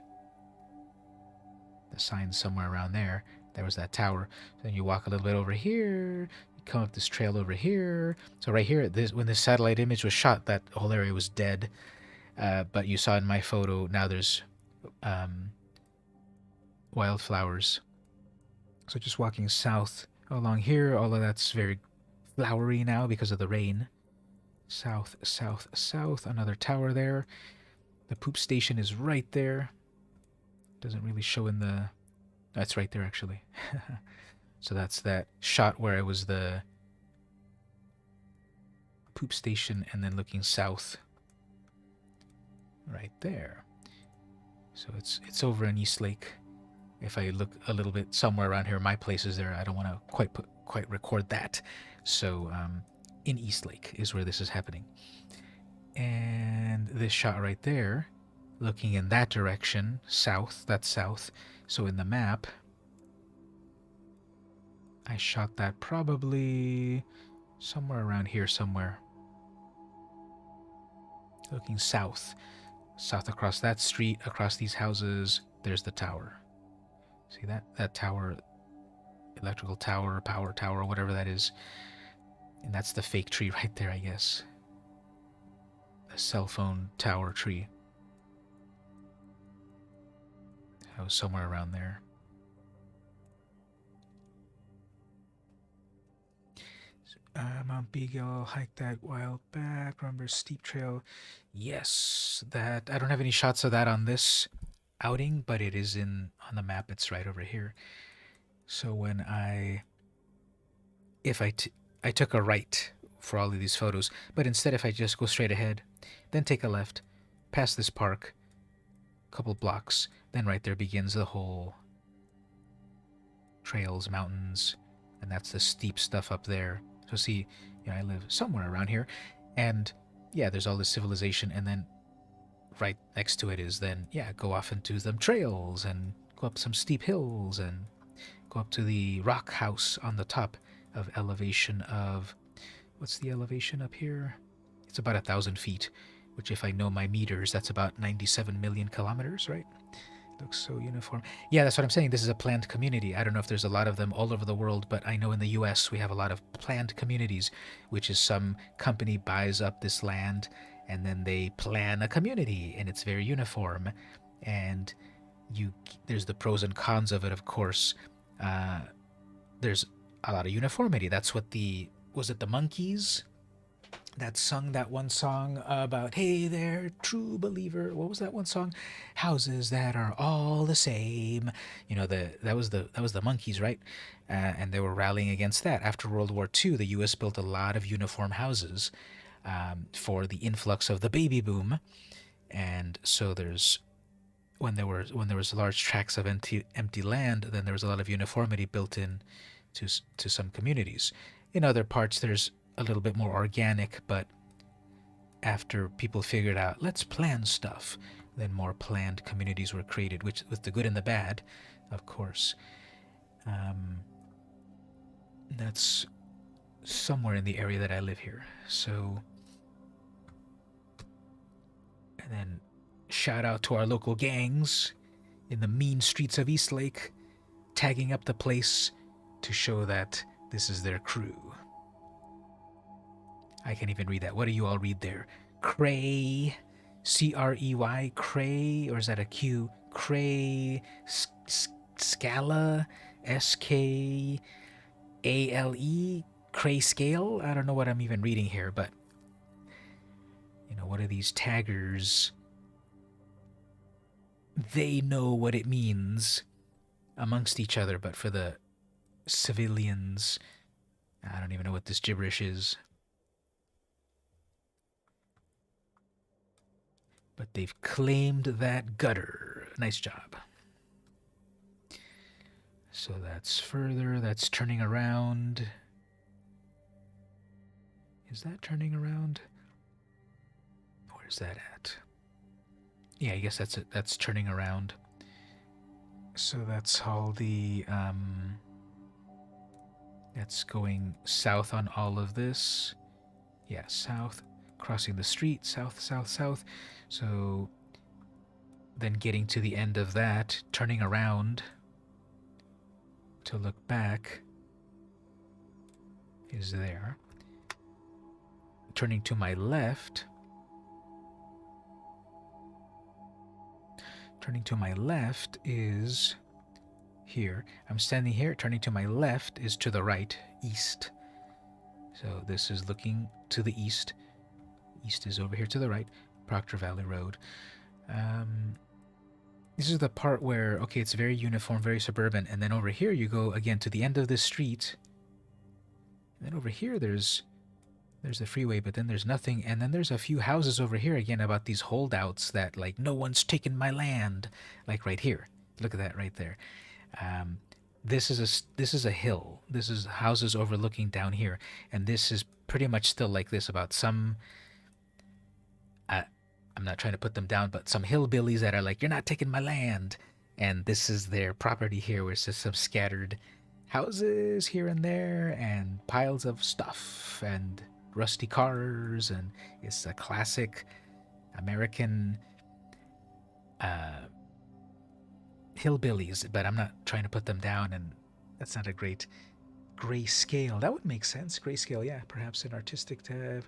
The sign's somewhere around there. There was that tower. Then you walk a little bit over here. You come up this trail over here. So right here, when this satellite image was shot, that whole area was dead. But you saw in my photo, now there's wildflowers. So just walking south along here, all of that's very flowery now because of the rain. South, south, south. Another tower there. The poop station is right there. Doesn't really show in the... That's right there, actually. So that's that shot where it was the poop station and then looking south. Right there. So it's over in East Lake. If I look a little bit somewhere around here, my place is there. I don't want to quite record that. So in East Lake is where this is happening. And this shot right there, looking in that direction, south, that's south. So in the map, I shot that probably somewhere around here somewhere. Looking south. South across that street, across these houses, there's the tower. See that tower, electrical tower, power tower, whatever that is. And that's the fake tree right there, I guess. The cell phone tower tree. I was somewhere around there. Mount Beagle, hiked that while back. Remember Steep Trail? Yes, that I don't have any shots of that on this outing, but it is on the map. It's right over here. So when I took a right for all of these photos, but instead if I just go straight ahead, then take a left, past this park, a couple blocks, then right there begins the whole trails, mountains, and that's the steep stuff up there. So see, I live somewhere around here, and yeah, there's all this civilization, and then right next to it is then, yeah, go off into them trails and go up some steep hills and go up to the rock house on the top of elevation of, what's the elevation up here? It's about 1,000 feet, which if I know my meters, that's about 97 million kilometers, right? Looks so uniform. Yeah, that's what I'm saying. This is a planned community. I don't know if there's a lot of them all over the world, but I know in the US we have a lot of planned communities, which is some company buys up this land and then they plan a community and it's very uniform. And there's the pros and cons of it, of course. There's a lot of uniformity. That's what was it the Monkees that sung that one song about, hey there, true believer. What was that one song? Houses that are all the same. That was the Monkees, right? And they were rallying against that. After World War II, the U.S. built a lot of uniform houses for the influx of the baby boom. And so when there was large tracts of empty land, then there was a lot of uniformity built in to some communities. In other parts, there's a little bit more organic, but after people figured out, let's plan stuff, then more planned communities were created, which with the good and the bad, of course. That's somewhere in the area that I live here. So, and then shout out to our local gangs in the mean streets of Eastlake, tagging up the place to show that this is their crew. I can't even read that. What do you all read there? Cray, C-R-E-Y, Cray, or is that a Q? Cray, Scala, S-K-A-L-E, Cray Scale? I don't know what I'm even reading here, but what are these taggers? They know what it means amongst each other, but for the civilians, I don't even know what this gibberish is. But they've claimed that gutter. Nice job. So that's further. That's turning around. Is that turning around? Where's that at? Yeah, I guess that's it. That's turning around. So that's all the... that's going south on all of this. Yeah, south. Crossing the street. South, south, south. So then getting to the end of that, turning around to look back is there. Turning to my left. Turning to my left is here. I'm standing here. Turning to my left is to the right, east. So this is looking to the east. East is over here to the right. Proctor Valley Road. This is the part where, okay, it's very uniform, very suburban, and then over here you go again to the end of this street. And then over here there's the freeway, but then there's nothing, and then there's a few houses over here again about these holdouts that, like, no one's taken my land, like right here. Look at that right there. This is a hill. This is houses overlooking down here, and this is pretty much still like this about some. I'm not trying to put them down, but some hillbillies that are like, you're not taking my land. And this is their property here, where it's just some scattered houses here and there and piles of stuff and rusty cars. And it's a classic American hillbillies, but I'm not trying to put them down. And that's not a great grayscale. That would make sense. Grayscale, yeah, perhaps an artistic tab.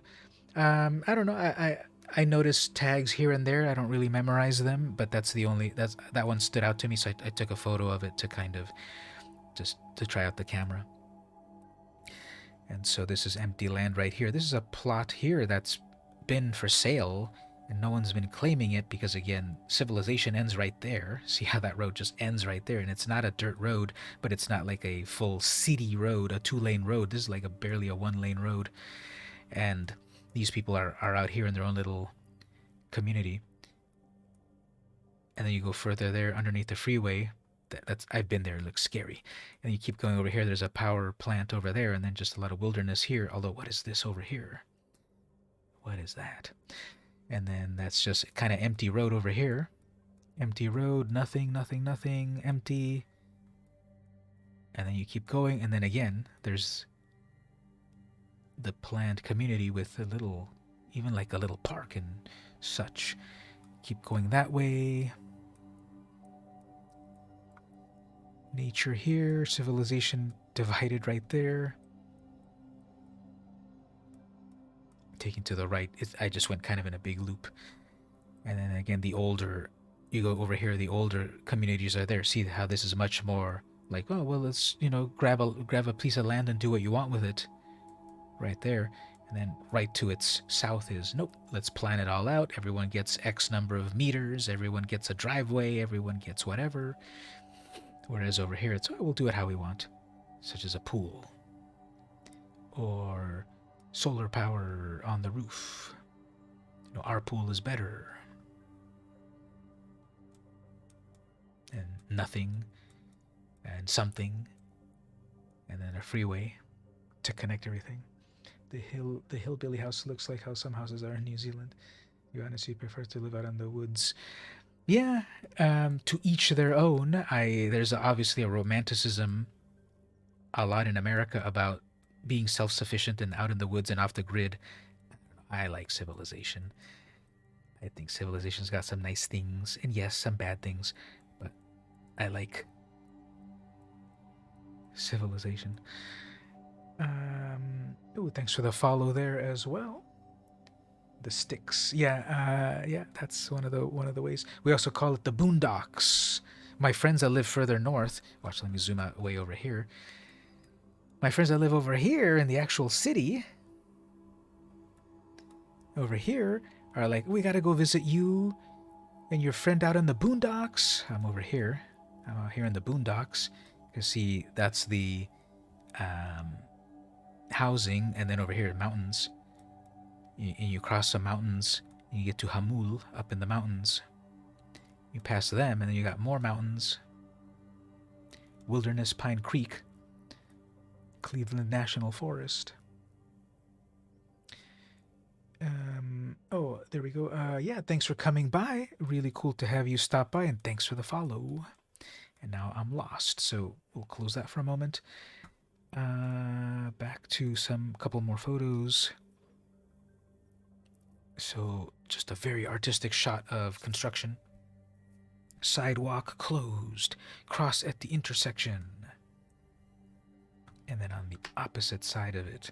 I don't know. I noticed tags here and there. I don't really memorize them, but that one stood out to me, so I took a photo of it to kind of just to try out the camera. And so this is empty land right here. This is a plot here that's been for sale, and no one's been claiming it because, again, civilization ends right there. See how that road just ends right there, and it's not a dirt road, but it's not like a full city road, a 2-lane road. This is like barely a 1-lane road, and these people are out here in their own little community. And then you go further there underneath the freeway. I've been there. It looks scary. And you keep going over here. There's a power plant over there, and then just a lot of wilderness here. Although, what is this over here? What is that? And then that's just kind of empty road over here. Empty road. Nothing, nothing, nothing. Empty. And then you keep going, and then again, there's the planned community with a little, even like a little park and such. Keep going that way. Nature here, civilization divided right there. Taking to the right, I just went kind of in a big loop. And then again, you go over here, the older communities are there. See how this is much more like, oh, well, let's, grab a piece of land and do what you want with it. Right there. And then right to its south is, nope, let's plan it all out. Everyone gets X number of meters. Everyone gets a driveway. Everyone gets whatever. Whereas over here, it's, oh, we'll do it how we want. Such as a pool. Or solar power on the roof. Our pool is better. And nothing. And something. And then a freeway to connect everything. The hillbilly house looks like how some houses are in New Zealand. You honestly prefer to live out in the woods. Yeah, to each their own. There's obviously a romanticism a lot in America about being self-sufficient and out in the woods and off the grid. I like civilization. I think civilization's got some nice things, and yes, some bad things, but I like civilization. Oh, thanks for the follow there as well. The sticks, yeah, that's one of the ways. We also call it the boondocks. My friends that live further north. Watch, let me zoom out way over here. My friends that live over here in the actual city. Over here, are like, we gotta go visit you and your friend out in the boondocks. I'm over here. I'm out here in the boondocks. You see, that's the housing, and then over here, mountains. You cross some mountains, and you get to Hamul up in the mountains. You pass them, and then you got more mountains. Wilderness Pine Creek, Cleveland National Forest. Oh, there we go. Yeah, thanks for coming by. Really cool to have you stop by, and thanks for the follow. And now I'm lost, so we'll close that for a moment. Back to some couple more photos. So just a very artistic shot of construction. Sidewalk closed. Cross at the intersection. And then on the opposite side of it.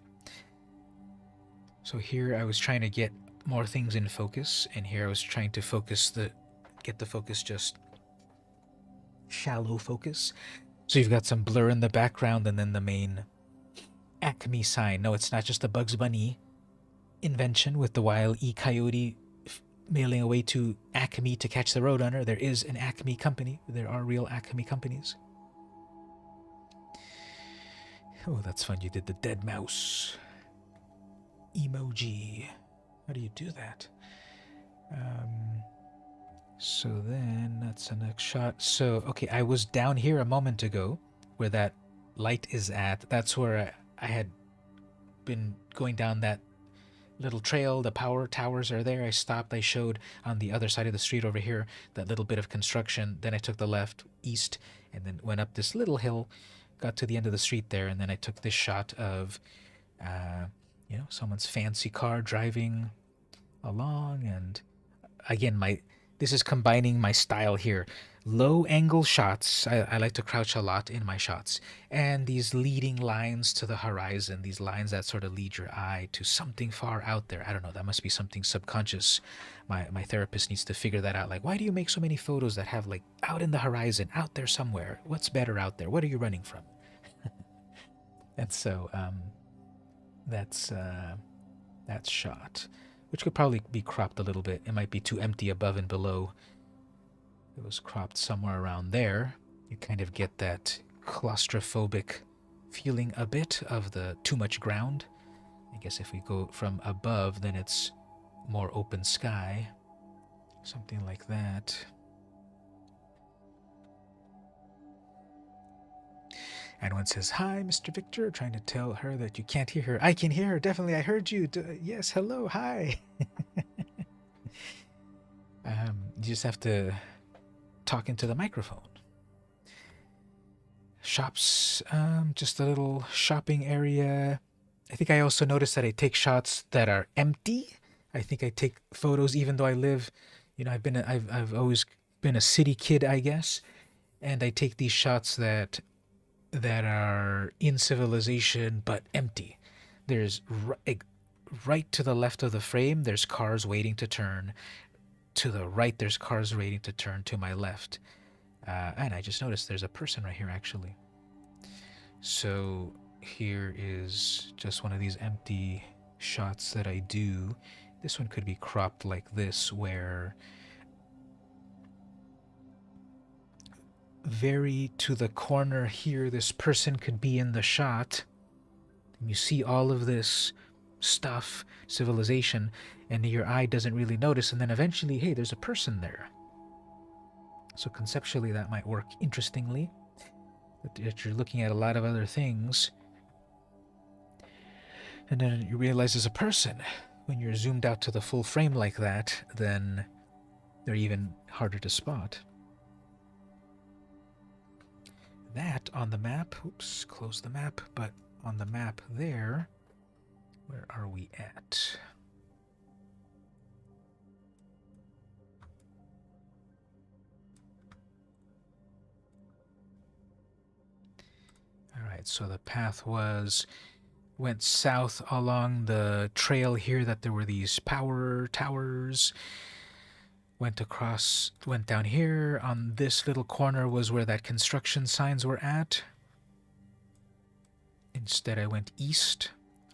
So here I was trying to get more things in focus, and here I was trying to get the focus just shallow focus. So you've got some blur in the background, and then the main Acme sign. No, it's not just a Bugs Bunny invention with the Wile E. Coyote mailing away to Acme to catch the Roadrunner. There is an Acme company. There are real Acme companies. Oh, that's fun. You did the dead mouse emoji. How do you do that? So then that's the next shot. So, okay, I was down here a moment ago where that light is at. That's where I had been going down that little trail. The power towers are there. I stopped. I showed on the other side of the street over here that little bit of construction. Then I took the left east and then went up this little hill, got to the end of the street there, and then I took this shot of someone's fancy car driving along. And again, this is combining my style here. Low angle shots. I like to crouch a lot in my shots. And these leading lines to the horizon, these lines that sort of lead your eye to something far out there. I don't know, that must be something subconscious. My therapist needs to figure that out. Like, why do you make so many photos that have like out in the horizon, out there somewhere? What's better out there? What are you running from? And so that's shot, which could probably be cropped a little bit. It might be too empty above and below. It was cropped somewhere around there. You kind of get that claustrophobic feeling a bit of the too much ground. I guess if we go from above, then it's more open sky. Something like that. And one says, hi, Mr. Victor, trying to tell her that you can't hear her. I can hear her, definitely. I heard you. Yes, hello, hi. You just have to talk into the microphone. Shops, just a little shopping area. I think I also noticed that I take shots that are empty. I think I take photos even though I live, I've always been a city kid, I guess. And I take these shots that are in civilization but empty. There's right to the left of the frame, there's cars waiting to turn. To the right, there's cars waiting to turn to my left. And I just noticed there's a person right here, actually. So here is just one of these empty shots that I do. This one could be cropped like this, where very to the corner here, this person could be in the shot. And you see all of this stuff, civilization, and your eye doesn't really notice, and then eventually, hey, there's a person there. So conceptually that might work interestingly, that you're looking at a lot of other things, and then you realize there's a person. When you're zoomed out to the full frame like that, then they're even harder to spot. That on the map, oops, close the map, but on the map there, where are we at? All right, so the path went south along the trail here that there were these power towers. Went down here. On this little corner was where that construction signs were at. Instead, I went east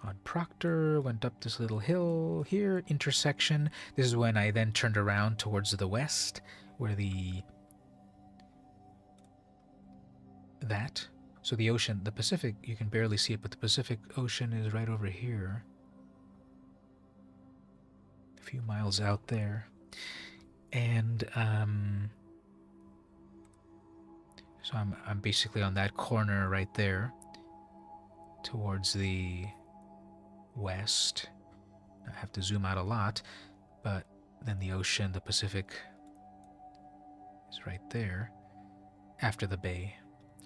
on Proctor, went up this little hill here, intersection. This is when I then turned around towards the west, where so the ocean, the Pacific, you can barely see it, but the Pacific Ocean is right over here. A few miles out there. And so I'm basically on that corner right there towards the west. I have to zoom out a lot, but then the ocean, the Pacific, is right there after the bay.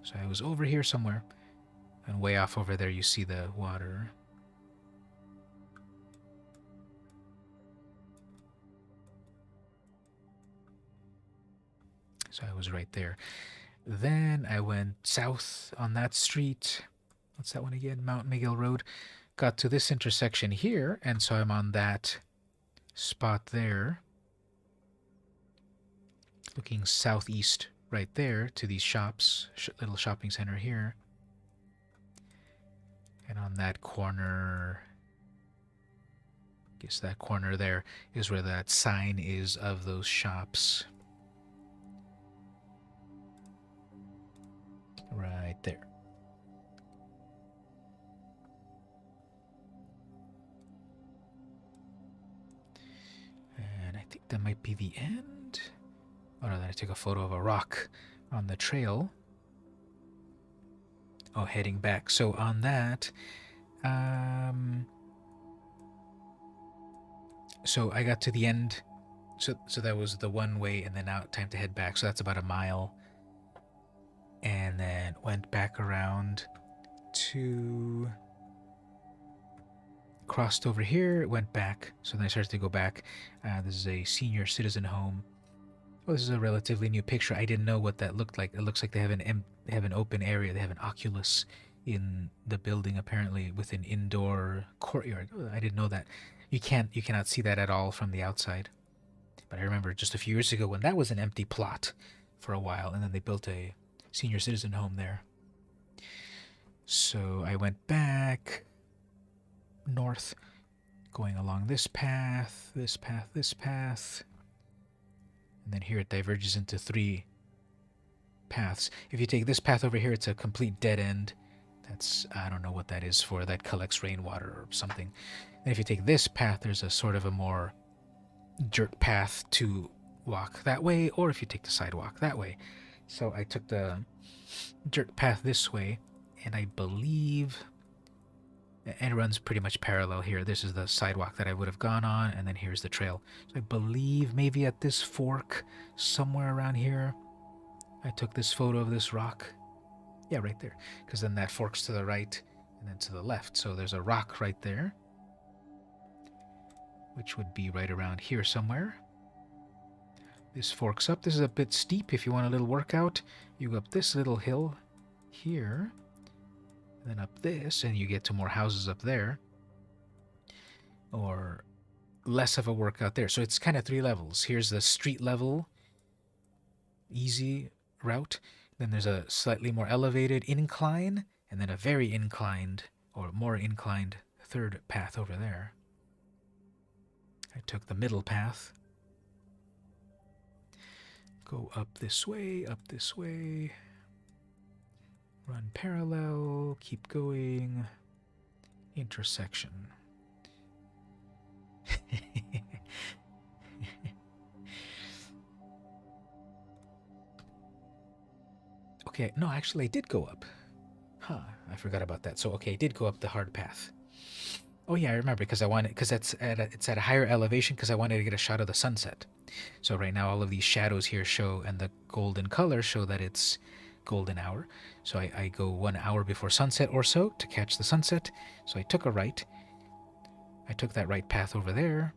So I was over here somewhere, and way off over there you see the water. So I was right there. Then I went south on that street. What's that one again? Mount Miguel Road. Got to this intersection here, and so I'm on that spot there, looking southeast right there to these shops, little shopping center here. And on that corner, I guess that corner there is where that sign is of those shops. Right there. And I think that might be the end. Oh no, then I took a photo of a rock on the trail. Oh, heading back. So on that, so I got to the end. So that was the one way, and then now time to head back. So that's about a mile. And then went back around to, crossed over here, went back. So then I started to go back. This is a senior citizen home. Oh, this is a relatively new picture. I didn't know what that looked like. It looks like they have an open area. They have an Oculus in the building, apparently, with an indoor courtyard. Oh, I didn't know that. You cannot see that at all from the outside. But I remember just a few years ago when that was an empty plot for a while, and then they built a senior citizen home there. So I went back north, going along this path, this path, this path. And then here it diverges into 3 paths. If you take this path over here, it's a complete dead end. That's, I don't know what that is for. That collects rainwater or something. And if you take this path, there's a sort of a more dirt path to walk that way, or if you take the sidewalk that way. So I took the dirt path this way, and I believe, and it runs pretty much parallel here. This is the sidewalk that I would have gone on, and then here's the trail. So I believe maybe at this fork, somewhere around here, I took this photo of this rock. Yeah, right there. Because then that forks to the right and then to the left. So there's a rock right there, which would be right around here somewhere. This forks up. This is a bit steep. If you want a little workout, you go up this little hill here, and then up this, and you get to more houses up there. Or less of a workout there. So it's kind of 3 levels. Here's the street level, easy route. Then there's a slightly more elevated incline, and then a very inclined, or more inclined, 3rd path over there. I took the middle path. Go up this way, run parallel, keep going, intersection. Okay, no, actually I did go up. Huh, I forgot about that. So, okay, I did go up the hard path. Oh yeah, I remember, because it's at a higher elevation, because I wanted to get a shot of the sunset. So right now all of these shadows here show, and the golden color show that it's golden hour. So I go 1 hour before sunset or so to catch the sunset. So I took a right. I took that right path over there,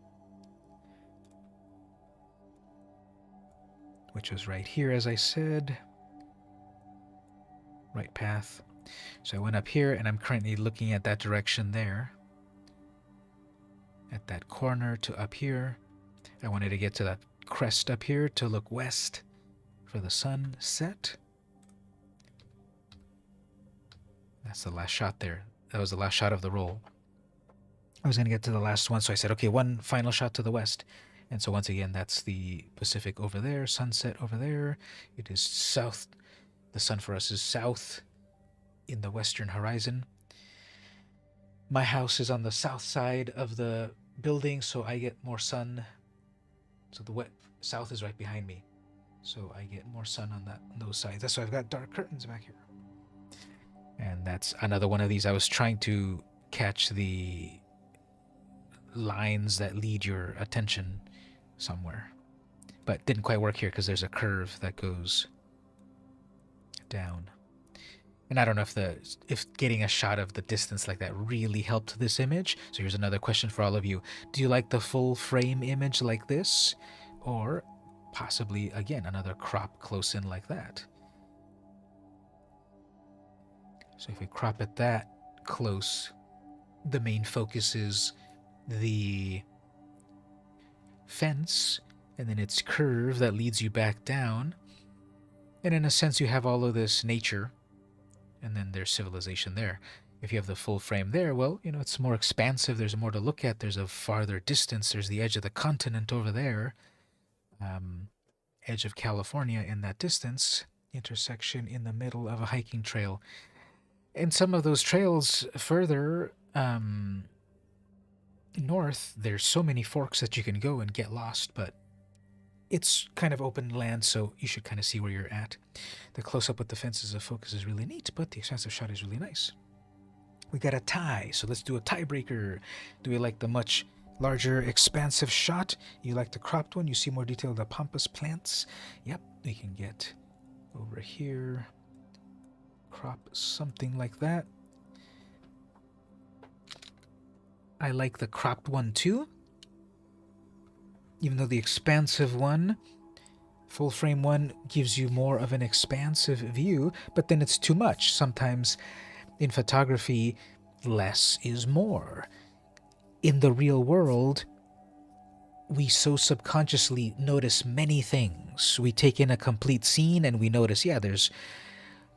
which was right here, as I said. Right path. So I went up here, and I'm currently looking at that direction there. At that corner to up here. I wanted to get to that crest up here to look west for the sunset. That's the last shot there. That was the last shot of the roll. I was going to get to the last one, so I said, okay, one final shot to the west. And so once again, that's the Pacific over there, sunset over there. It is south. The sun for us is south in the western horizon. My house is on the south side of the building, so I get more sun. So the south is right behind me, so I get more sun on those sides. That's why I've got dark curtains back here. And that's another one of these. I was trying to catch the lines that lead your attention somewhere, but didn't quite work here because there's a curve that goes down. And I don't know if getting a shot of the distance like that really helped this image. So here's another question for all of you. Do you like the full frame image like this? Or possibly, again, another crop close in like that? So if we crop it that close, the main focus is the fence, and then its curve that leads you back down. And in a sense, you have all of this nature, and then there's civilization there. If you have the full frame there, well, you know, it's more expansive. There's more to look at. There's a farther distance. There's the edge of the continent over there. Edge of California in that distance. Intersection in the middle of a hiking trail. And some of those trails further north, there's so many forks that you can go and get lost, but it's kind of open land, so you should kind of see where you're at. The close-up with the fences of focus is really neat, but the expansive shot is really nice. We got a tie, so let's do a tiebreaker. Do we like the much larger, expansive shot? You like the cropped one? You see more detail of the pampas plants? Yep, we can get over here. Crop something like that. I like the cropped one too. Even though the expansive one, full frame one, gives you more of an expansive view, but then it's too much. Sometimes in photography, less is more. In the real world, we so subconsciously notice many things. We take in a complete scene and we notice, yeah, there's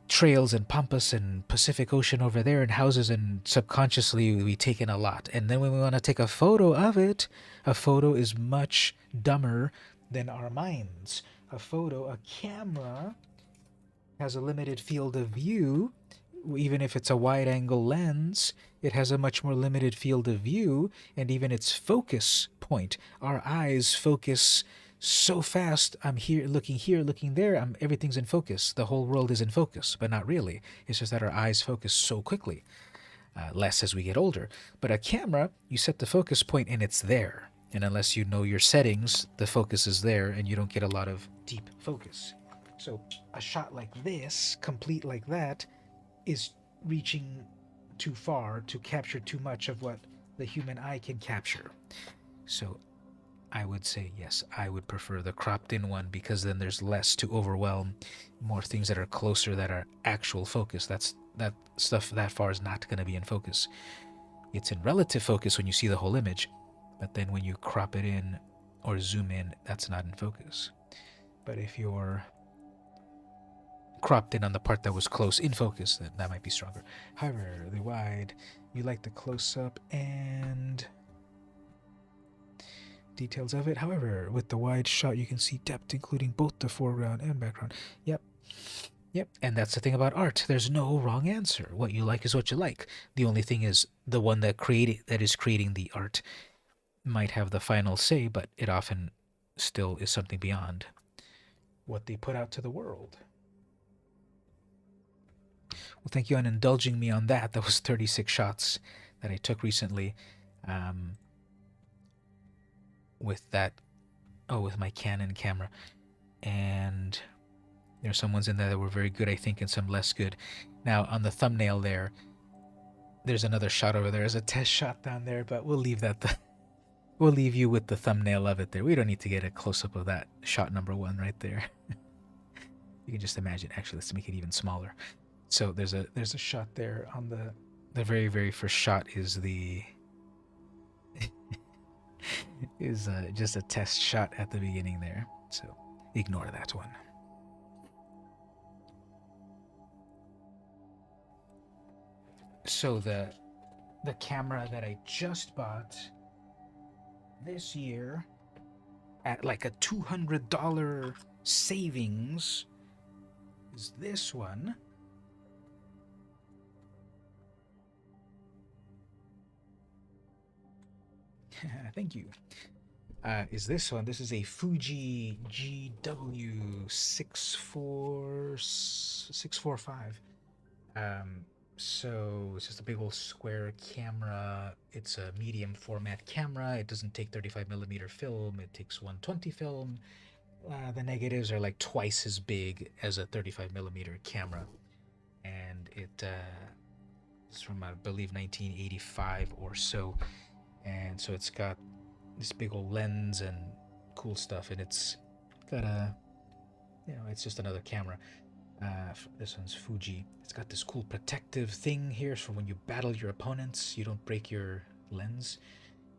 trails and pampas and Pacific Ocean over there and houses, and subconsciously we take in a lot. And then when we want to take a photo of it, a photo is much dumber than our minds. A camera has a limited field of view. Even if it's a wide angle lens, it has a much more limited field of view, and even its focus point. Our eyes focus so fast. I'm here, looking there. Everything's in focus. The whole world is in focus, but not really. It's just that our eyes focus so quickly, less as we get older. But a camera, you set the focus point and it's there. And unless you know your settings, the focus is there and you don't get a lot of deep focus. So a shot like this, complete like that, is reaching too far to capture too much of what the human eye can capture. So I would say yes, I would prefer the cropped in one, because then there's less to overwhelm, more things that are closer that are actual focus. That stuff that far is not going to be in focus. It's in relative focus when you see the whole image, but then when you crop it in or zoom in, that's not in focus. But if you're cropped in on the part that was close in focus, then that might be stronger. However, the wide, you like the close-up and details of it. However, with the wide shot, you can see depth, including both the foreground and background. Yep. And that's the thing about art. There's no wrong answer. What you like is what you like. The only thing is the one that is creating the art might have the final say, but it often still is something beyond what they put out to the world. Well, thank you on indulging me on that. That was 36 shots that I took recently. With my Canon camera, and there's some ones in there that were very good, I think, and some less good. Now on the thumbnail there's another shot over there as a test shot down there, but we'll leave that. We'll leave you with the thumbnail of it there. We don't need to get a close-up of that shot number one right there. You can just imagine. Actually, let's make it even smaller. So there's a shot there on the very, very first shot is just a test shot at the beginning there. So ignore that one. So the the camera that I just bought this year at like a $200 savings is this one. Thank you. Is this one. This is a Fuji GW64645. So it's just a big old square camera. It's a medium format camera. It doesn't take 35mm film. It takes 120 film. The negatives are like twice as big as a 35mm camera. And it's from, I believe, 1985 or so. And so it's got this big old lens and cool stuff, and it's got a, it's just another camera. This one's Fuji. It's got this cool protective thing here for when you battle your opponents, you don't break your lens.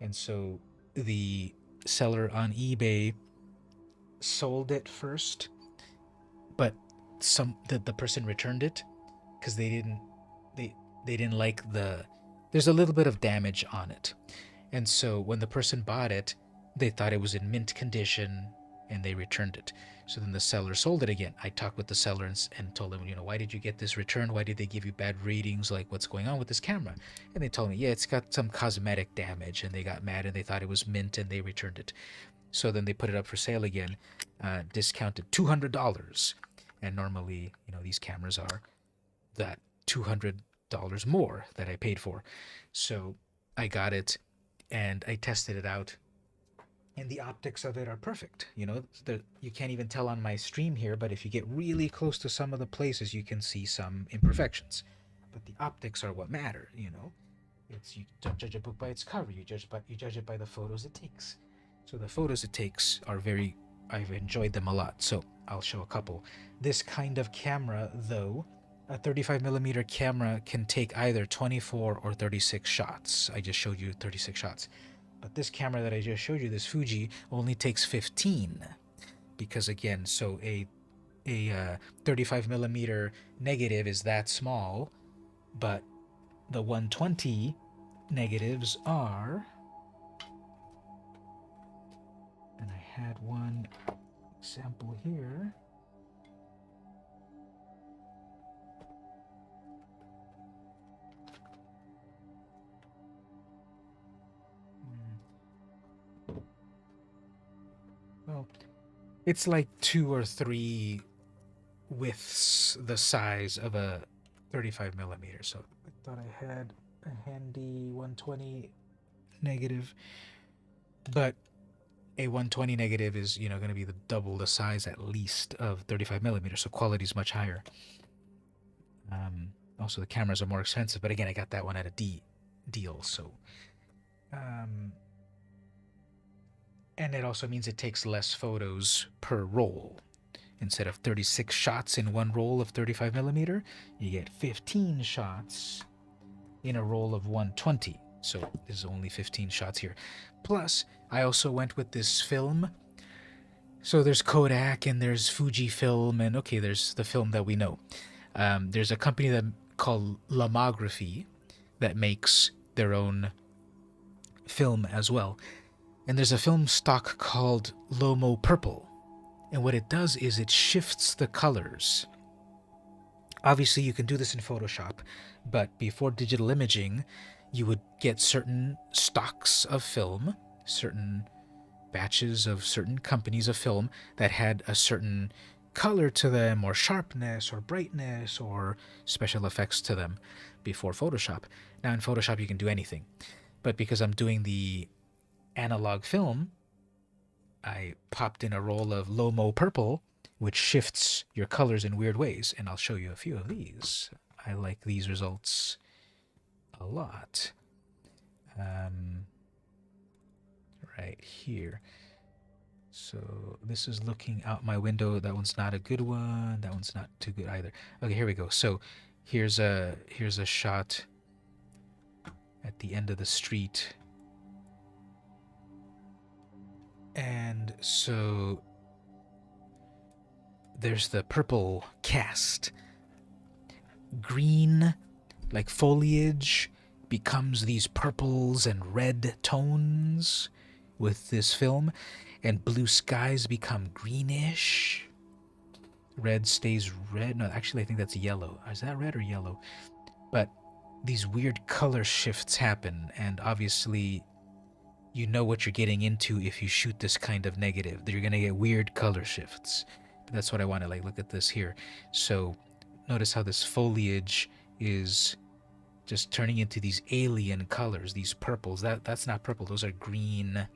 And so the seller on eBay sold it first, but the person returned it because they didn't like there's a little bit of damage on it. And so when the person bought it, they thought it was in mint condition and they returned it. So then the seller sold it again. I talked with the seller and told them, why did you get this returned? Why did they give you bad ratings? Like, what's going on with this camera? And they told me, yeah, it's got some cosmetic damage. And they got mad and they thought it was mint and they returned it. So then they put it up for sale again, discounted $200. And normally, these cameras are that $200 more that I paid for. So I got it. And I tested it out, and the optics of it are perfect. You can't even tell on my stream here, but if you get really close to some of the places, you can see some imperfections. But the optics are what matter. You don't judge a book by its cover. You judge it by the photos it takes. So the photos it takes are I've enjoyed them a lot. So I'll show a couple. This kind of camera, though, a 35mm camera can take either 24 or 36 shots. I just showed you 36 shots. But this camera that I just showed you, this Fuji, only takes 15. Because again, so a 35mm negative is that small, but the 120 negatives are... And I had one example here. Well, it's like 2 or 3 widths the size of a 35mm. So I thought I had a handy 120 negative, but a 120 negative is going to be double the size at least of 35mm. So quality is much higher. Also, the cameras are more expensive, but again, I got that one at a deal. So. And it also means it takes less photos per roll. Instead of 36 shots in one roll of 35mm, you get 15 shots in a roll of 120. So there's only 15 shots here. Plus, I also went with this film. So there's Kodak and there's Fujifilm, and okay, there's the film that we know. There's a company called Lomography that makes their own film as well. And there's a film stock called Lomo Purple. And what it does is it shifts the colors. Obviously, you can do this in Photoshop, but before digital imaging, you would get certain stocks of film, certain batches of certain companies of film that had a certain color to them, or sharpness, or brightness, or special effects to them before Photoshop. Now, in Photoshop, you can do anything. But because I'm doing the analog film, I popped in a roll of Lomo Purple, which shifts your colors in weird ways, and I'll show you a few of these. I like these results a lot. Right here. So this is looking out my window. That one's not a good one. That one's not too good either. Okay, here we go. So here's a shot at the end of the street. And so there's the purple cast. Green, like foliage, becomes these purples and red tones with this film, and blue skies become greenish. Red stays red. No, actually, I think that's yellow. Is that red or yellow? But these weird color shifts happen, and obviously, you know what you're getting into if you shoot this kind of negative. That you're gonna get weird color shifts. But that's what I want to like. Look at this here. So, notice how this foliage is just turning into these alien colors, these purples. That's not purple. Those are green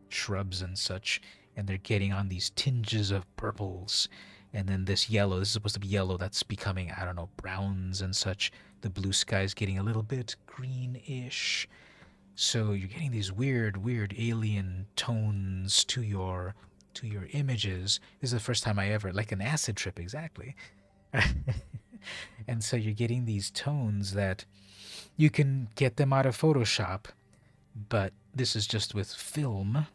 shrubs and such, and they're getting on these tinges of purples. And then this yellow, this is supposed to be yellow, that's becoming, I don't know, browns and such. The blue sky is getting a little bit greenish. So you're getting these weird alien tones to your images. This is the first time I ever, like an acid trip, exactly. And so you're getting these tones that you can get them out of Photoshop, but this is just with film.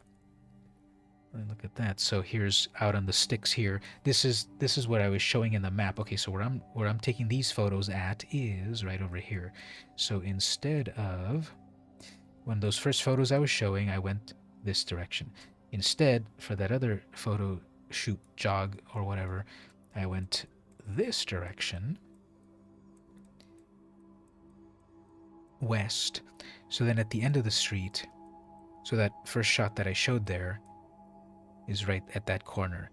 Look at that. So here's out on the sticks here. This is what I was showing in the map. Okay, so where I'm taking these photos at is right over here. So instead of when those first photos I was showing, I went this direction. Instead, for that other photo shoot jog or whatever, I went this direction, west. So then at the end of the street, so that first shot that I showed there is right at that corner.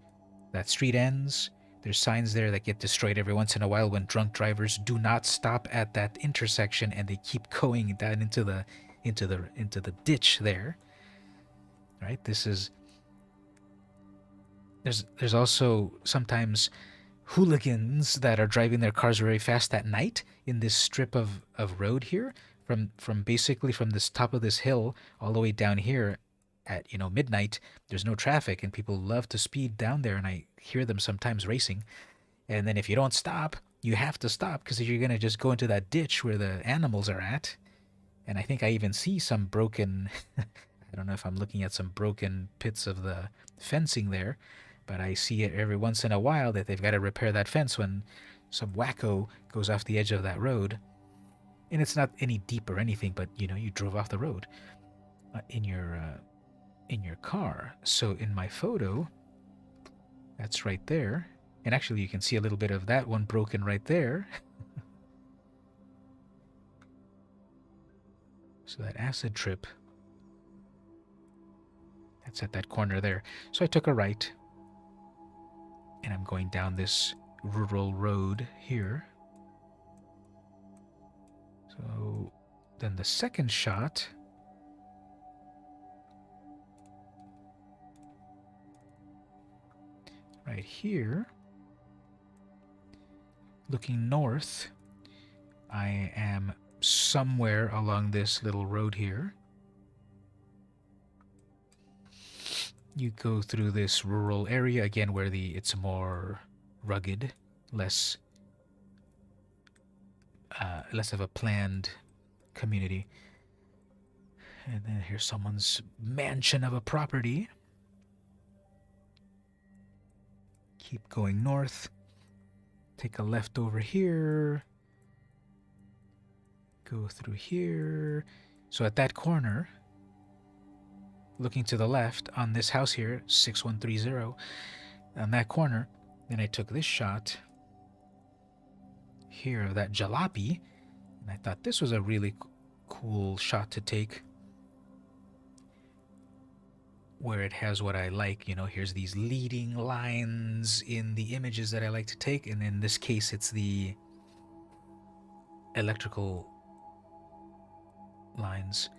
That street ends. There's signs there that get destroyed every once in a while when drunk drivers do not stop at that intersection and they keep going down into the ditch there. Right? This is there's also sometimes hooligans that are driving their cars very fast at night in this strip of road here, from basically from this top of this hill all the way down here. At midnight, there's no traffic and people love to speed down there, and I hear them sometimes racing. And then if you don't stop, you have to stop, because you're gonna just go into that ditch where the animals are at. And I think I even see some broken I don't know if I'm looking at some broken bits of the fencing there, but I see it every once in a while that they've got to repair that fence when some wacko goes off the edge of that road. And it's not any deep or anything, but you drove off the road in your car. So in my photo, that's right there. And actually you can see a little bit of that one broken right there. So that acid trip, that's at that corner there. So I took a right, and I'm going down this rural road here. So then the second shot, right here, looking north, I am somewhere along this little road here. You go through this rural area again where it's more rugged, less of a planned community. And then here's someone's mansion of a property. Keep going north. Take a left over here. Go through here. So at that corner, looking to the left on this house here, 6130, on that corner, then I took this shot here of that jalopy, and I thought this was a really cool shot to take, where it has what I like. Here's these leading lines in the images that I like to take, and in this case it's the electrical lines.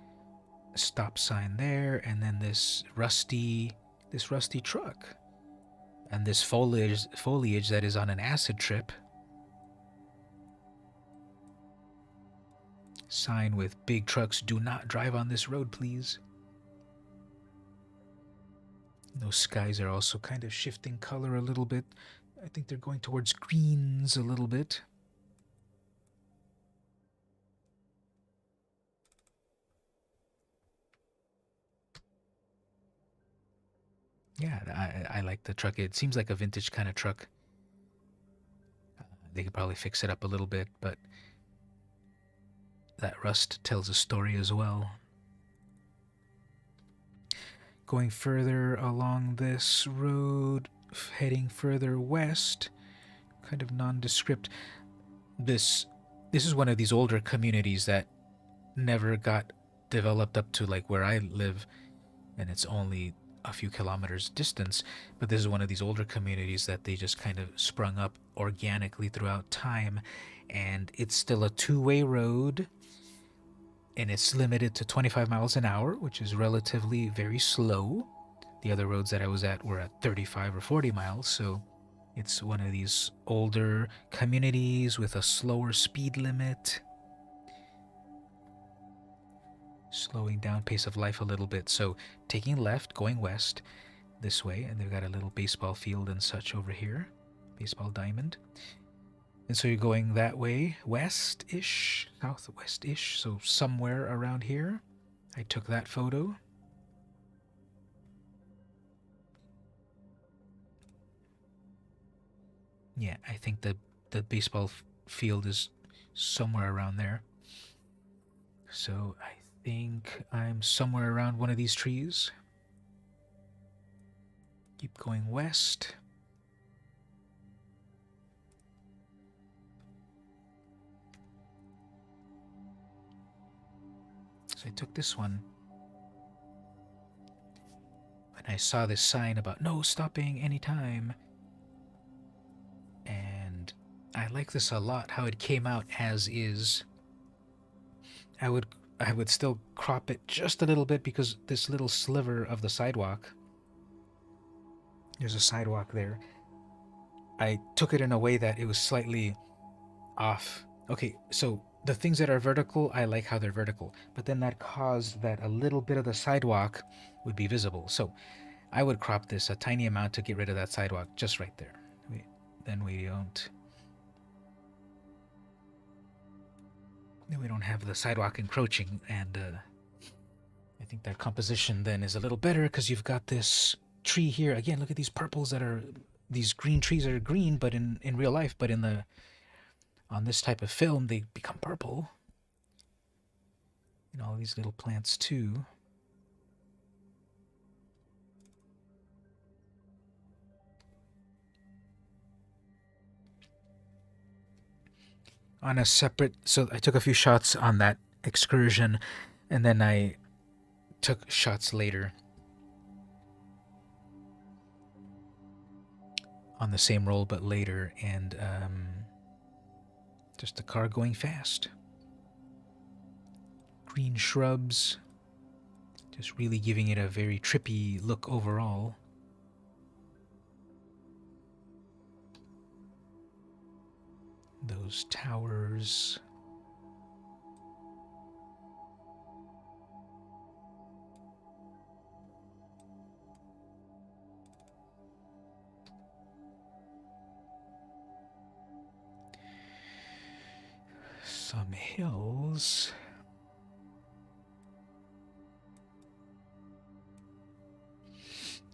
Stop sign there, and then this rusty truck, and this foliage that is on an acid trip. Sign with big trucks, do not drive on this road, please. Those skies are also kind of shifting color a little bit. I think they're going towards greens a little bit. Yeah, I like the truck. It seems like a vintage kind of truck. They could probably fix it up a little bit, but that rust tells a story as well. Going further along this road, heading further west, kind of nondescript. This is one of these older communities that never got developed up to like where I live, and it's only a few kilometers distance, but this is one of these older communities that they just kind of sprung up organically throughout time, and it's still a two-way road, and it's limited to 25 miles an hour, which is relatively very slow. The other roads that I was at were at 35 or 40 miles, so it's one of these older communities with a slower speed limit, slowing down pace of life a little bit. So taking left, going west this way, and they've got a little baseball field and such over here, baseball diamond. And so you're going that way, west-ish, southwest-ish, so somewhere around here. I took that photo. Yeah, I think the baseball field is somewhere around there. So I think I'm somewhere around one of these trees. Keep going west. So I took this one. And I saw this sign about no stopping anytime. And I like this a lot, how it came out as is. I would still crop it just a little bit because this little sliver of the sidewalk, there's a sidewalk there. I took it in a way that it was slightly off. Okay, so the things that are vertical, I like how they're vertical, but then that caused that a little bit of the sidewalk would be visible. So I would crop this a tiny amount to get rid of that sidewalk just right there. Then we don't have the sidewalk encroaching, and I think that composition then is a little better because you've got this tree here. Again, look at these purples that are, these green trees are green, but in real life, but on this type of film, they become purple. And all these little plants too. On a separate, so I took a few shots on that excursion, and then I took shots later on the same roll but later, and just a car going fast, green shrubs, just really giving it a very trippy look overall. Those towers. Some hills.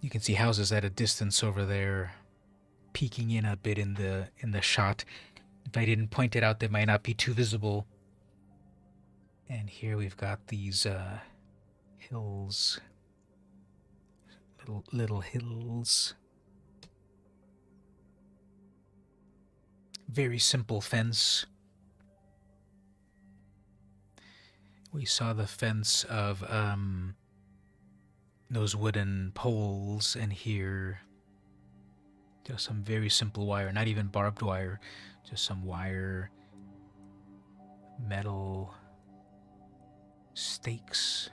You can see houses at a distance over there, peeking in a bit in the shot. If I didn't point it out, they might not be too visible. And here we've got these hills, little hills. Very simple fence. We saw the fence of those wooden poles, and here just some very simple wire, not even barbed wire, just some wire, metal stakes.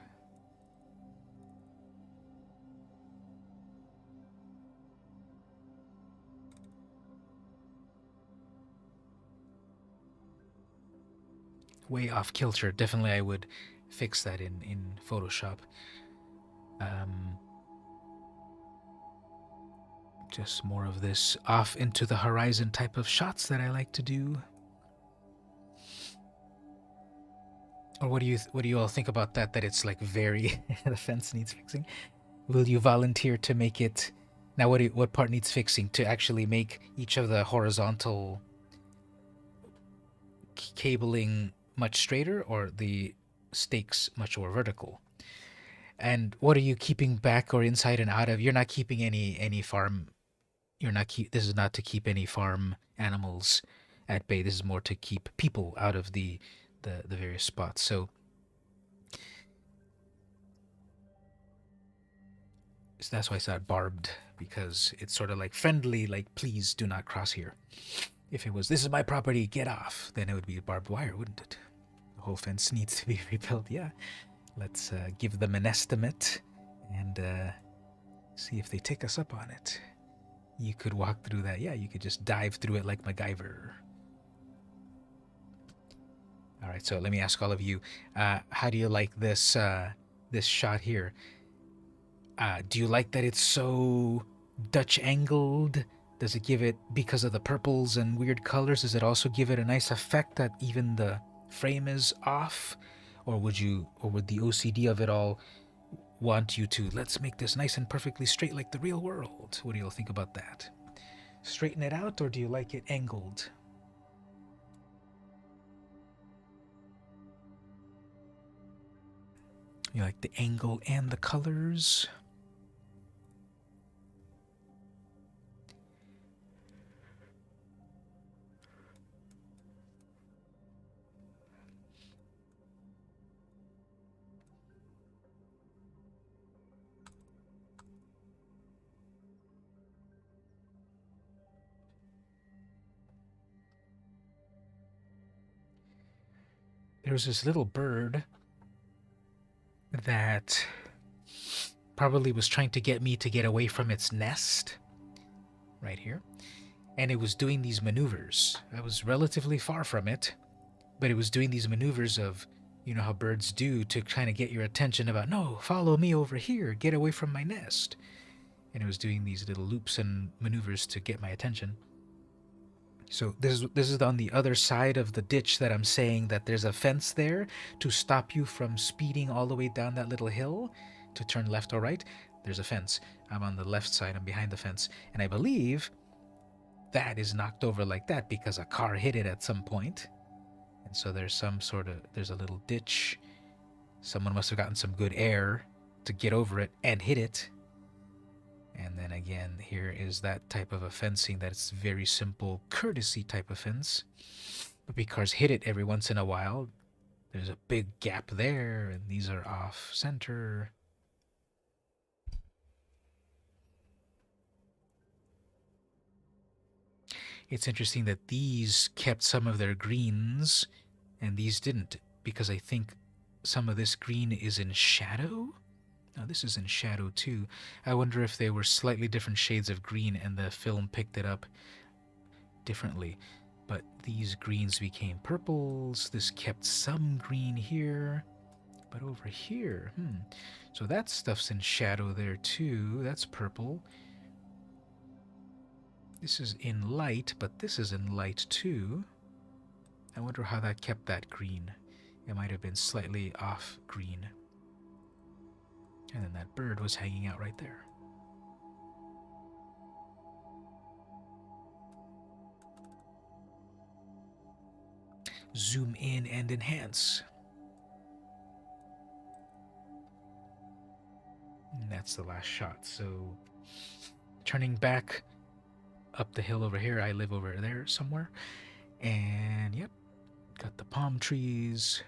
Way off kilter. Definitely I would fix that in Photoshop. Just more of this off into the horizon type of shots that I like to do. Or what do you all think about that? That it's like very the fence needs fixing. Will you volunteer to make it? Now, what part needs fixing to actually make each of the horizontal cabling much straighter or the stakes much more vertical? And what are you keeping back or inside and out of? You're not keeping any farm. You're not keep. This is not to keep any farm animals at bay. This is more to keep people out of the various spots. So that's why I said barbed, because it's sort of like friendly, like please do not cross here. If it was this is my property, get off, then it would be barbed wire, wouldn't it? The whole fence needs to be rebuilt. Yeah, let's give them an estimate and see if they take us up on it. You could walk through that. Yeah, you could just dive through it like MacGyver. All right, so let me ask all of you, how do you like this this shot here? Do you like that it's so Dutch angled? Does it give it, because of the purples and weird colors, does it also give it a nice effect that even the frame is off? Or would the OCD of it all want you to, let's make this nice and perfectly straight like the real world? What do you all think about that? Straighten it out, or do you like it angled? You like the angle and the colors? There's this little bird that probably was trying to get me to get away from its nest right here. And it was doing these maneuvers. I was relatively far from it, but it was doing these maneuvers of, you know how birds do, to kind of get your attention about, no, follow me over here, get away from my nest. And it was doing these little loops and maneuvers to get my attention. So this is on the other side of the ditch that I'm saying that there's a fence there to stop you from speeding all the way down that little hill to turn left or right. There's a fence. I'm on the left side. I'm behind the fence. And I believe that is knocked over like that because a car hit it at some point. And so there's a little ditch. Someone must have gotten some good air to get over it and hit it. And then again, here is that type of a fencing that's very simple courtesy type of fence. But because hit it every once in a while, there's a big gap there, and these are off center. It's interesting that these kept some of their greens and these didn't, because I think some of this green is in shadow. Now this is in shadow too. I wonder if they were slightly different shades of green and the film picked it up differently. But these greens became purples. This kept some green here. But over here, so that stuff's in shadow there too. That's purple. This is in light, but this is in light too. I wonder how that kept that green. It might have been slightly off green. And then that bird was hanging out right there. Zoom in and enhance. And that's the last shot. So turning back up the hill over here, I live over there somewhere. And yep, got the palm trees,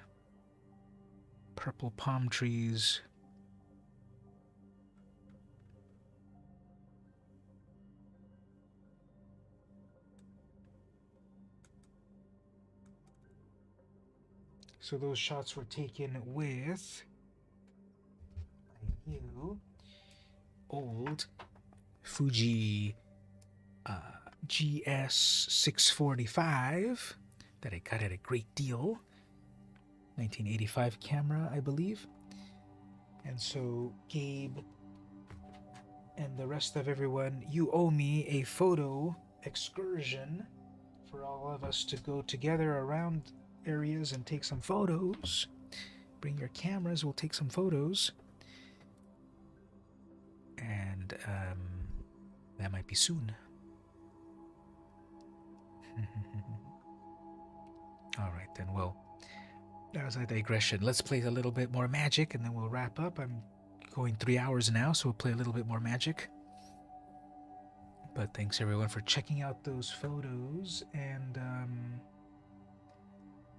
purple palm trees. So those shots were taken with my new old Fuji GS645 that I got at a great deal. 1985 camera, I believe. And so Gabe and the rest of everyone, you owe me a photo excursion for all of us to go together around areas and take some photos. Bring your cameras, we'll take some photos. And that might be soon. All right then, well, That was a digression. Let's play a little bit more Magic, and then we'll wrap up. I'm going 3 hours now, so we'll play a little bit more Magic. But thanks everyone for checking out those photos, and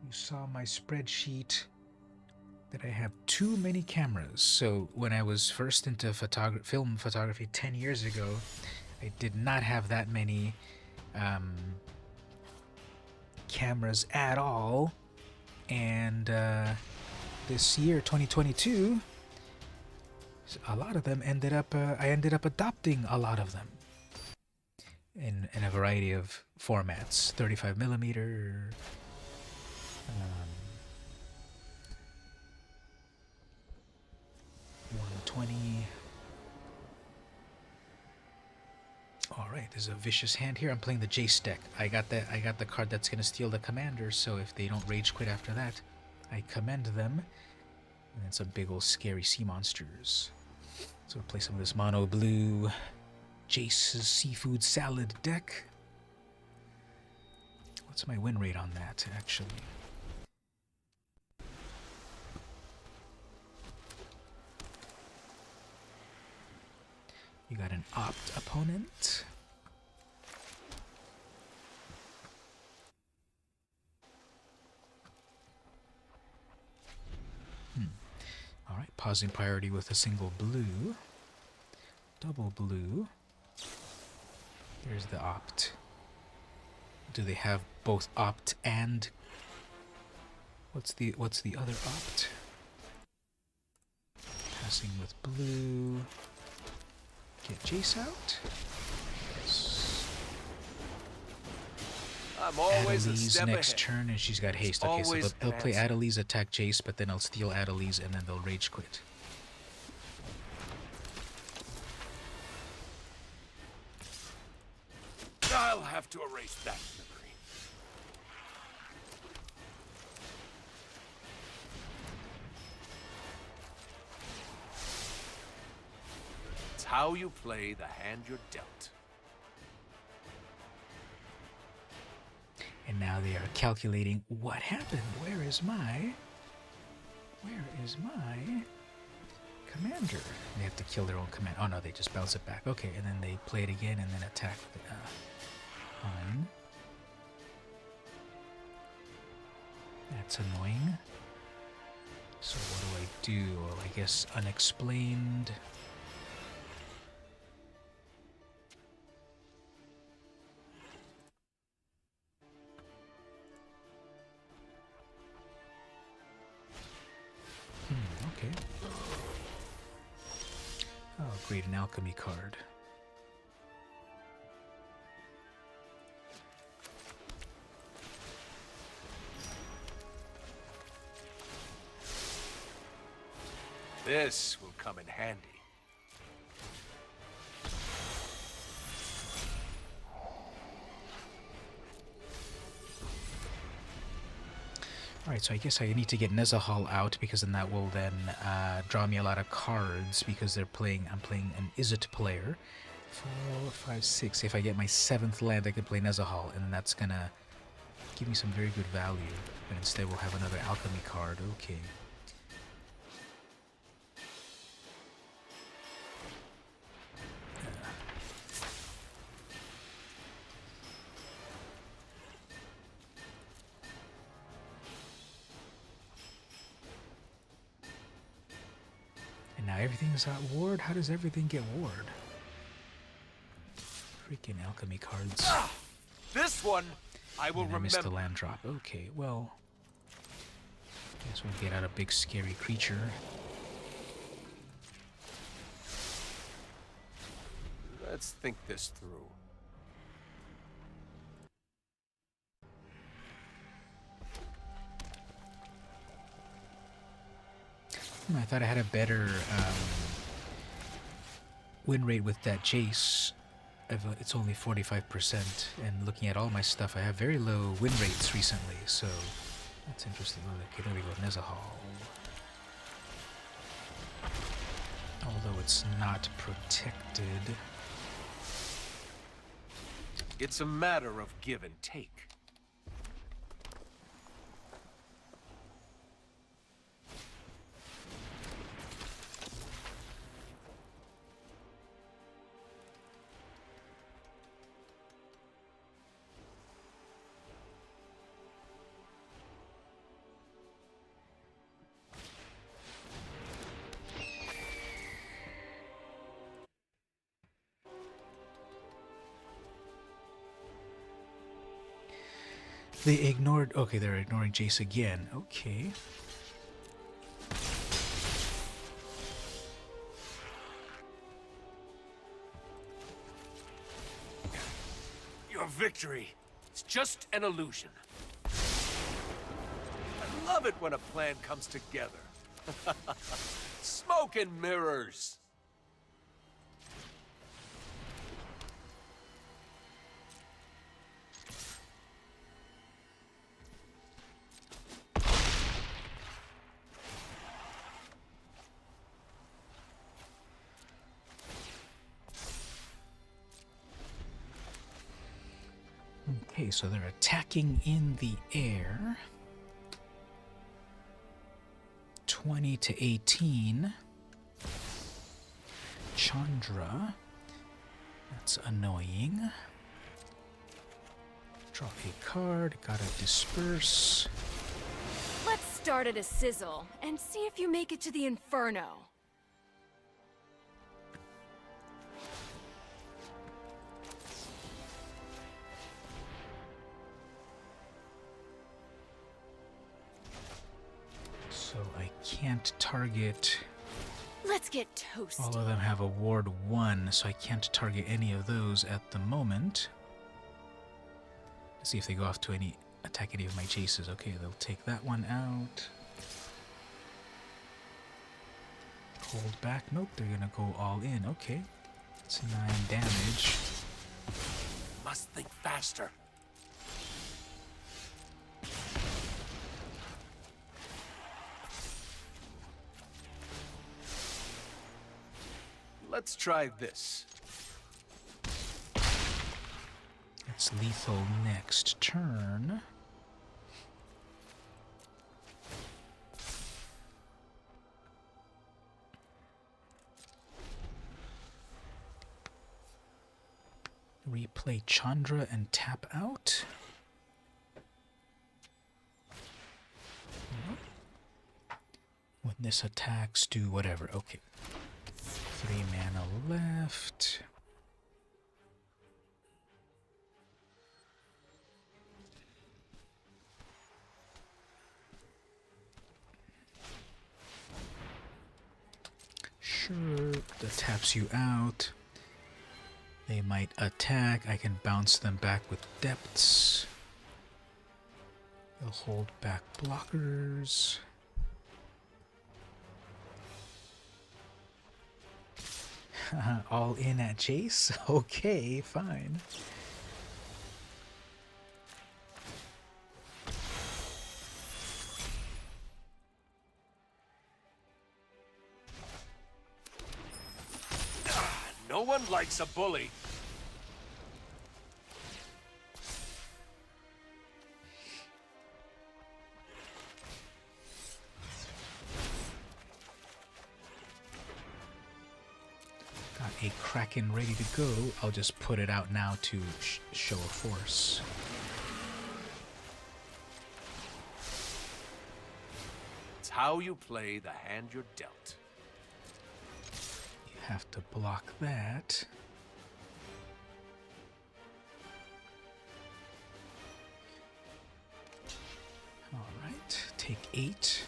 you saw my spreadsheet that I have too many cameras. So when I was first into film photography 10 years ago, I did not have that many cameras at all. And this year, 2022, a lot of them ended up, I ended up adopting a lot of them in a variety of formats. 35 millimeter, 120. All right, there's a vicious hand here. I'm playing the Jace deck. I got the card that's gonna steal the commander. So if they don't rage quit after that, I commend them. And then some big old scary sea monsters. So we'll play some of this mono blue Jace's seafood salad deck. What's my win rate on that, actually? You got an opt opponent. All right, pausing priority with a single blue. Double blue. There's the opt. Do they have both opt and... What's the other opt? Passing with blue. Get Jace out. I'm always a Adeliz step next ahead. turn, and she's got haste. Okay, so Always they'll play an Adeliz, attack Jace, but then I'll steal Adeliz, and then they'll rage quit. I'll have to erase that memory. It's how you play the hand you're dealt. And now they are calculating what happened. Where is my commander? They have to kill their own command. Oh no, they just bounce it back. Okay, and then they play it again and then attack the on. That's annoying. So what do I do? Well, I guess unexplained. Okay. Oh, great, an alchemy card. This will come in handy. Alright, so I guess I need to get Nezahal out because then that will then draw me a lot of cards because I'm playing an Izzet player. 4, 5, 6. If I get my 7th land, I can play Nezahal, and that's gonna give me some very good value. But instead we'll have another alchemy card. Okay. And now everything's at ward? How does everything get ward? Freaking alchemy cards. This one I will And I missed the remember. land drop. Okay, well... guess we'll get out a big scary creature. Let's think this through. I thought I had a better win rate with that Jace. It's only 45%, and looking at all my stuff, I have very low win rates recently, so that's interesting. Okay, there we go, Nezahal. Although it's not protected. It's a matter of give and take. They ignored... Okay, they're ignoring Jace again. Okay. Your victory is just an illusion. I love it when a plan comes together. Smoke and mirrors. Okay, so they're attacking in the air. 20 to 18. Chandra. That's annoying. Draw a card. Gotta disperse. Let's start at a sizzle and see if you make it to the Inferno. So I can't target... Let's get toasted. All of them have a ward 1, so I can't target any of those at the moment. Let's see if they go off to attack any of my Jaces. Okay, they'll take that one out. Hold back. Nope, they're gonna go all in. Okay. It's 9 damage. Must think faster. Let's try this. It's lethal next turn. Replay Chandra and tap out. When this attacks, do whatever. Okay. 3 mana left. Sure, that taps you out. They might attack. I can bounce them back with depths. They'll hold back blockers. All in at Jace? Okay, fine. No one likes a bully. Got a Kraken ready to go. I'll just put it out now to show a force. It's how you play the hand you're dealt. You have to block that. All right, take 8.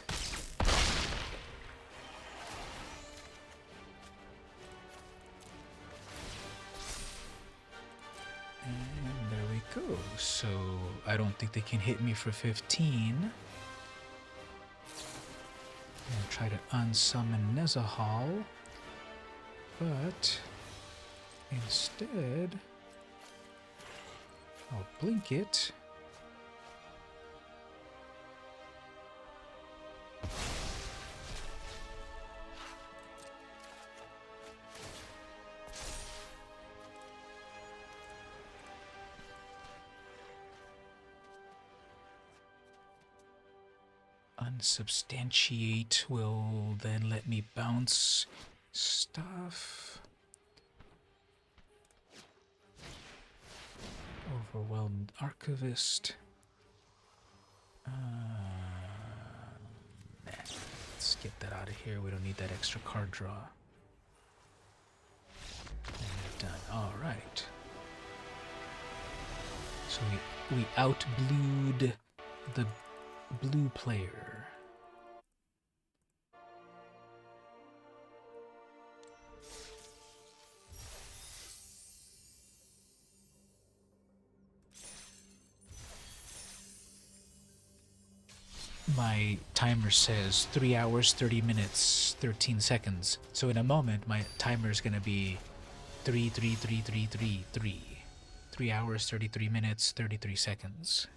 And there we go. So I don't think they can hit me for 15. And try to unsummon Nezahal. But instead, I'll blink it. Unsubstantiate will then let me bounce stuff. Overwhelmed Archivist. Let's get that out of here. We don't need that extra card draw. And we're done. All right. So we we outblued the blue player. My timer says 3 hours, 30 minutes, 13 seconds. So in a moment, my timer is going to be 3, 3, 3, 3, 3, 3. 3 hours, 33 minutes, 33 seconds.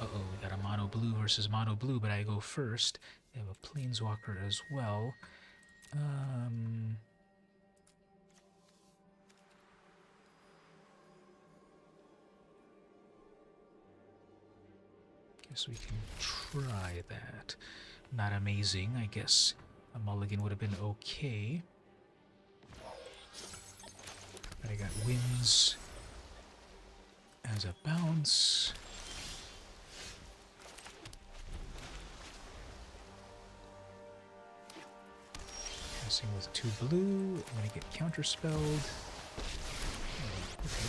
Uh-oh, we got a mono blue versus mono blue, but I go first. They have a planeswalker as well. Guess we can try that. Not amazing, I guess. A mulligan would have been okay. But I got wins as a bounce. Passing with 2 blue. I'm gonna get counterspelled. Oh, okay.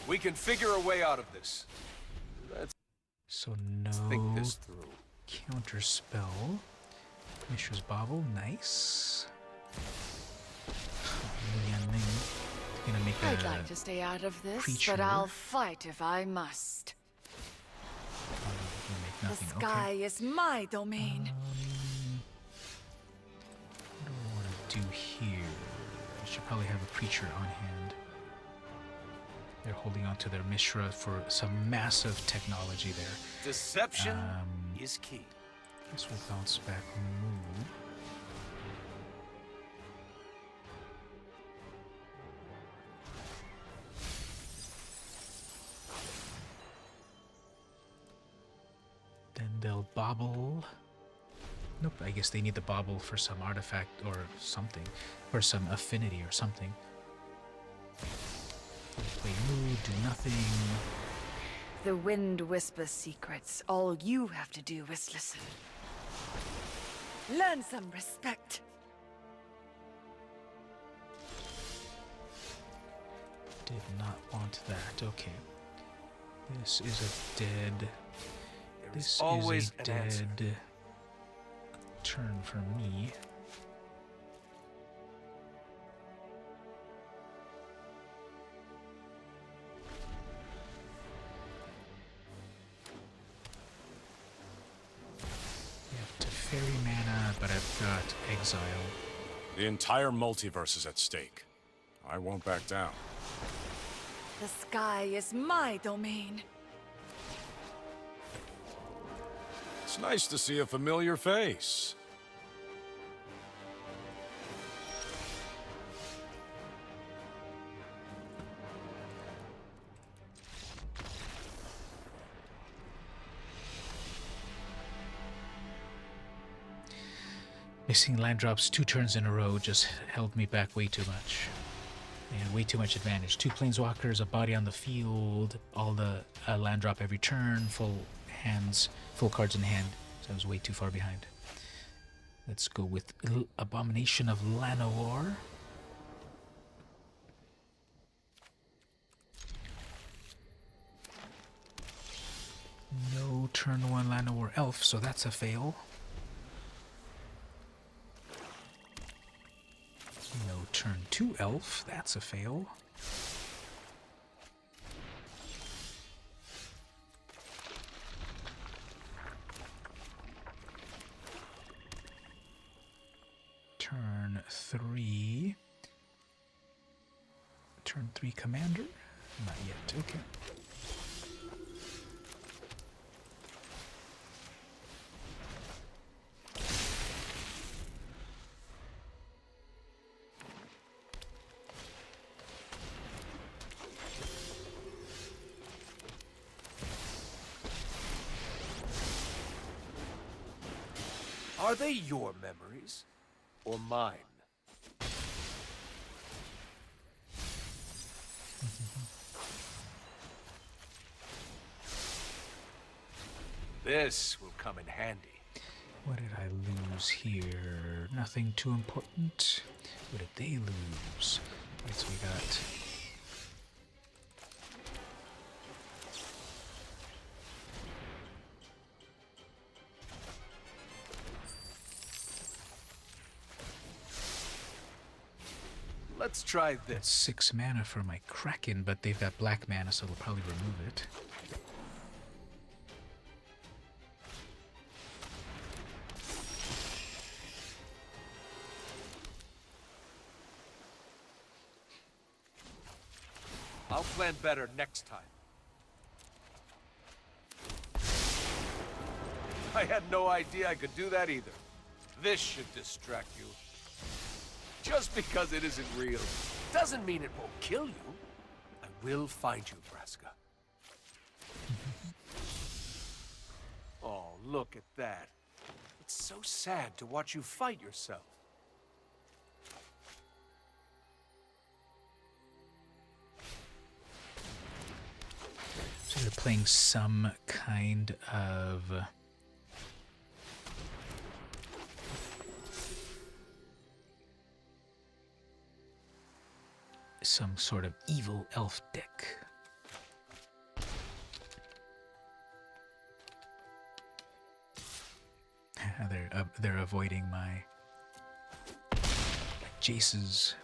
We can figure a way out of this. Let's So think no this through. counterspell. Mishra's Bauble, nice. Gonna make I'd like to stay out of this, creature. but I'll fight if I must. Gonna make The nothing. sky Okay. is my domain. What do I want to do here? I should probably have a creature on hand. They're holding on to their Mishra for some massive technology there. Deception is key. Guess we'll bounce back move. Then they'll bobble. Nope, I guess they need the bobble for some artifact or something. Or some affinity or something. Play mood, do nothing. The wind whispers secrets. All you have to do is listen. Learn some respect. Did not want that. Okay. This is a dead. This always is a an dead answer. turn for me. To fairy mana, but I've got exile. The entire multiverse is at stake. I won't back down. The sky is my domain. It's nice to see a familiar face. Missing land drops 2 turns in a row just held me back way too much. And way too much advantage. 2 planeswalkers, a body on the field, all the land drop every turn, full hands, full cards in hand. So I was way too far behind. Let's go with Abomination of Llanowar. No turn 1 Llanowar Elf, so that's a fail. No turn 2 Elf, that's a fail. Turn 3. Turn 3 Commander? Not yet, okay. Are they your memories or mine? This will come in handy. What did I lose here? Nothing too important. What did they lose? I guess we got Let's try That's this. 6 mana for my Kraken, but they've got black mana, so they'll probably remove it. I'll plan better next time. I had no idea I could do that either. This should distract you. Just because it isn't real doesn't mean it won't kill you. I will find you, Vraska. Oh, look at that. It's so sad to watch you fight yourself. So they're playing some kind of some sort of evil elf deck. They're avoiding my Jace's.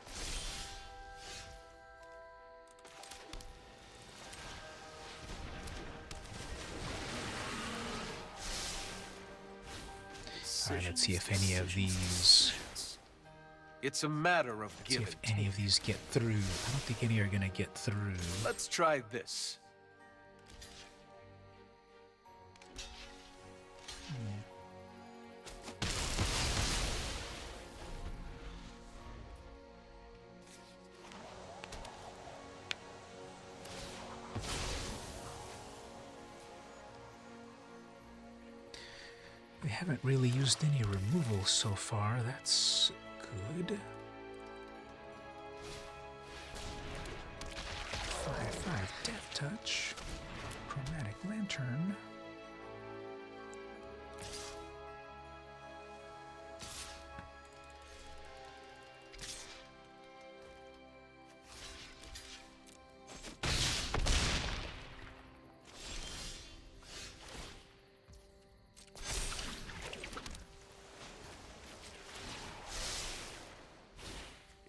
Alright, let's see if any of these. It's a matter of See give if and any take. of these get through. I don't think any are gonna get through. Let's try this. We haven't really used any removal so far. That's good. 5/5 Death Touch. Chromatic Lantern.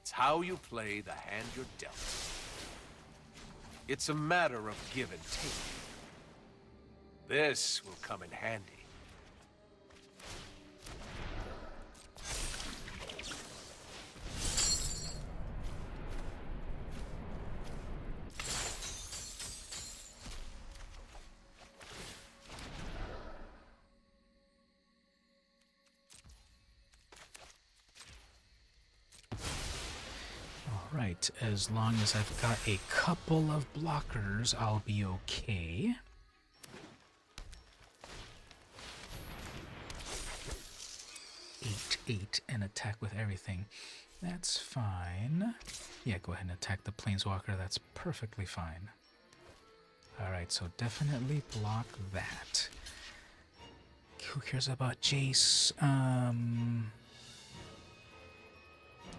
It's how you play the hand you're dealt. It's a matter of give and take. This will come in handy. Alright, as long as I've got a couple of blockers, I'll be okay. Eight, and attack with everything. That's fine. Yeah, go ahead and attack the Planeswalker. That's perfectly fine. Alright, so definitely block that. Who cares about Jace?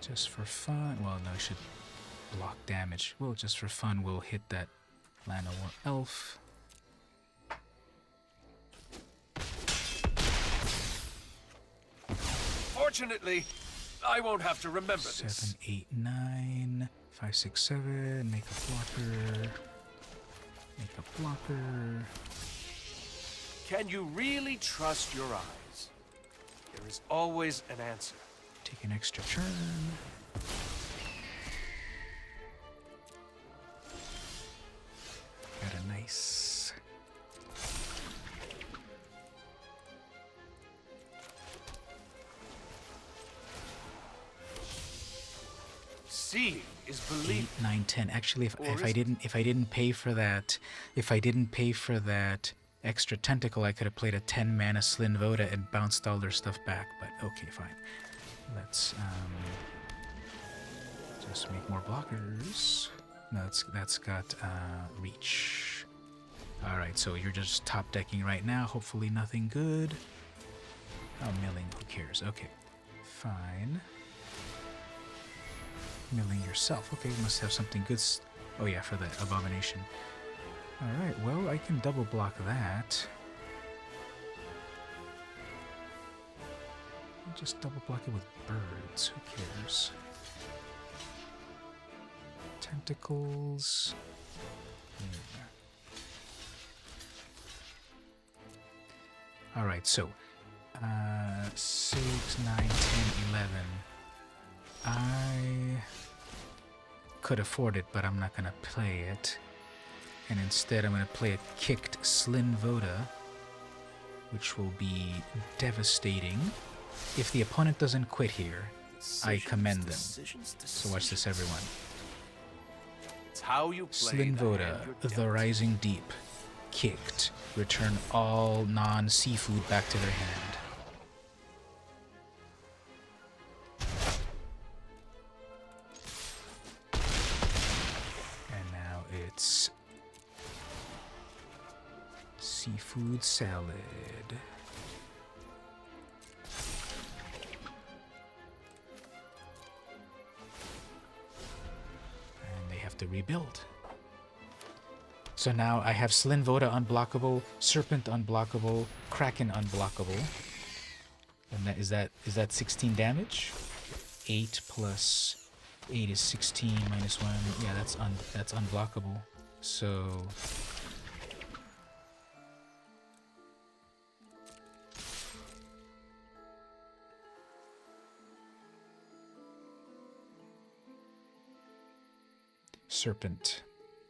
Just for fun. Well, no, I should block damage. Well, just for fun, we'll hit that Llanowar Elf. Fortunately, I won't have to remember 7, this. 8, 9, 5, 6, 7. Make a blocker. Make a blocker. Can you really trust your eyes? There is always an answer. Take an extra turn. Got a nice. Seeing is believing. 8, 9, 10. Actually, if Or I is it? didn't pay for that, extra tentacle, I could have played a 10 mana Slin Voda and bounced all their stuff back. But okay, fine. Let's just make more blockers. No, that's got reach. All right, so you're just top decking right now. Hopefully nothing good. Oh, milling. Who cares? Okay, fine. Milling yourself. Okay, you must have something good. Oh yeah, for the abomination. All right. Well, I can double block that. Just double block it with birds. Who cares? Tentacles. Alright, so 6, 9, 10, 11. I could afford it, but I'm not gonna play it. And instead I'm gonna play a kicked Slin Voda, which will be devastating. If the opponent doesn't quit here, I commend them. So watch this, everyone. It's how you play Slin the hand Voda, you're the dealt. Rising Deep, kicked. Return all non-seafood back to their hand. And now it's seafood salad. And they have to rebuild. So now I have Slin Voda unblockable, Serpent unblockable, Kraken unblockable. And is that 16 damage? 8 plus 8 is 16 minus 1. Yeah, that's unblockable. So Serpent.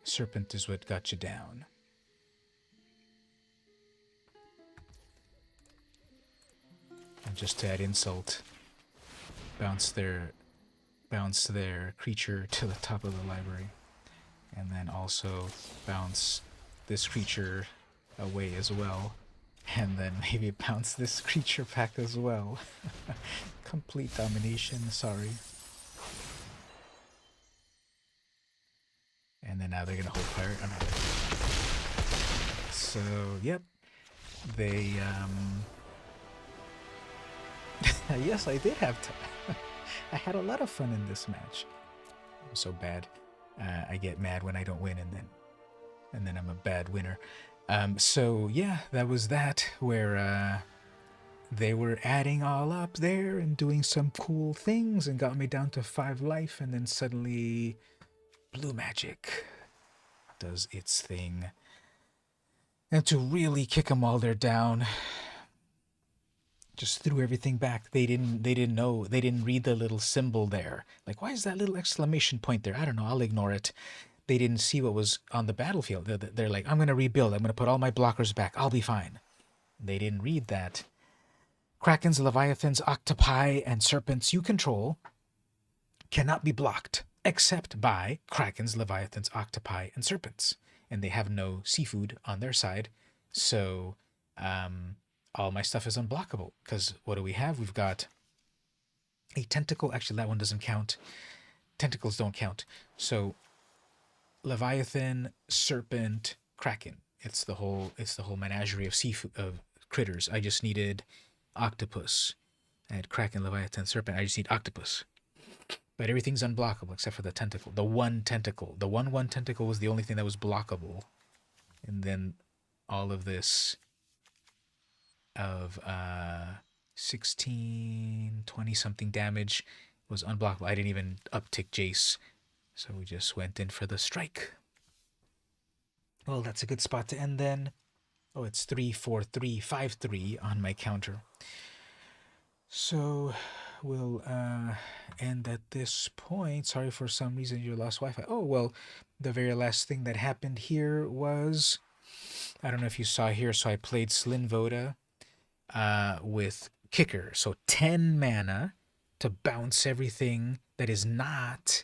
Serpent is what got you down. And just to add insult, bounce their creature to the top of the library. And then also bounce this creature away as well. And then maybe bounce this creature back as well. Complete domination, sorry. And then now they're gonna hold fire. Oh, no. So, yep. They, yes, I did have time. I had a lot of fun in this match. I'm so bad. I get mad when I don't win, and then I'm a bad winner. So yeah, that was that, where they were adding all up there and doing some cool things and got me down to 5 life, and then suddenly blue magic does its thing. And to really kick them all there down, just threw everything back. They didn't know. They didn't read the little symbol there. Like, why is that little exclamation point there? I don't know. I'll ignore it. They didn't see what was on the battlefield. They're like, I'm going to rebuild. I'm going to put all my blockers back. I'll be fine. They didn't read that. Krakens, Leviathans, Octopi, and Serpents you control cannot be blocked except by Krakens, Leviathans, Octopi, and Serpents. And they have no seafood on their side. So, all my stuff is unblockable. Because what do we have? We've got a tentacle. Actually, that one doesn't count. Tentacles don't count. So, Leviathan, Serpent, Kraken. It's the whole menagerie of seafood, of critters. I just needed octopus. I had Kraken, Leviathan, Serpent. I just need octopus. But everything's unblockable except for the tentacle. The one tentacle. The one tentacle was the only thing that was blockable. And then all of this of 16, 20 something damage was unblockable. I didn't even uptick Jace. So we just went in for the strike. Well, that's a good spot to end then. Oh, it's 3, 4, 3, 5, 3 on my counter. So we'll end at this point. Sorry, for some reason you lost Wi-Fi. Oh, well, the very last thing that happened here was, I don't know if you saw here, so I played Slin Voda with Kicker. So 10 mana to bounce everything that is not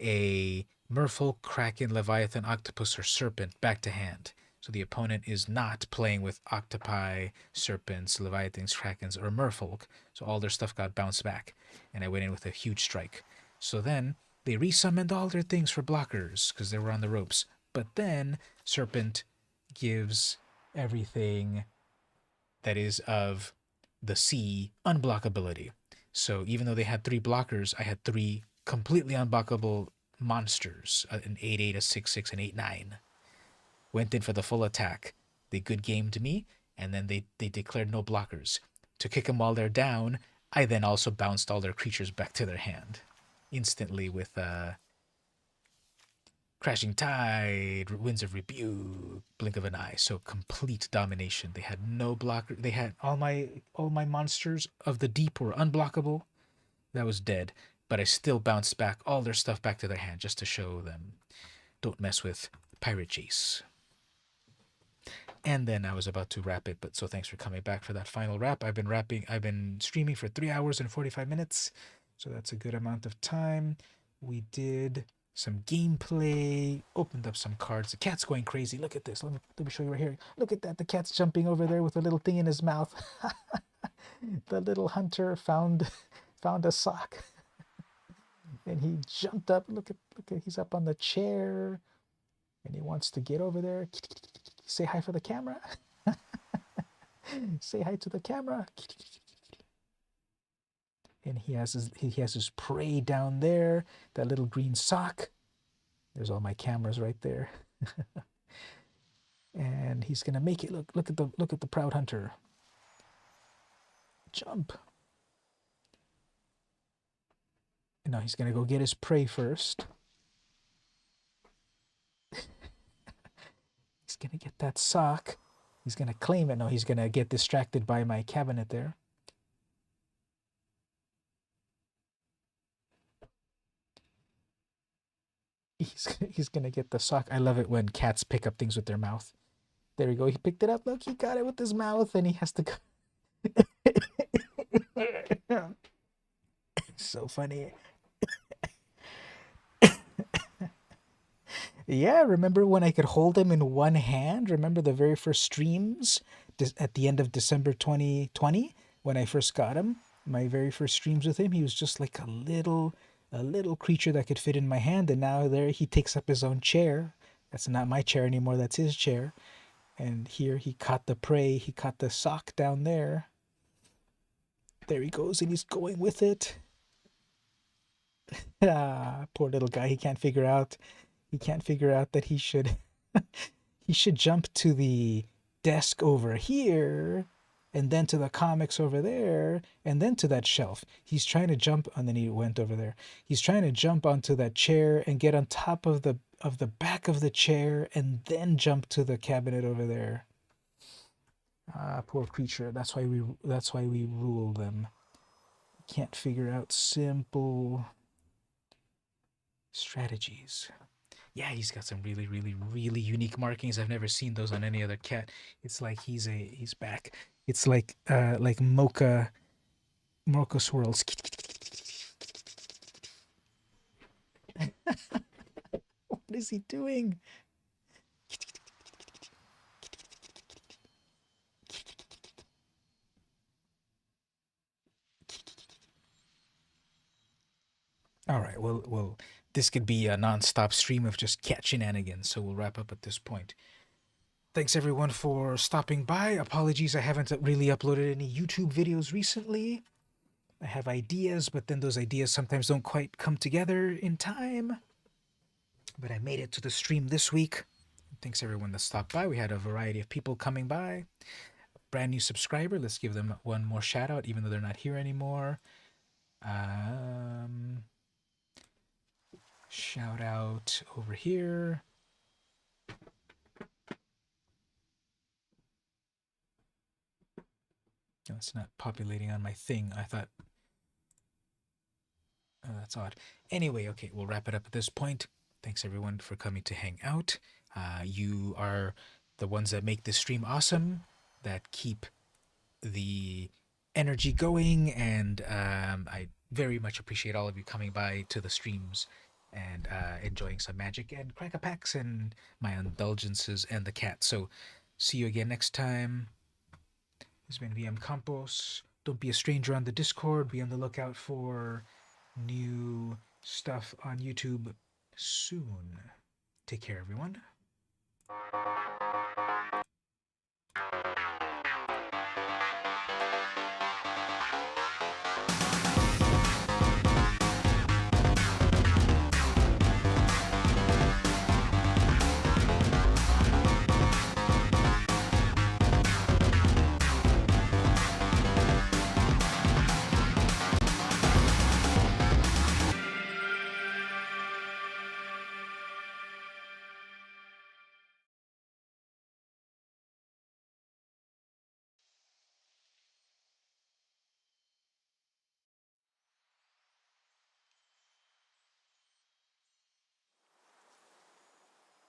a Merfolk, Kraken, Leviathan, Octopus, or Serpent back to hand. So the opponent is not playing with Octopi, Serpents, Leviathans, Krakens, or Merfolk. So all their stuff got bounced back. And I went in with a huge strike. So then they resummoned all their things for blockers because they were on the ropes. But then Serpent gives everything that is of the sea unblockability. So even though they had 3 blockers, I had 3 completely unblockable monsters, an 8/8, a 6/6, an 8/9. Went in for the full attack. They good gamed me, and then they declared no blockers. To kick them while they're down, I then also bounced all their creatures back to their hand instantly with Crashing Tide, Winds of Rebuke, Blink of an Eye. So complete domination. They had no blocker. They had all my monsters of the deep were unblockable. That was dead. But I still bounced back all their stuff back to their hand just to show them don't mess with Pirate Chase. And then I was about to wrap it, but so thanks for coming back for that final wrap. I've been streaming for 3 hours and 45 minutes, so that's a good amount of time. We did some gameplay, opened up some cards. The cat's going crazy. Look at this. Let me show you right here. Look at that. The cat's jumping over there with a little thing in his mouth. The little hunter found a sock. And he jumped up. Look at he's up on the chair. And he wants to get over there. Say hi for the camera. Say hi to the camera. And he has his prey down there. That little green sock. There's all my cameras right there. And he's gonna make it look at the proud hunter. Jump. And now he's gonna go get his prey first. He's gonna get that sock. He's gonna claim it. No, he's gonna get distracted by my cabinet there. He's gonna get the sock. I love it when cats pick up things with their mouth. There we go. He picked it up. Look, he got it with his mouth, and he has to go. So funny. Yeah, remember when I could hold him in one hand? Remember the very first streams at the end of December 2020 when I first got him? My very first streams with him, he was just like a little creature that could fit in my hand, and now there he takes up his own chair. That's not my chair anymore, that's his chair. And here he caught the prey, he caught the sock down there. There he goes, and he's going with it. Ah, poor little guy, he can't figure out that he should jump to the desk over here and then to the comics over there and then to that shelf. He's trying to jump, and then he went over there. He's trying to jump onto that chair and get on top of the back of the chair and then jump to the cabinet over there. Ah, poor creature. That's why we rule them. Can't figure out simple strategies. Yeah, he's got some really, really, really unique markings. I've never seen those on any other cat. It's like he's back. It's like mocha swirls. What is he doing? All right, well, this could be a non-stop stream of just cat shenanigans, so we'll wrap up at this point. Thanks everyone for stopping by. Apologies, I haven't really uploaded any YouTube videos recently. I have ideas, but then those ideas sometimes don't quite come together in time. But I made it to the stream this week. Thanks everyone that stopped by. We had a variety of people coming by. A brand new subscriber. Let's give them one more shout out, even though they're not here anymore. Shout out over here. No, it's not populating on my thing. I thought... Oh, that's odd. Anyway, okay, we'll wrap it up at this point. Thanks everyone for coming to hang out. You are the ones that make this stream awesome, that keep the energy going, and I very much appreciate all of you coming by to the streams and enjoying some magic and cracker packs and my indulgences and the cat. So see you again next time. This has been VM Campos. Don't be a stranger on the Discord. Be on the lookout for new stuff on YouTube soon. Take care, everyone.